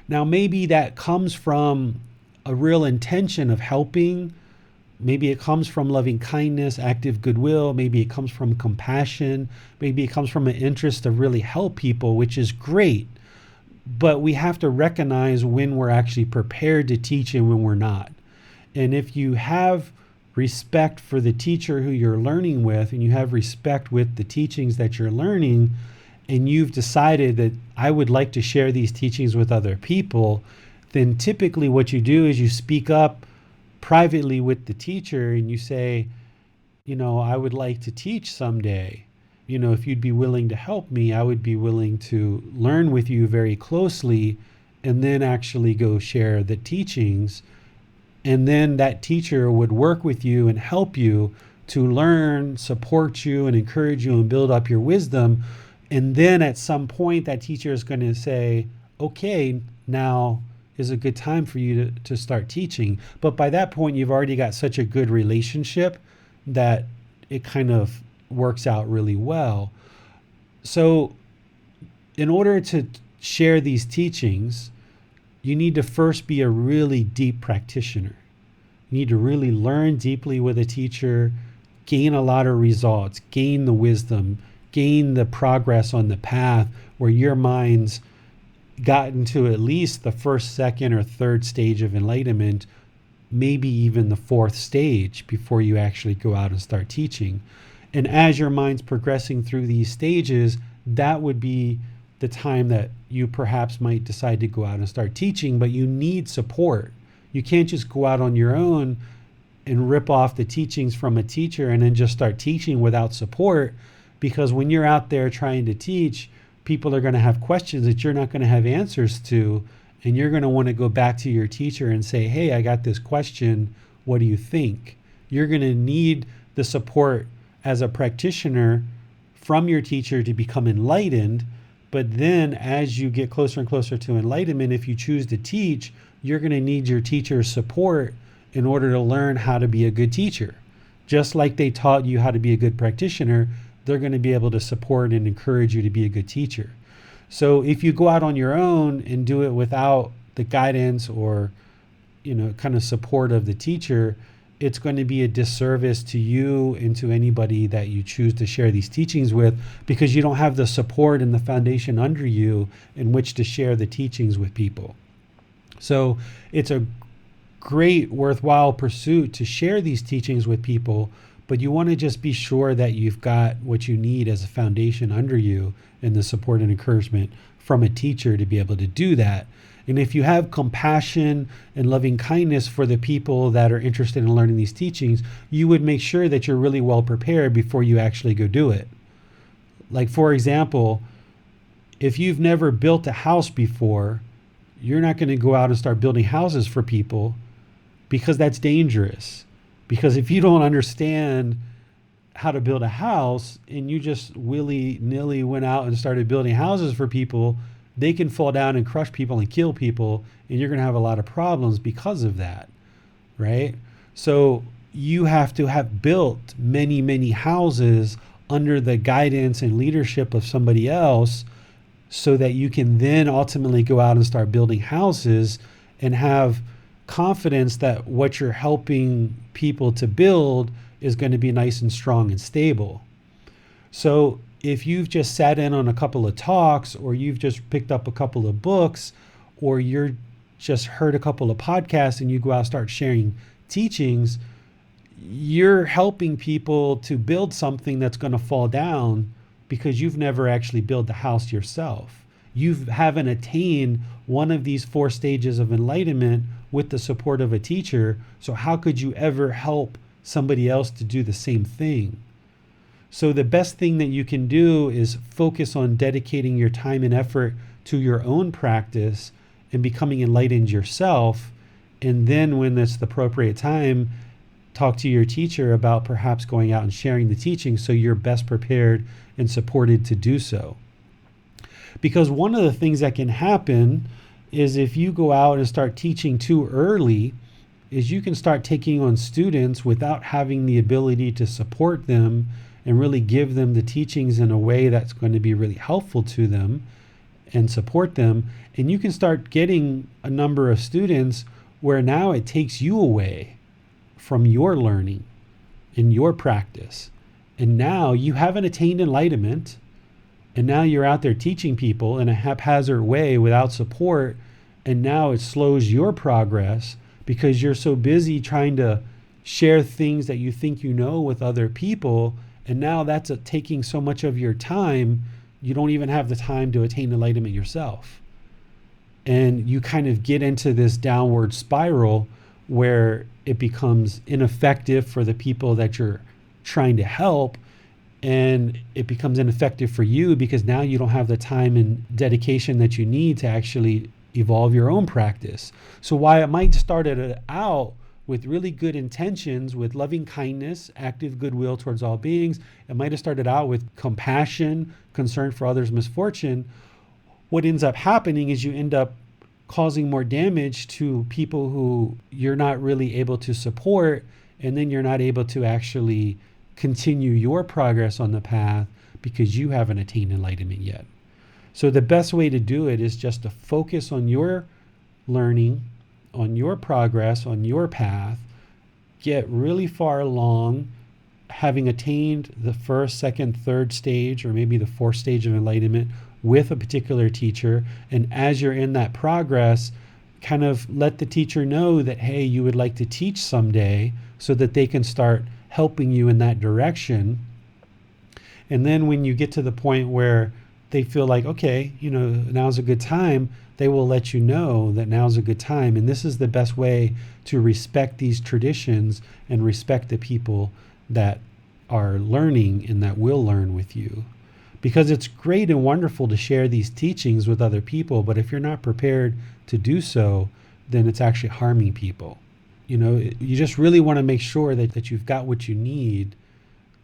Now, maybe that comes from a real intention of helping. Maybe it comes from loving kindness, active goodwill. Maybe it comes from compassion. Maybe it comes from an interest to really help people, which is great. But we have to recognize when we're actually prepared to teach and when we're not. And if you have respect for the teacher who you're learning with, and you have respect with the teachings that you're learning, and you've decided that I would like to share these teachings with other people, then typically what you do is you speak up privately with the teacher and you say, I would like to teach someday. If you'd be willing to help me, I would be willing to learn with you very closely and then actually go share the teachings. And then that teacher would work with you and help you to learn, support you, and encourage you and build up your wisdom. And then at some point, that teacher is going to say, okay, now is a good time for you to start teaching. But by that point, you've already got such a good relationship that it kind of works out really well. So in order to share these teachings, you need to first be a really deep practitioner. You need to really learn deeply with a teacher, gain a lot of results, gain the wisdom, gain the progress on the path where your mind's gotten to at least the first, second, or third stage of enlightenment, maybe even the fourth stage before you actually go out and start teaching. And as your mind's progressing through these stages, that would be the time that you perhaps might decide to go out and start teaching, but you need support. You can't just go out on your own and rip off the teachings from a teacher and then just start teaching without support, because when you're out there trying to teach, people are going to have questions that you're not going to have answers to, and you're going to want to go back to your teacher and say, hey, I got this question, what do you think? You're going to need the support as a practitioner from your teacher to become enlightened. But then as you get closer and closer to enlightenment, if you choose to teach, you're going to need your teacher's support in order to learn how to be a good teacher. Just like they taught you how to be a good practitioner, they're going to be able to support and encourage you to be a good teacher. So if you go out on your own and do it without the guidance or, kind of support of the teacher, it's going to be a disservice to you and to anybody that you choose to share these teachings with, because you don't have the support and the foundation under you in which to share the teachings with people. So it's a great, worthwhile pursuit to share these teachings with people, but you want to just be sure that you've got what you need as a foundation under you and the support and encouragement from a teacher to be able to do that. And if you have compassion and loving kindness for the people that are interested in learning these teachings, you would make sure that you're really well prepared before you actually go do it. Like, for example, if you've never built a house before, you're not going to go out and start building houses for people, because that's dangerous. Because if you don't understand how to build a house and you just willy-nilly went out and started building houses for people, they can fall down and crush people and kill people, and you're going to have a lot of problems because of that, right? So you have to have built many, many houses under the guidance and leadership of somebody else, so that you can then ultimately go out and start building houses and have confidence that what you're helping people to build is going to be nice and strong and stable. So if you've just sat in on a couple of talks, or you've just picked up a couple of books, or you're just heard a couple of podcasts and you go out and start sharing teachings, you're helping people to build something that's going to fall down, because you've never actually built the house yourself. You haven't attained one of these 4 stages of enlightenment with the support of a teacher. So how could you ever help somebody else to do the same thing? So the best thing that you can do is focus on dedicating your time and effort to your own practice and becoming enlightened yourself. And then when it's the appropriate time, talk to your teacher about perhaps going out and sharing the teaching, so you're best prepared and supported to do so. Because one of the things that can happen is, if you go out and start teaching too early, is you can start taking on students without having the ability to support them and really give them the teachings in a way that's going to be really helpful to them and support them. And you can start getting a number of students where now it takes you away from your learning and your practice. And now you haven't attained enlightenment, and now you're out there teaching people in a haphazard way without support, and now it slows your progress because you're so busy trying to share things that you think you know with other people, and now that's taking so much of your time, you don't even have the time to attain enlightenment yourself. And you kind of get into this downward spiral where it becomes ineffective for the people that you're trying to help, and it becomes ineffective for you because now you don't have the time and dedication that you need to actually evolve your own practice. So while it might start out with really good intentions, with loving kindness, active goodwill towards all beings, it might have started out with compassion, concern for others' misfortune, what ends up happening is you end up causing more damage to people who you're not really able to support, and then you're not able to actually continue your progress on the path because you haven't attained enlightenment yet. So the best way to do it is just to focus on your learning, on your progress, on your path, get really far along, having attained the first, second, third stage, or maybe the 4th stage of enlightenment with a particular teacher. And as you're in that progress, kind of let the teacher know that, hey, you would like to teach someday, so that they can start helping you in that direction. And then when you get to the point where they feel like, okay, now's a good time, they will let you know that now's a good time. And this is the best way to respect these traditions and respect the people that are learning and that will learn with you. Because it's great and wonderful to share these teachings with other people, but if you're not prepared to do so, then it's actually harming people. You just really want to make sure that you've got what you need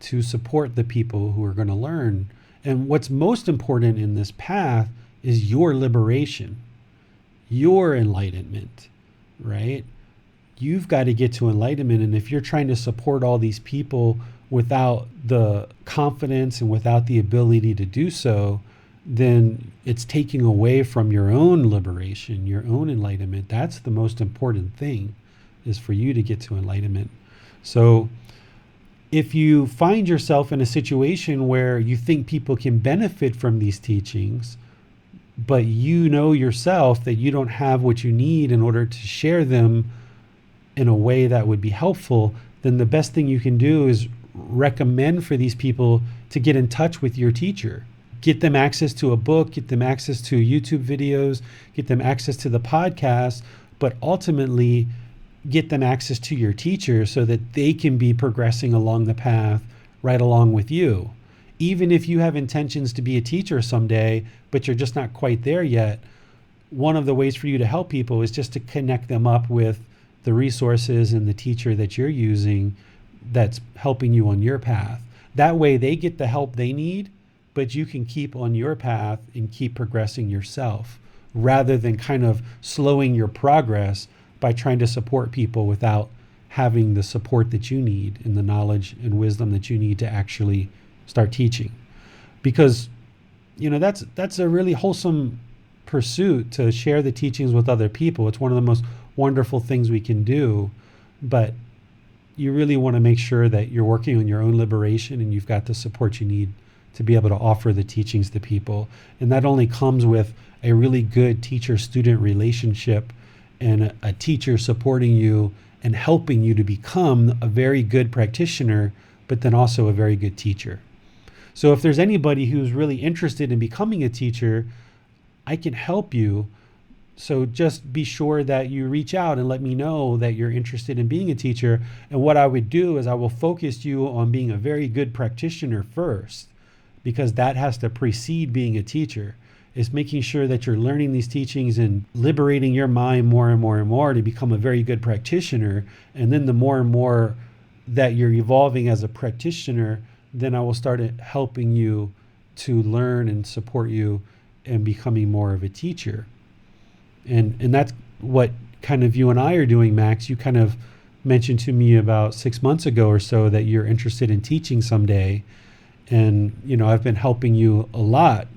to support the people who are going to learn. And what's most important in this path is your liberation, your enlightenment, right? You've got to get to enlightenment. And if you're trying to support all these people without the confidence and without the ability to do so, then it's taking away from your own liberation, your own enlightenment. That's the most important thing, is for you to get to enlightenment. So if you find yourself in a situation where you think people can benefit from these teachings, but you know yourself that you don't have what you need in order to share them in a way that would be helpful, then the best thing you can do is recommend for these people to get in touch with your teacher. Get them access to a book, get them access to YouTube videos, get them access to the podcast, but ultimately get them access to your teacher so that they can be progressing along the path right along with you. Even if you have intentions to be a teacher someday, but you're just not quite there yet, one of the ways for you to help people is just to connect them up with the resources and the teacher that you're using that's helping you on your path. That way they get the help they need, but you can keep on your path and keep progressing yourself, rather than kind of slowing your progress by trying to support people without having the support that you need and the knowledge and wisdom that you need to actually start teaching. Because, that's a really wholesome pursuit, to share the teachings with other people. It's one of the most wonderful things we can do, but you really want to make sure that you're working on your own liberation and you've got the support you need to be able to offer the teachings to people. And that only comes with a really good teacher-student relationship and a teacher supporting you and helping you to become a very good practitioner, but then also a very good teacher. So if there's anybody who's really interested in becoming a teacher, I can help you. So just be sure that you reach out and let me know that you're interested in being a teacher. And what I would do is I will focus you on being a very good practitioner first, because that has to precede being a teacher. Is making sure that you're learning these teachings and liberating your mind more and more and more to become a very good practitioner. And then the more and more that you're evolving as a practitioner, then I will start helping you to learn and support you and becoming more of a teacher. And that's what kind of you and I are doing, Max. You kind of mentioned to me about 6 months ago or so that you're interested in teaching someday. And, I've been helping you a lot,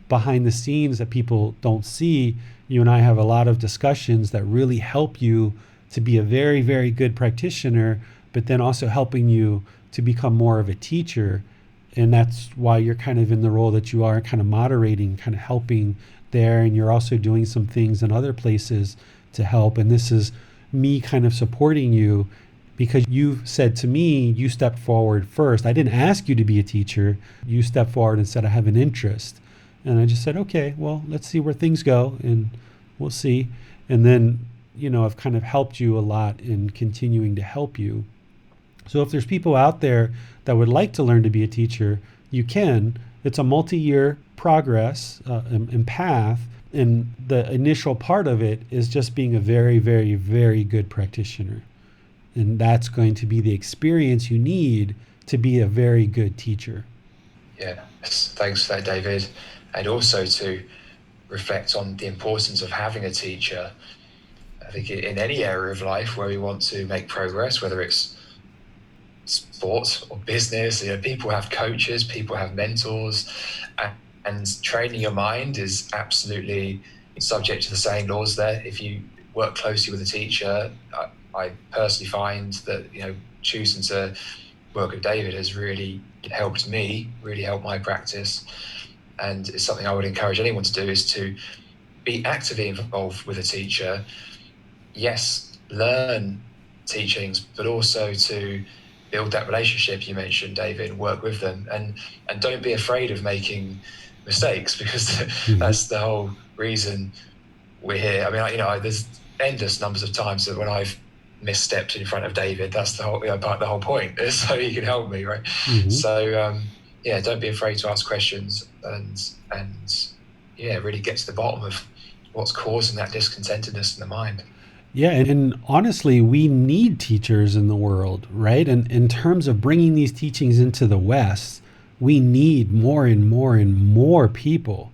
behind the scenes that people don't see. You and I have a lot of discussions that really help you to be a very, very good practitioner, but then also helping you to become more of a teacher. And that's why you're kind of in the role that you are, kind of moderating, kind of helping there. And you're also doing some things in other places to help. And this is me kind of supporting you, because you said to me, you stepped forward first. I didn't ask you to be a teacher. You stepped forward and said, I have an interest. And I just said, okay, well, let's see where things go and we'll see. And then, I've kind of helped you a lot in continuing to help you. So if there's people out there that would like to learn to be a teacher, you can. It's a multi-year progress and path. And the initial part of it is just being a very, very, very good practitioner. And that's going to be the experience you need to be a very good teacher. Yeah, thanks for that, David. And also to reflect on the importance of having a teacher. I think in any area of life where we want to make progress, whether it's sports or business, people have coaches, people have mentors, and training your mind is absolutely subject to the same laws there. If you work closely with a teacher, I personally find that, choosing to work with David has really helped me, really helped my practice. And it's something I would encourage anyone to do, is to be actively involved with a teacher. Yes, learn teachings, but also to build that relationship you mentioned, David, work with them. And don't be afraid of making mistakes, because that's the whole reason we're here. I mean, there's endless numbers of times that when I've misstepped in front of David, that's the whole point, is so he can help me, right? Mm-hmm. So, don't be afraid to ask questions and really get to the bottom of what's causing that discontentedness in the mind. Yeah, and honestly, we need teachers in the world, right? And in terms of bringing these teachings into the West, we need more and more and more people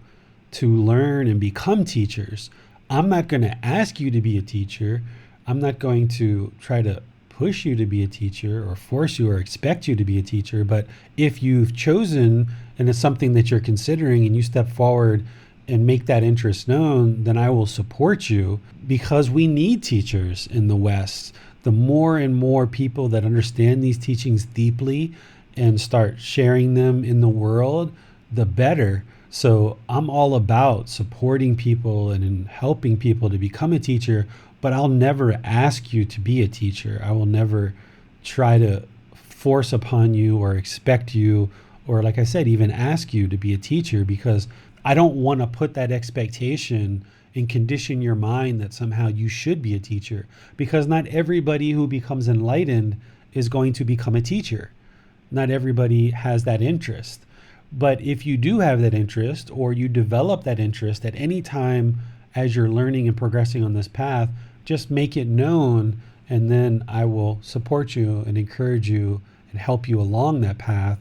to learn and become teachers. I'm not going to ask you to be a teacher. I'm not going to try to push you to be a teacher or force you or expect you to be a teacher. But if you've chosen and it's something that you're considering and you step forward and make that interest known, then I will support you, because we need teachers in the West. the more and more people that understand these teachings deeply and start sharing them in the world, the better. So I'm all about supporting people and in helping people to become a teacher, but I'll never ask you to be a teacher. I will never try to force upon you or expect you, or like I said, even ask you to be a teacher, because I don't want to put that expectation and condition your mind that somehow you should be a teacher, because not everybody who becomes enlightened is going to become a teacher. Not everybody has that interest. But if you do have that interest, or you develop that interest at any time as you're learning and progressing on this path, just make it known, and then I will support you and encourage you and help you along that path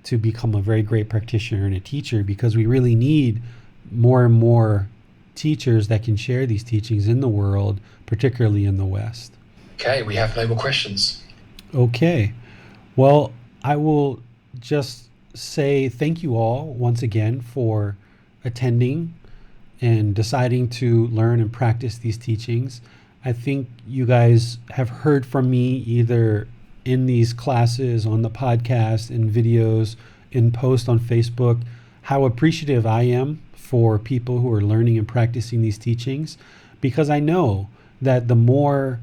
to become a very great practitioner and a teacher, because we really need more and more teachers that can share these teachings in the world, particularly in the West. Okay, we have no more questions. Okay. Well, I will just say thank you all once again for attending and deciding to learn and practice these teachings. I think you guys have heard from me either in these classes, on the podcast, in videos, in posts on Facebook, how appreciative I am for people who are learning and practicing these teachings, because I know that the more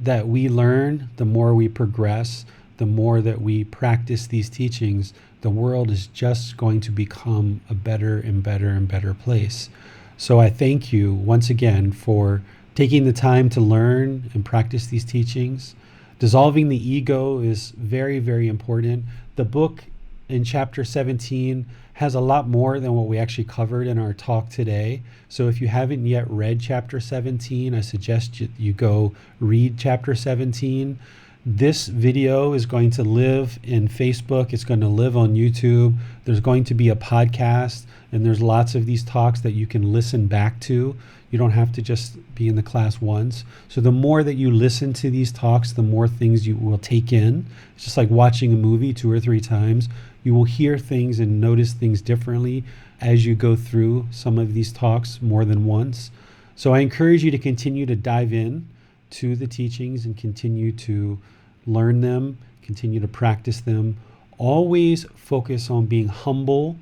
that we learn, the more we progress, the more that we practice these teachings, the world is just going to become a better and better and better place. So I thank you once again for taking the time to learn and practice these teachings. Dissolving the ego is very, very important. The book in chapter 17 has a lot more than what we actually covered in our talk today. So if you haven't yet read chapter 17, I suggest you go read chapter 17. This video is going to live in Facebook. It's going to live on YouTube. There's going to be a podcast, and there's lots of these talks that you can listen back to. You don't have to just be in the class once. So the more that you listen to these talks, the more things you will take in. It's just like watching a movie 2 or 3 times. You will hear things and notice things differently as you go through some of these talks more than once. So I encourage you to continue to dive in to the teachings and continue to learn them, continue to practice them. Always focus on being humble,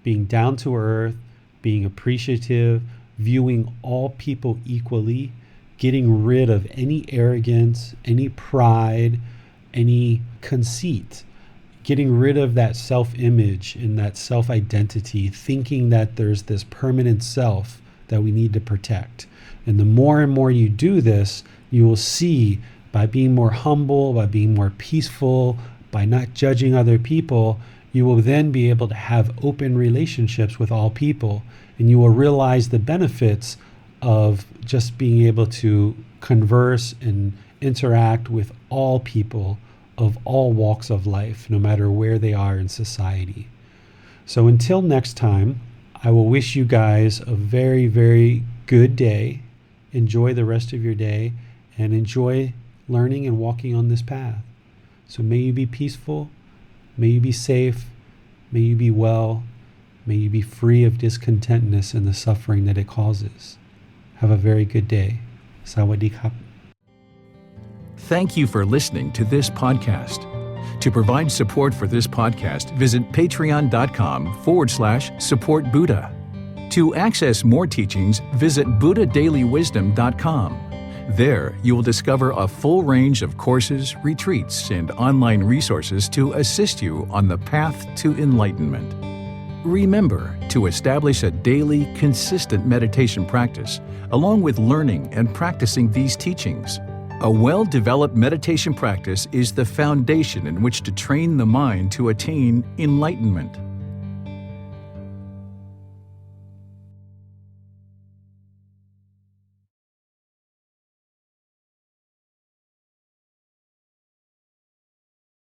being down to earth, being appreciative, viewing all people equally, getting rid of any arrogance, any pride, any conceit, getting rid of that self-image and that self-identity, thinking that there's this permanent self that we need to protect. And the more and more you do this, you will see, by being more humble, by being more peaceful, by not judging other people, you will then be able to have open relationships with all people. And you will realize the benefits of just being able to converse and interact with all people of all walks of life, no matter where they are in society. So until next time, I will wish you guys a very, very good day. Enjoy the rest of your day and enjoy learning and walking on this path. So may you be peaceful, may you be safe, may you be well, may you be free of discontentness and the suffering that it causes. Have a very good day. Sawadee krap. Thank you for listening to this podcast. To provide support for this podcast, visit patreon.com/support Buddha. To access more teachings, visit buddhadailywisdom.com. There, you will discover a full range of courses, retreats, and online resources to assist you on the path to enlightenment. Remember to establish a daily, consistent meditation practice, along with learning and practicing these teachings. A well-developed meditation practice is the foundation in which to train the mind to attain enlightenment.